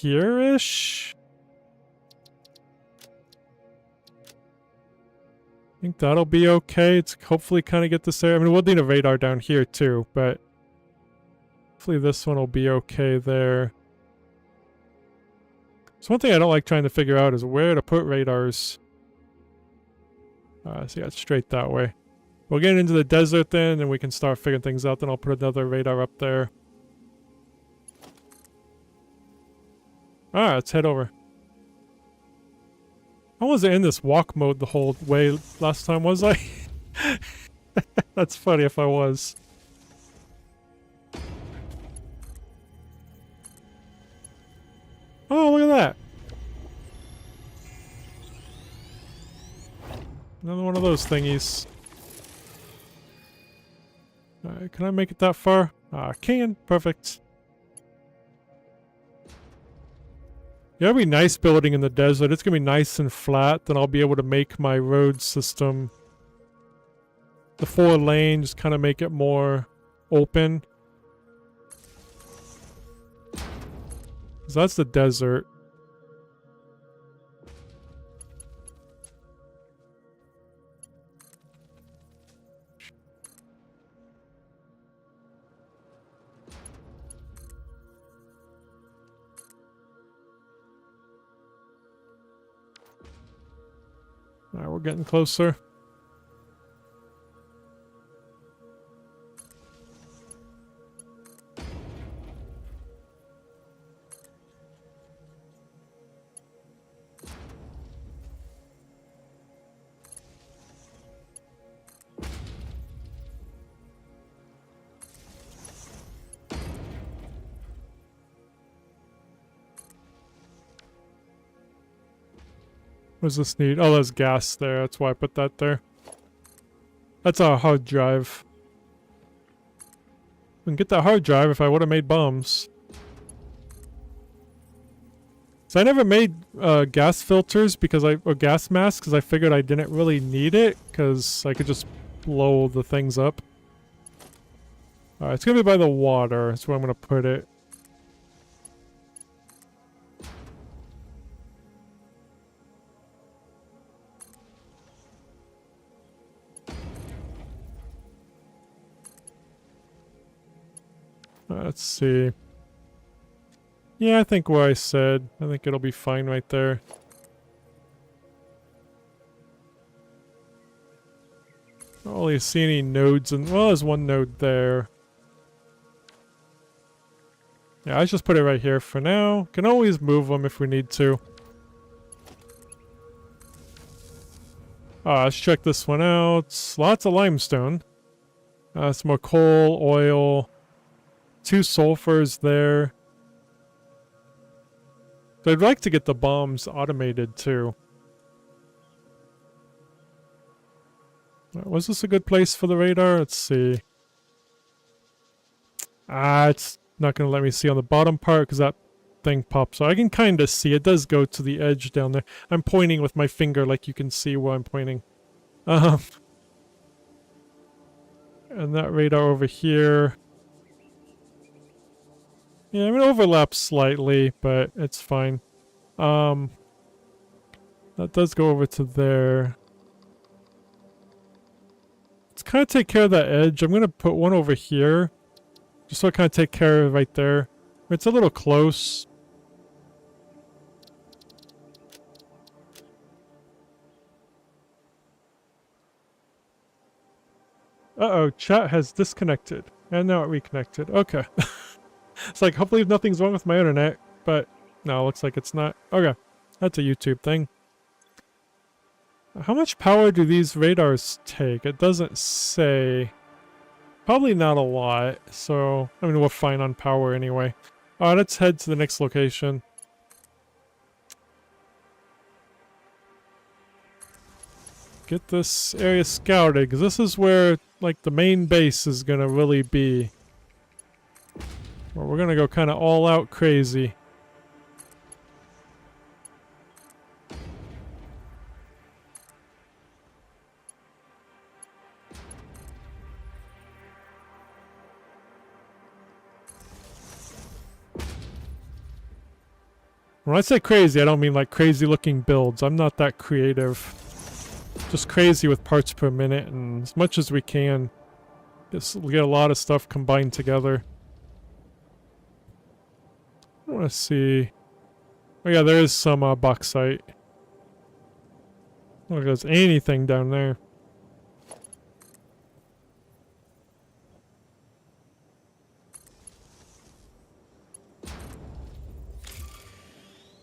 here-ish. I think that'll be okay. It's hopefully kind of get this area. I mean, we'll need a radar down here too, but hopefully this one will be okay there. So one thing I don't like trying to figure out is where to put radars. So yeah, it's straight that way. We'll get into the desert then, and we can start figuring things out. Then I'll put another radar up there. Alright, let's head over. I wasn't in this walk mode the whole way last time, was I? That's funny if I was. Oh, look at that. Another one of those thingies. Alright, can I make it that far? I can. Perfect. Yeah, it'll be nice building in the desert. It's going to be nice and flat. Then I'll be able to make my road system, the 4 lane, just kind of make it more open. 'Cause that's the desert. Alright, we're getting closer. What does this need? Oh, there's gas there. That's why I put that there. That's our hard drive. We can get that hard drive if I would have made bombs. So I never made gas filters because or gas masks because I figured I didn't really need it because I could just blow the things up. Alright, it's gonna be by the water. That's where I'm gonna put it. Let's see. Yeah, I think what I said. I think it'll be fine right there. I don't really see any nodes and well, there's one node there. Yeah, I just put it right here for now. Can always move them if we need to. Let's check this one out. Lots of limestone. Some more coal, oil. 2 sulfurs there. So I'd like to get the bombs automated too. Was this a good place for the radar? Let's see. It's not going to let me see on the bottom part because that thing pops. So I can kind of see. It does go to the edge down there. I'm pointing with my finger like you can see where I'm pointing. And that radar over here. Yeah, I mean, it overlaps slightly, but it's fine. That does go over to there. Let's kind of take care of that edge. I'm going to put one over here. Just so I kind of take care of it right there. It's a little close. Uh-oh, chat has disconnected. And now it reconnected. Okay. It's like, hopefully nothing's wrong with my internet, but no, looks like it's not. Okay, that's a YouTube thing. How much power do these radars take? It doesn't say. Probably not a lot, so, I mean, we're fine on power anyway. Alright, let's head to the next location. Get this area scouted, because this is where, like, the main base is gonna really be. Well, we're gonna go kind of all out crazy. When I say crazy, I don't mean like crazy looking builds. I'm not that creative. Just crazy with parts per minute, and as much as we can, just get a lot of stuff combined together. I want to see. Oh yeah, there is some bauxite. I don't think there's anything down there.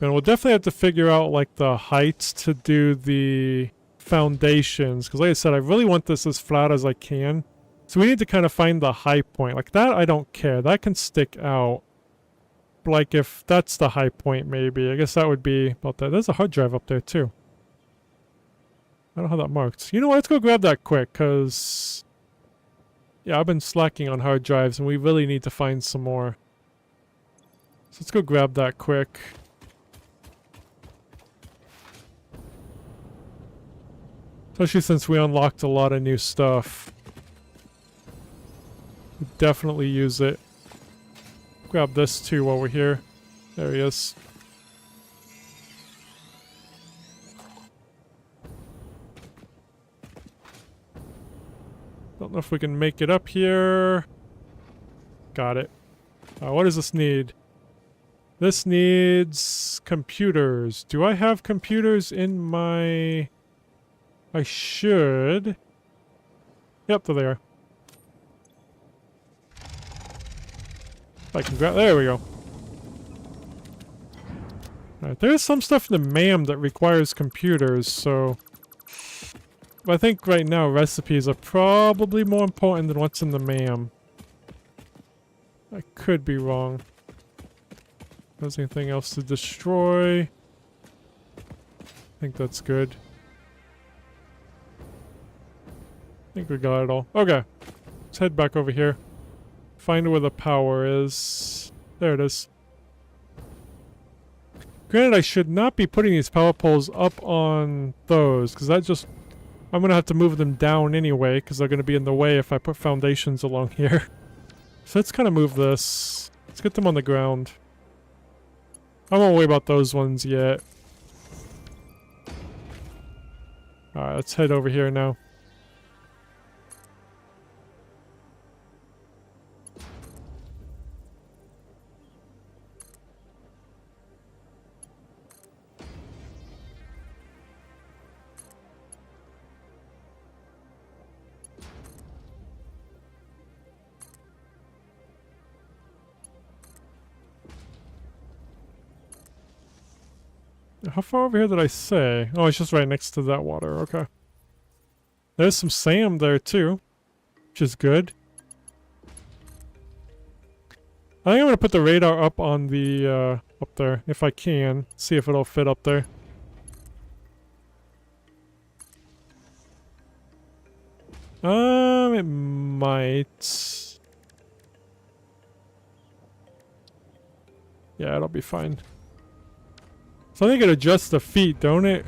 And we'll definitely have to figure out like the heights to do the foundations, because like I said, I really want this as flat as I can. So we need to kind of find the high point. Like that, I don't care. That can stick out. But like if that's the high point, maybe. I guess that would be about that. There's a hard drive up there too. I don't have that marked. You know what? Let's go grab that quick, because yeah, I've been slacking on hard drives, and we really need to find some more. So let's go grab that quick. Especially since we unlocked a lot of new stuff. We definitely use it. Grab this too while we're here. There he is. Don't know if we can make it up here. Got it. What does this need? This needs computers. Do I have computers in my... I should. Yep, there they are. I can grab. There we go. Alright, there's some stuff in the MAM that requires computers, so. I think right now recipes are probably more important than what's in the MAM. I could be wrong. There's anything else to destroy? I think that's good. I think we got it all. Okay. Let's head back over here. Find where the power is. There it is. Granted, I should not be putting these power poles up on those, because that just... I'm going to have to move them down anyway, because they're going to be in the way if I put foundations along here. So let's kind of move this. Let's get them on the ground. I won't worry about those ones yet. Alright, let's head over here now. How far over here did I say? Oh, it's just right next to that water. Okay. There's some sand there too, which is good. I think I'm gonna put the radar up on the up there if I can. See if it'll fit up there. It might. Yeah, it'll be fine. So I think it adjusts the feet, don't it?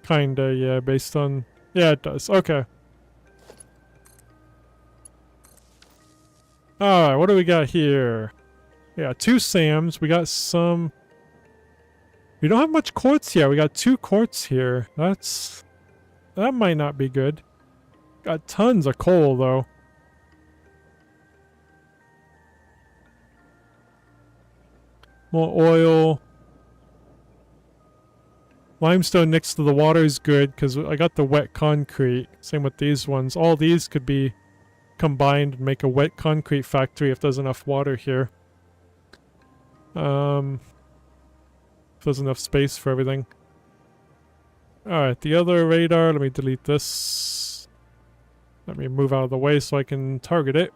Kinda, yeah, based on... Yeah, it does. Okay. Alright, what do we got here? Yeah, 2 SAMs. We got some... We don't have much quartz yet. We got 2 quartz here. That's... That might not be good. Got tons of coal, though. More oil. Limestone next to the water is good because I got the wet concrete. Same with these ones. All these could be combined and make a wet concrete factory if there's enough water here. If there's enough space for everything. Alright, the other radar, let me delete this. Let me move out of the way so I can target it.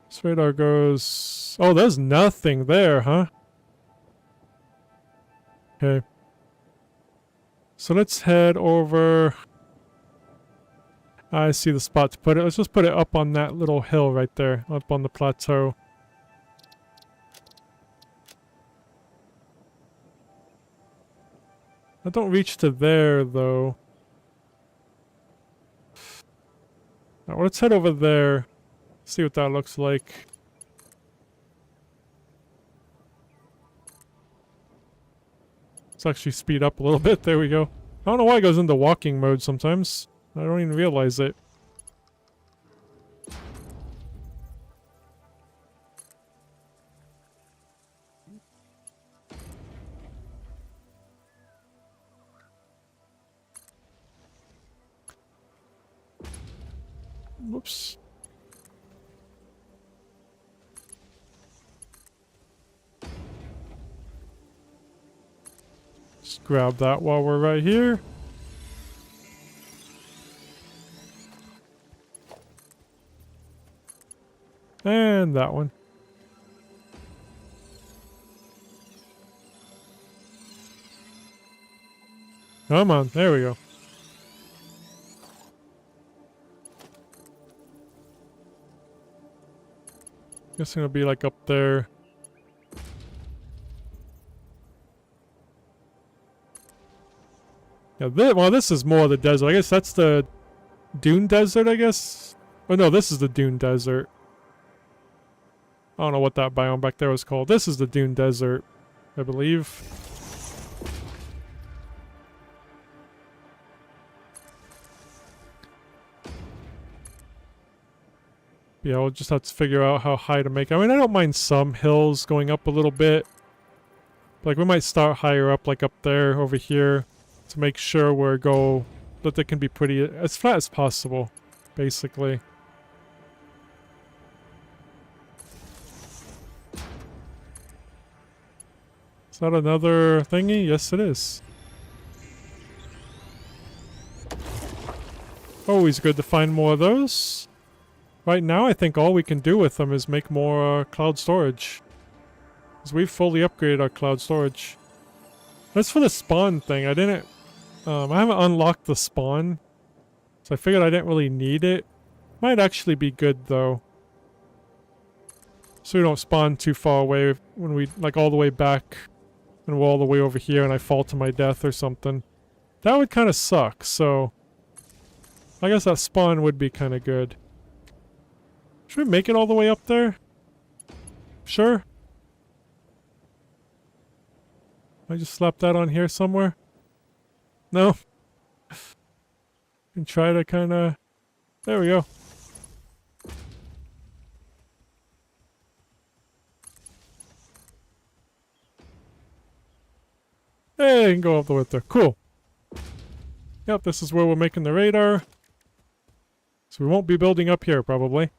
This radar goes... Oh, there's nothing there, huh? Okay. So let's head over... I see the spot to put it. Let's just put it up on that little hill right there. Up on the plateau. I don't reach to there, though. Now, let's head over there. See what that looks like. Let's actually speed up a little bit. There we go. I don't know why it goes into walking mode sometimes. I don't even realize it. Whoops. Just grab that while we're right here. And that one. Come on, there we go. Guessing it'll be like up there. Yeah, well, this is more the desert. I guess that's the dune desert, I guess? Oh no, this is the dune desert. I don't know what that biome back there was called. This is the dune desert, I believe. Yeah, we'll just have to figure out how high to make it. I mean, I don't mind some hills going up a little bit. Like, we might start higher up, like up there, over here, to make sure that they can be pretty as flat as possible, basically. Is that another thingy? Yes, it is. Always good to find more of those. Right now, I think all we can do with them is make more cloud storage. Because we've fully upgraded our cloud storage. As for the spawn thing, I haven't unlocked the spawn. So I figured I didn't really need it. Might actually be good, though. So we don't spawn too far away when we, like, all the way back. And we're all the way over here and I fall to my death or something. That would kind of suck, so... I guess that spawn would be kind of good. Should we make it all the way up there? Sure. I just slap that on here somewhere? No? And try to kind of... There we go. Hey, I can go up the way there. Cool. Yep, this is where we're making the radar. So we won't be building up here, probably.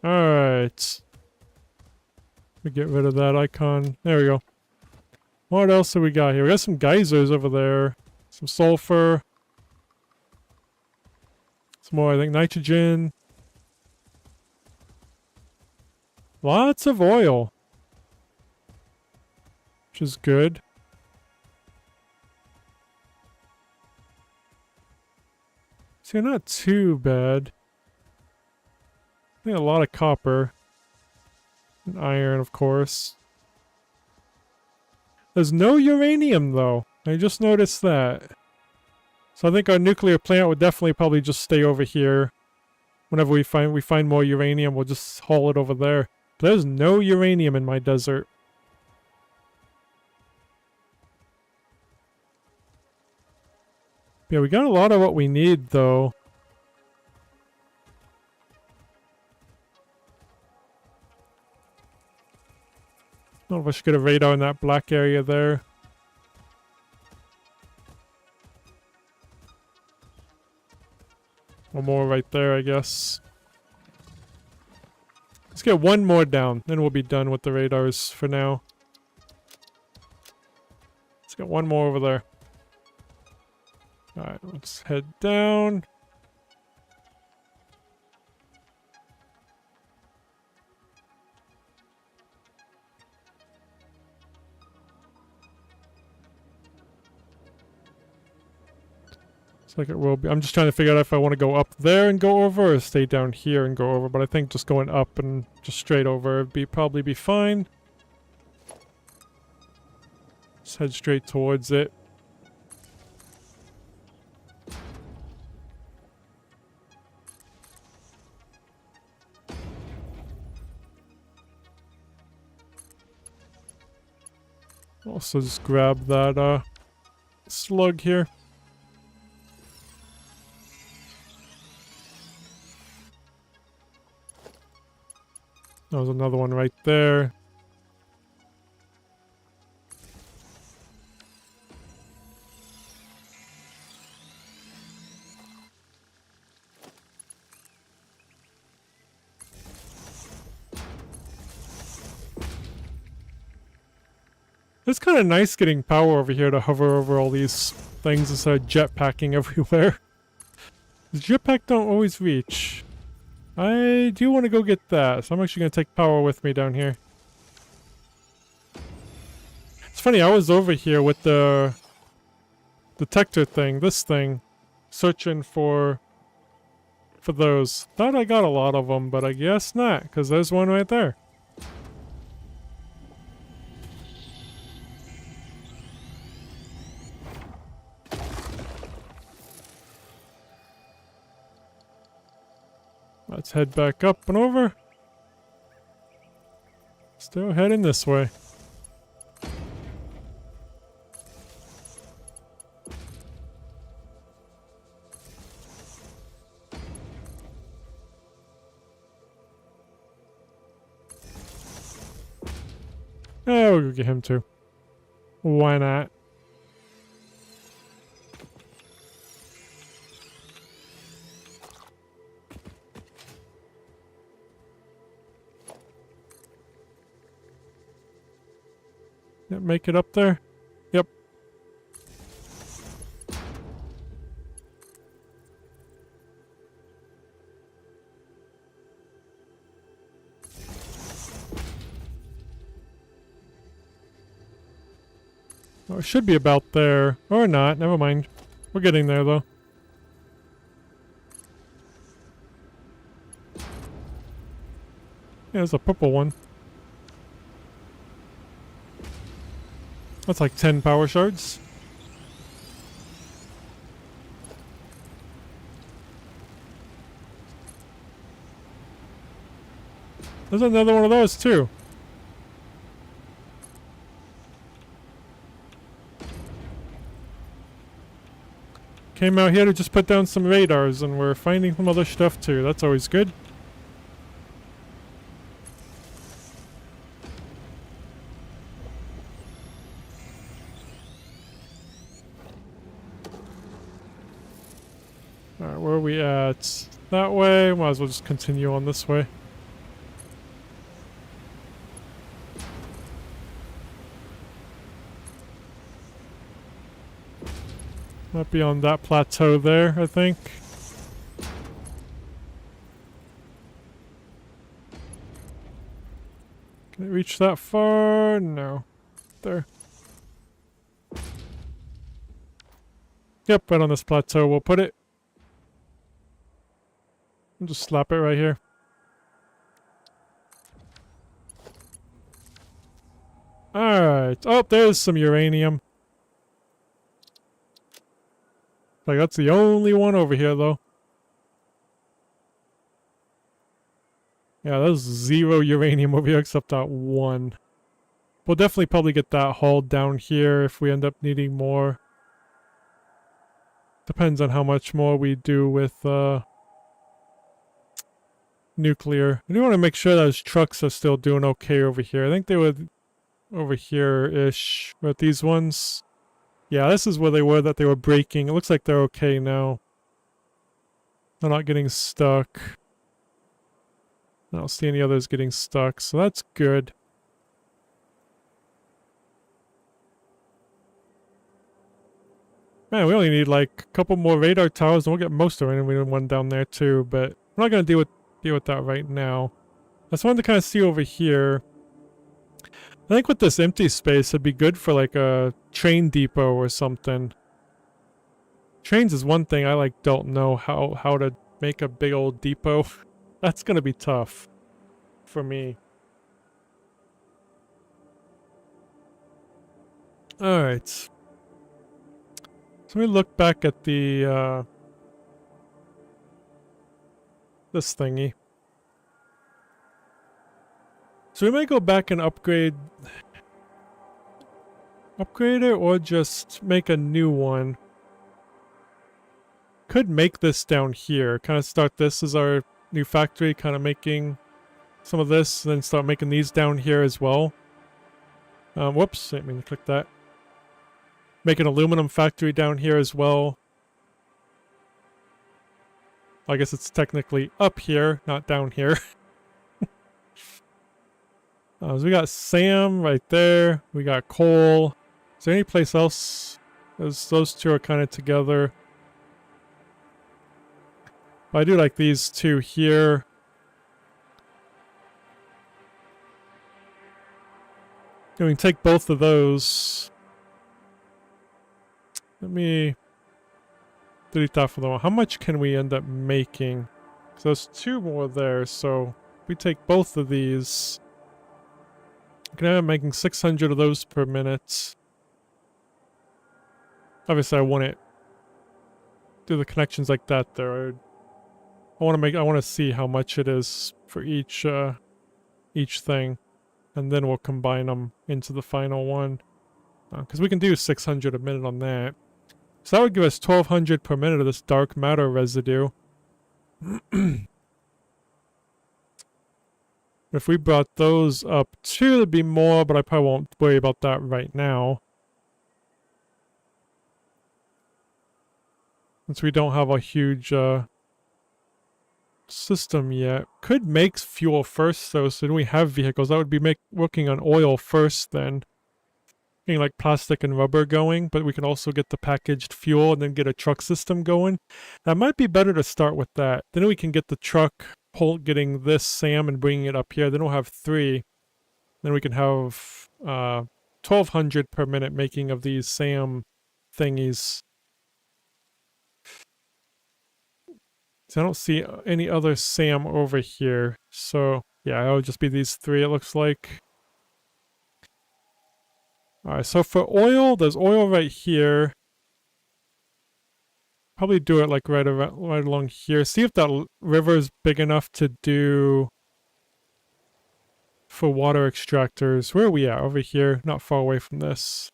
Alright. We get rid of that icon. There we go. What else do we got here? We got some geysers over there. Some sulfur. Some more, I think, nitrogen. Lots of oil. Which is good. See, not too bad. I think a lot of copper. And iron, of course. There's no uranium, though. I just noticed that. So I think our nuclear plant would definitely probably just stay over here. Whenever we find more uranium, we'll just haul it over there. But there's no uranium in my desert. Yeah, we got a lot of what we need, though. I don't know if I should get a radar in that black area there. One more right there, I guess. Let's get one more down, then we'll be done with the radars for now. Let's get one more over there. Alright, let's head down. Looks like it will be. I'm just trying to figure out if I want to go up there and go over or stay down here and go over, but I think just going up and just straight over would probably be fine. Just head straight towards it. Also just grab that slug here. There's another one right there. It's kind of nice getting power over here to hover over all these things instead of jetpacking everywhere. The jetpack don't always reach. I do want to go get that, so I'm actually going to take power with me down here. It's funny, I was over here with the detector thing, this thing, searching for those. Thought I got a lot of them, but I guess not, because there's one right there. Let's head back up and over. Still heading this way. Yeah, we'll go get him too. Why not? Yep, make it up there. Yep. Oh, it should be about there. Or not, never mind. We're getting there though. Yeah, there's a purple one. That's like 10 power shards. There's another one of those too. Came out here to just put down some radars and we're finding some other stuff too. That's always good. Alright, where are we at? That way? Might as well just continue on this way. Might be on that plateau there, I think. Can it reach that far? No. There. Yep, right on this plateau we'll put it. And just slap it right here. Alright. Oh, there's some uranium. Like, that's the only one over here, though. Yeah, there's 0 uranium over here except that one. We'll definitely probably get that hauled down here if we end up needing more. Depends on how much more we do with, nuclear. I do want to make sure those trucks are still doing okay over here. I think they were over here-ish, but these ones... Yeah, this is where they were that they were breaking. It looks like they're okay now. They're not getting stuck. I don't see any others getting stuck, so that's good. Man, we only need like a couple more radar towers and we'll get most of it, and we need one down there too, but we're not going to deal with that right now. I just wanted to kind of see over here. I think with this empty space, it'd be good for like a train depot or something. Trains is one thing I like don't know how to make a big old depot. That's gonna be tough for me. Alright. So we look back at the this thingy. So we might go back and upgrade. Upgrade it or just make a new one. Could make this down here. Kind of start this as our new factory, kind of making some of this, and then start making these down here as well. Whoops, didn't mean to click that. Make an aluminum factory down here as well. I guess it's technically up here, not down here. So we got Sam right there. We got coal. Is there any place else? Those two are kind of together. I do like these two here. We can take both of those. Let me delete that for the moment. How much can we end up making? So there's two more there, so if we take both of these, we can end up making 600 of those per minute. Obviously I want it do the connections like that there. I want to see how much it is for each thing, and then we'll combine them into the final one. Because we can do 600 a minute on that. So that would give us 1200 per minute of this dark matter residue. If we brought those up too, there'd be more, but I probably won't worry about that right now. Since we don't have a huge system yet. Could make fuel first though, so when we have vehicles, that would be working on oil first then. Getting like plastic and rubber going, but we can also get the packaged fuel and then get a truck system going. That might be better to start with that. Then we can get the truck getting this SAM and bringing it up here. Then we'll have 3. Then we can have 1200 per minute making of these SAM thingies. So I don't see any other SAM over here. So yeah, it'll just be these 3 it looks like. Alright, so for oil, there's oil right here. Probably do it like right along here. See if that river is big enough to do for water extractors. Where are we at? Over here, not far away from this.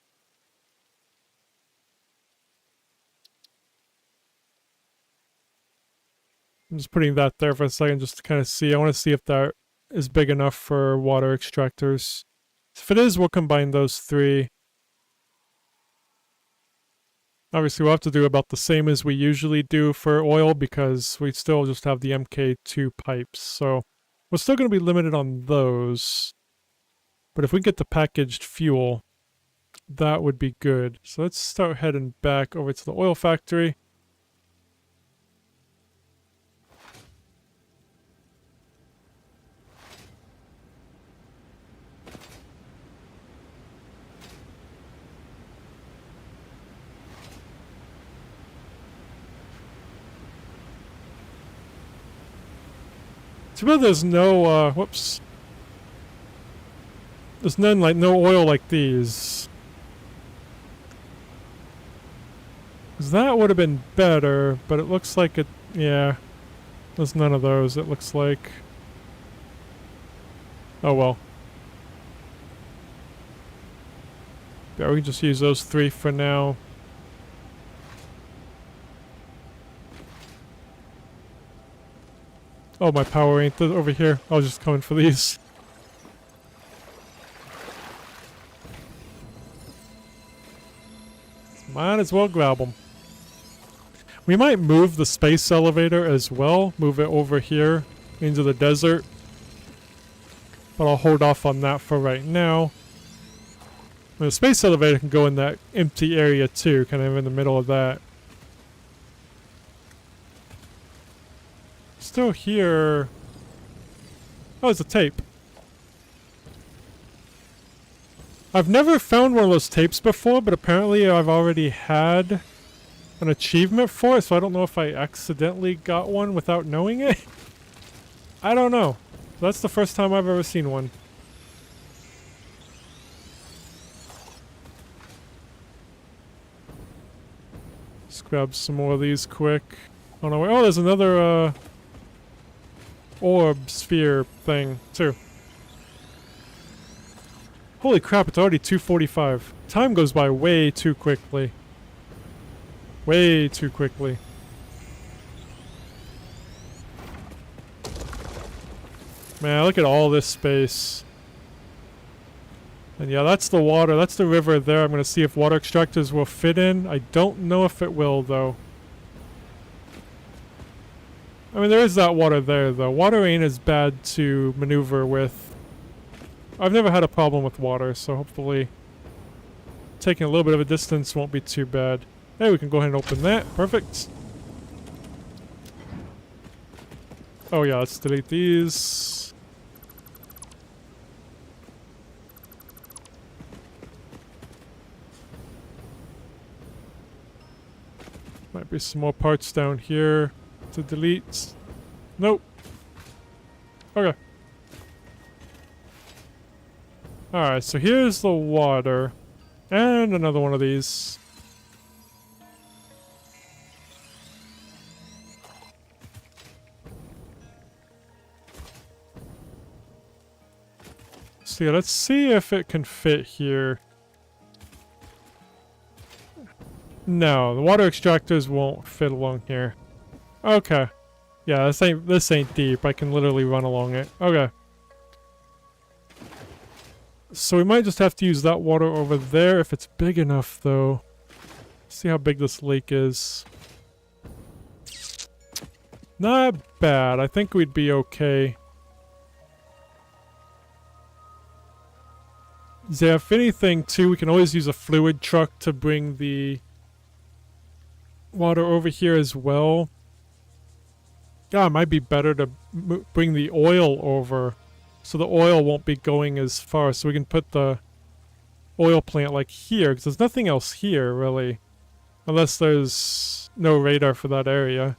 I'm just putting that there for a second just to kind of see. I want to see if that is big enough for water extractors. If it is, we'll combine those 3. Obviously, we'll have to do about the same as we usually do for oil because we still just have the MK2 pipes. So we're still going to be limited on those. But if we get the packaged fuel, that would be good. So let's start heading back over to the oil factory. Too bad there's no, whoops. There's none, like, no oil like these. Because that would have been better, but it looks like it, yeah. There's none of those, it looks like. Oh well. Yeah, we can just use those 3 for now. Oh, my power ain't over here. I was just coming for these. Might as well grab them. We might move the space elevator as well. Move it over here into the desert. But I'll hold off on that for right now. The space elevator can go in that empty area too, kind of in the middle of that. Still here. Oh, it's a tape. I've never found one of those tapes before, but apparently I've already had an achievement for it, so I don't know if I accidentally got one without knowing it. I don't know. That's the first time I've ever seen one. Let's grab some more of these quick. Oh no, oh, there's another orb sphere thing too. Holy crap, it's already 2:45. Time goes by way too quickly. Way too quickly. Man, look at all this space. And yeah, that's the water. That's the river there. I'm going to see if water extractors will fit in. I don't know if it will, though. I mean, there is that water there, though. Water ain't as bad to maneuver with. I've never had a problem with water, so hopefully taking a little bit of a distance won't be too bad. Hey, we can go ahead and open that. Perfect. Oh yeah, let's delete these. Might be some more parts down here to delete. Nope. Okay. Alright, so here's the water. And another one of these. So yeah, let's see if it can fit here. No, the water extractors won't fit along here. Okay. Yeah, this ain't deep. I can literally run along it. Okay. So we might just have to use that water over there if it's big enough, though. See how big this lake is. Not bad. I think we'd be okay. Yeah, if anything, too, we can always use a fluid truck to bring the water over here as well. Yeah, it might be better to bring the oil over so the oil won't be going as far. So we can put the oil plant like here, because there's nothing else here, really. Unless there's no radar for that area.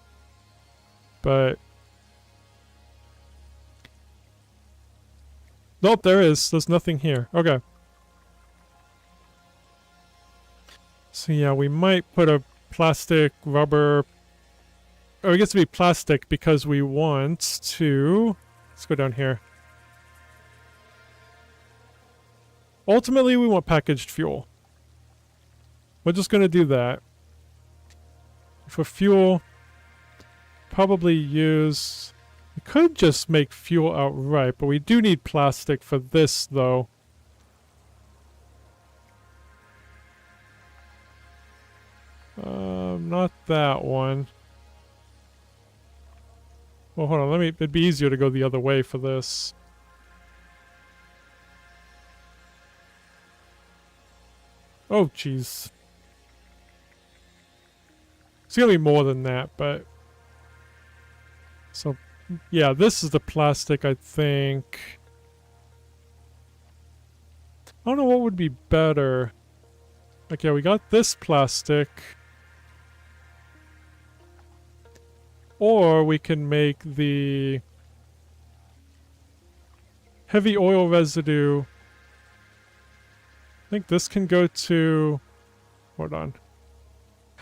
But nope, there is. There's nothing here. Okay. So yeah, we might put a plastic, rubber... Or it gets to be plastic because we want to... Let's go down here. Ultimately, we want packaged fuel. We're just going to do that. For fuel, probably use... We could just make fuel outright, but we do need plastic for this, though. Not that one. Well, hold on, it'd be easier to go the other way for this. Oh, jeez. It's gonna be more than that, but... So, yeah, this is the plastic, I think. I don't know what would be better. Okay, we got this plastic. Or we can make the heavy oil residue. I think this can go to... Hold on.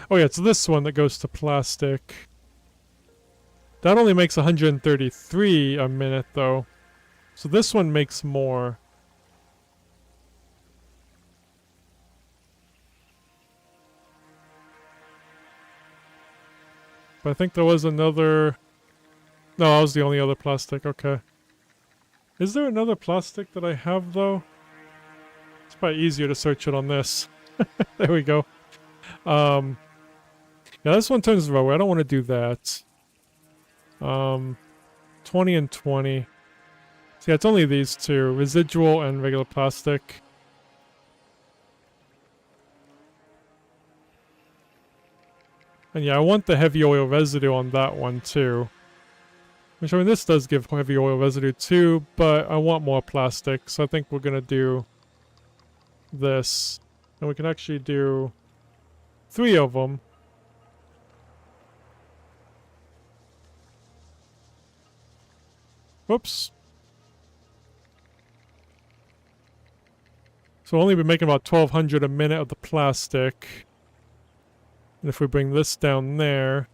Oh yeah, it's this one that goes to plastic. That only makes 133 a minute though. So this one makes more. But I think there was another... No, that was the only other plastic, okay. Is there another plastic that I have, though? It's probably easier to search it on this. There we go. Yeah, this one turns lower. I don't want to do that. 20 and 20. So yeah, it's only these two. Residual and regular plastic. And yeah, I want the heavy oil residue on that one too. Which, I mean, this does give heavy oil residue too, but I want more plastic, so I think we're gonna do this. And we can actually do 3 of them. Whoops. So we'll only be making about 1,200 a minute of the plastic. And if we bring this down there...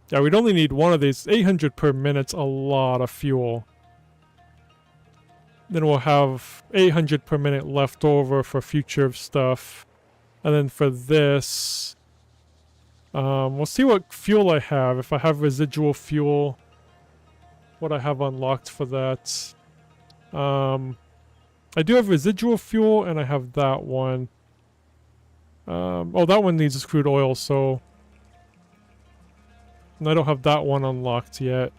Yeah, we'd only need one of these. 800 per minute's a lot of fuel. Then we'll have 800 per minute left over for future stuff. And then for this, we'll see what fuel I have. If I have residual fuel, what I have unlocked for that. I do have residual fuel, and I have that one. Oh, that one needs crude oil, so... And I don't have that one unlocked yet.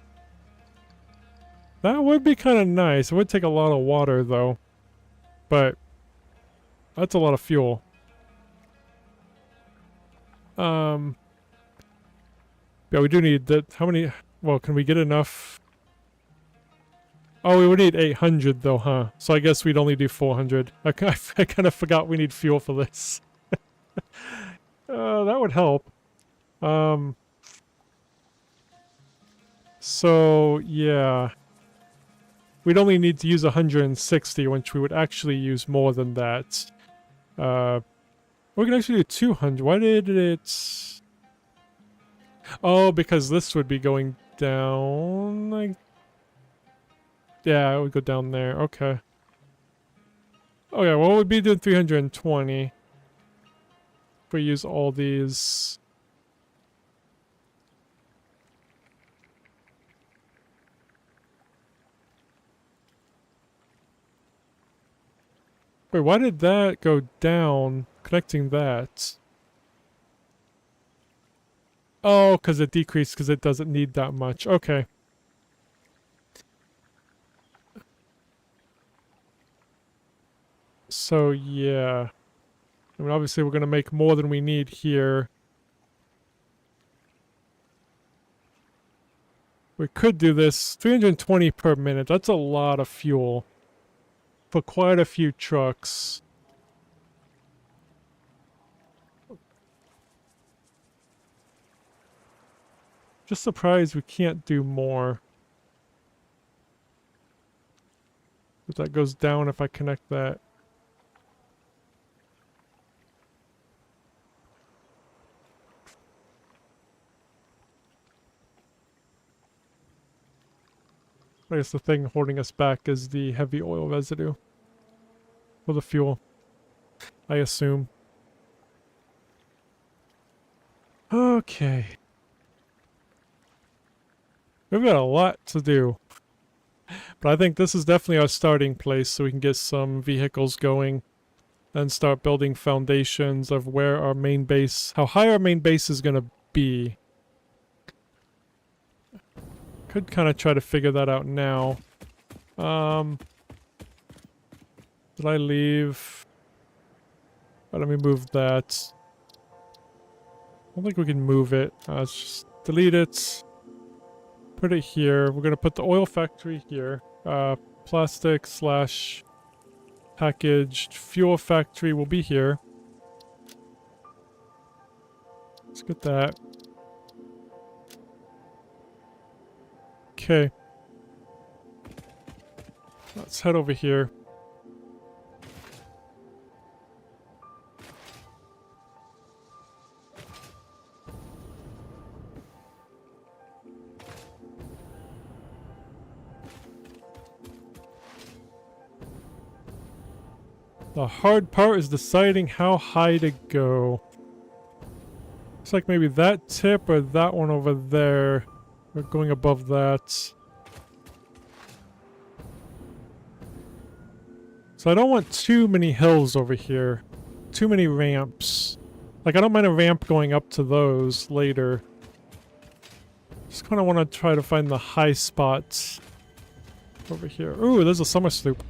That would be kind of nice. It would take a lot of water, though. But that's a lot of fuel. Yeah, we do need that. How many... Well, can we get enough? Oh, we would need 800, though, huh? So I guess we'd only do 400. I kind of forgot we need fuel for this. That would help. So, yeah. We'd only need to use 160, which we would actually use more than that. We can actually do 200. Why did it... Oh, because this would be going down, like... Yeah, it would go down there. Okay. Okay, well, we'd be doing 320. If we use all these... Wait, why did that go down? Connecting that. Oh, because it decreased because it doesn't need that much. Okay. So, yeah. I mean, obviously we're going to make more than we need here. We could do this. 320 per minute. That's a lot of fuel. For quite a few trucks. Just surprised we can't do more. But that goes down if I connect that. I guess the thing holding us back is the heavy oil residue. For the fuel. I assume. Okay. We've got a lot to do. But I think this is definitely our starting place so we can get some vehicles going. And start building foundations of where our main base... How high our main base is going to be. Could kind of try to figure that out now. Did I leave? Oh, let me move that. I don't think we can move it. Let's just delete it. Put it here. We're going to put the oil factory here. Plastic / packaged fuel factory will be here. Let's get that. Okay. Let's head over here. The hard part is deciding how high to go. Looks like maybe that tip or that one over there. We're going above that. So I don't want too many hills over here. Too many ramps. Like, I don't mind a ramp going up to those later. Just kind of want to try to find the high spots over here. Ooh, there's a summer sloop.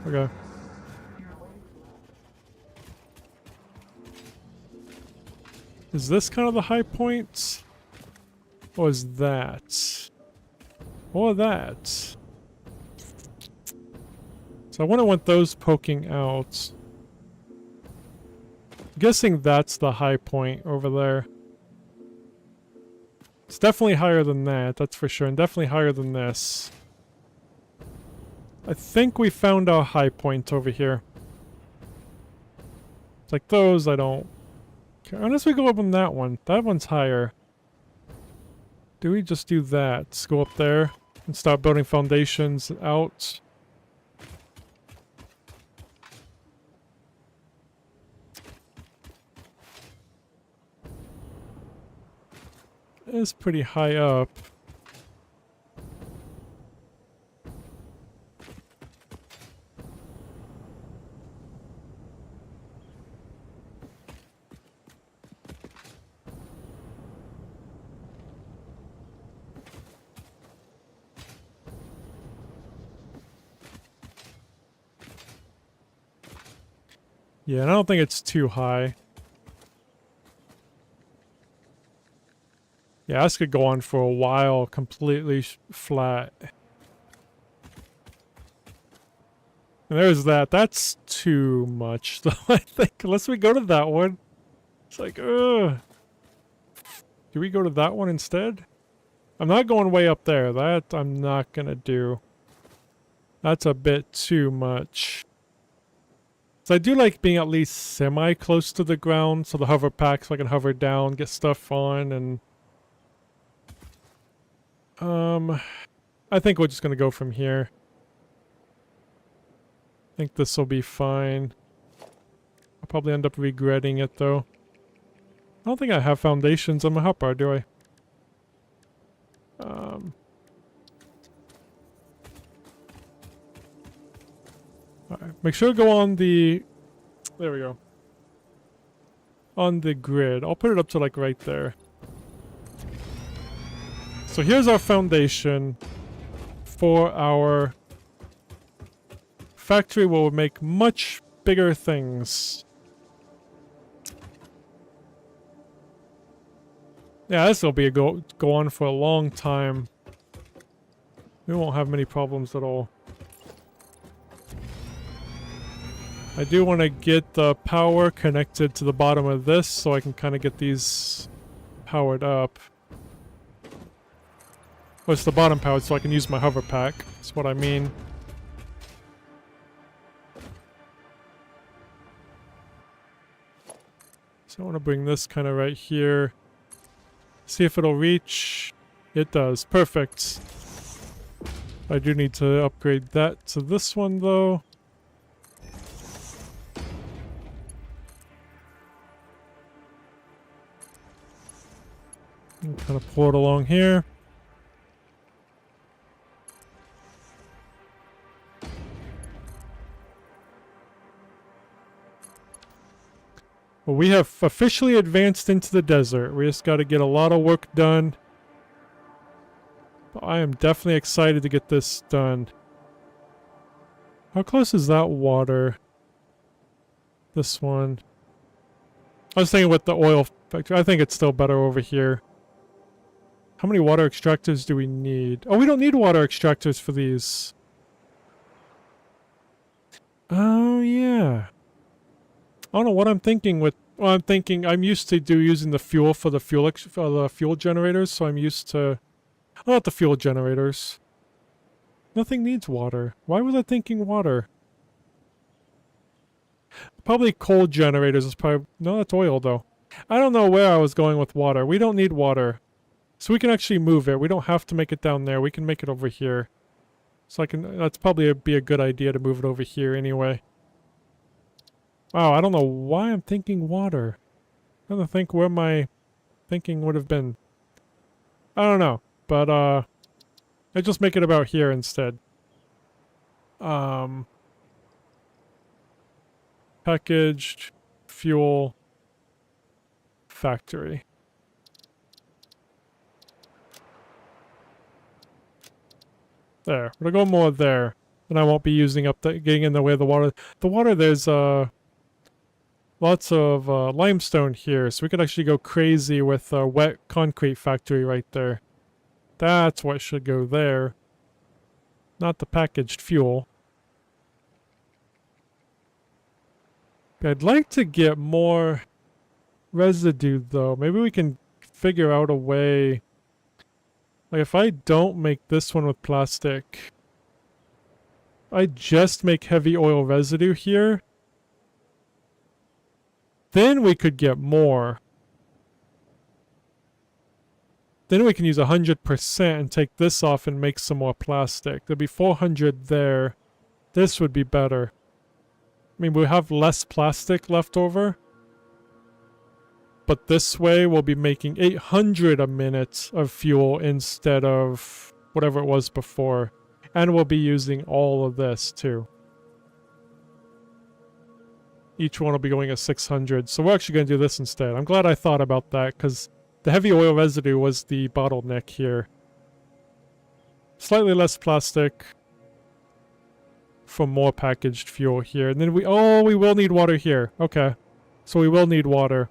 Okay. Is this kind of the high point? Or is that? Or that? So I wouldn't want those poking out. I'm guessing that's the high point over there. It's definitely higher than that, that's for sure, and definitely higher than this. I think we found our high point over here. It's like those, I don't... Okay, unless we go up on that one. That one's higher. do we just do that? Let's go up there and start building foundations out. It's pretty high up. Yeah, and I don't think it's too high. Yeah, this could go on for a while, completely flat. And there's that. That's too much, though, I think. Unless we go to that one. It's like, ugh. Do we go to that one instead? I'm not going way up there. That I'm not gonna do. That's a bit too much. So I do like being at least semi-close to the ground, so the hover pack, so I can hover down, get stuff on, and... I think we're just gonna go from here. I think this will be fine. I'll probably end up regretting it, though. I don't think I have foundations on my hotbar, do I? Alright, make sure to go on the... There we go. On the grid. I'll put it up to, like, right there. So here's our foundation for our factory where we'll make much bigger things. Yeah, this will be a go on for a long time. We won't have many problems at all. I do want to get the power connected to the bottom of this so I can kind of get these powered up. Well, it's the bottom powered so I can use my hover pack. That's what I mean. So I want to bring this kind of right here. See if it'll reach. It does. Perfect. I do need to upgrade that to this one though. And kind of pull it along here. Well, we have officially advanced into the desert. We just got to get a lot of work done. But I am definitely excited to get this done. How close is that water? This one. I was thinking with the oil factory. I think it's still better over here. How many water extractors do we need? Oh, we don't need water extractors for these. Oh, yeah. I don't know what I'm thinking with... Well, I'm thinking I'm used to using the fuel for the fuel generators, so I'm used to... Oh, not the fuel generators. Nothing needs water. Why was I thinking water? Probably coal generators is probably... No, that's oil, though. I don't know where I was going with water. We don't need water. So we can actually move it. We don't have to make it down there. We can make it over here. So I can... That's probably be a good idea to move it over here anyway. Wow, I don't know why I'm thinking water. I don't think where my thinking would have been. I don't know. But, I just make it about here instead. Packaged fuel factory. There. We'll go more there. And I won't be using up the getting in the way of the water. The water, there's lots of limestone here, so we could actually go crazy with a wet concrete factory right there. That's what should go there. Not the packaged fuel. I'd like to get more residue though. Maybe we can figure out a way. Like if I don't make this one with plastic, I just make heavy oil residue here, then we could get more. Then we can use 100% and take this off and make some more plastic. There'd be 400 there. This would be better. I mean, we have less plastic left over. But this way we'll be making 800 a minute of fuel instead of whatever it was before. And we'll be using all of this too. Each one will be going at 600. So we're actually going to do this instead. I'm glad I thought about that because the heavy oil residue was the bottleneck here. Slightly less plastic for more packaged fuel here. And then we will need water here. Okay. So we will need water.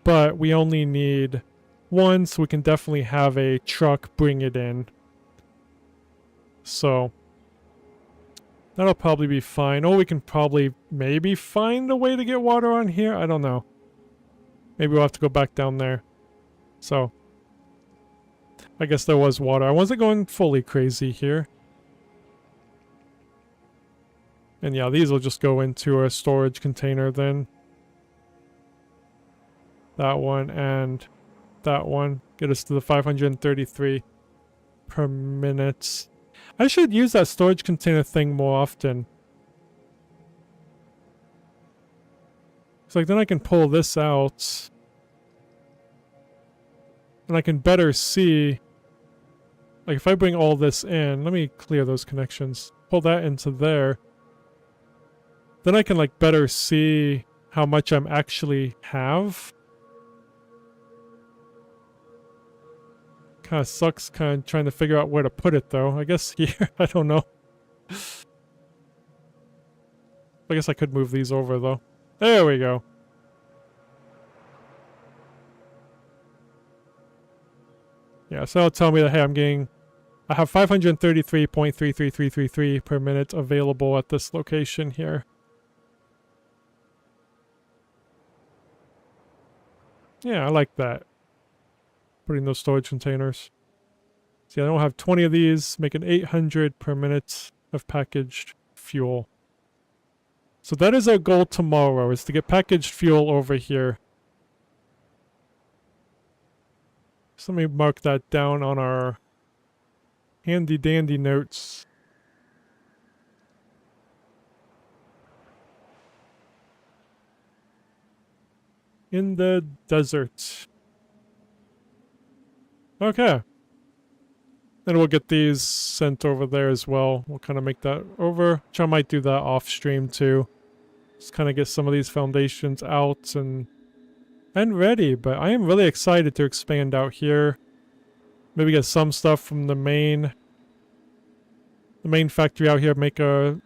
But we only need one, so we can definitely have a truck bring it in. So that'll probably be fine. Or we can probably maybe find a way to get water on here. I don't know. Maybe we'll have to go back down there. So I guess there was water. I wasn't going fully crazy here. And yeah, these will just go into a storage container then. That one and that one. Get us to the 533 per minute. I should use that storage container thing more often. It's like then I can pull this out. And I can better see. Like if I bring all this in, let me clear those connections. Pull that into there. Then I can like better see how much I'm actually have. Kind of sucks kind of trying to figure out where to put it though. I guess here, I don't know. I guess I could move these over though. There we go. Yeah, so it'll tell me that, hey, I have 533.33333 per minute available at this location here. Yeah, I like that. Putting those storage containers. See, I don't have 20 of these, making 800 per minute of packaged fuel. So that is our goal tomorrow, is to get packaged fuel over here. So let me mark that down on our handy dandy notes. In the desert. Okay. Then we'll get these sent over there as well. We'll kind of make that over. Which I might do that off stream too. Just kind of get some of these foundations out and ready. But I am really excited to expand out here. Maybe get some stuff from the main factory out here. Make a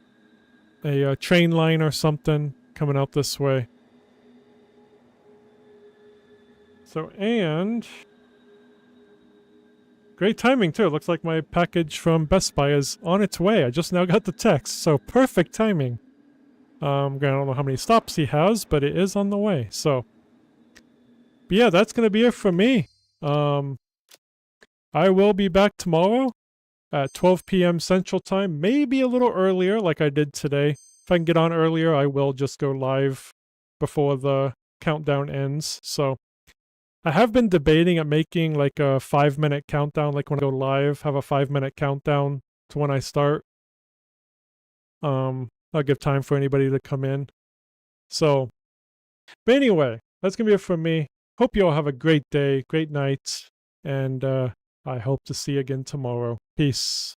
train line or something coming out this way. So, and great timing too. It looks like my package from Best Buy is on its way. I just now got the text, so perfect timing. I don't know how many stops he has, but it is on the way. So, but yeah, that's gonna be it for me. I will be back tomorrow at 12 p.m. Central Time, maybe a little earlier, like I did today. If I can get on earlier, I will just go live before the countdown ends. So. I have been debating at making like a 5-minute countdown, like when I go live, have a 5-minute countdown to when I start. I'll give time for anybody to come in. So, but anyway, that's going to be it from me. Hope you all have a great day, great night, and I hope to see you again tomorrow. Peace.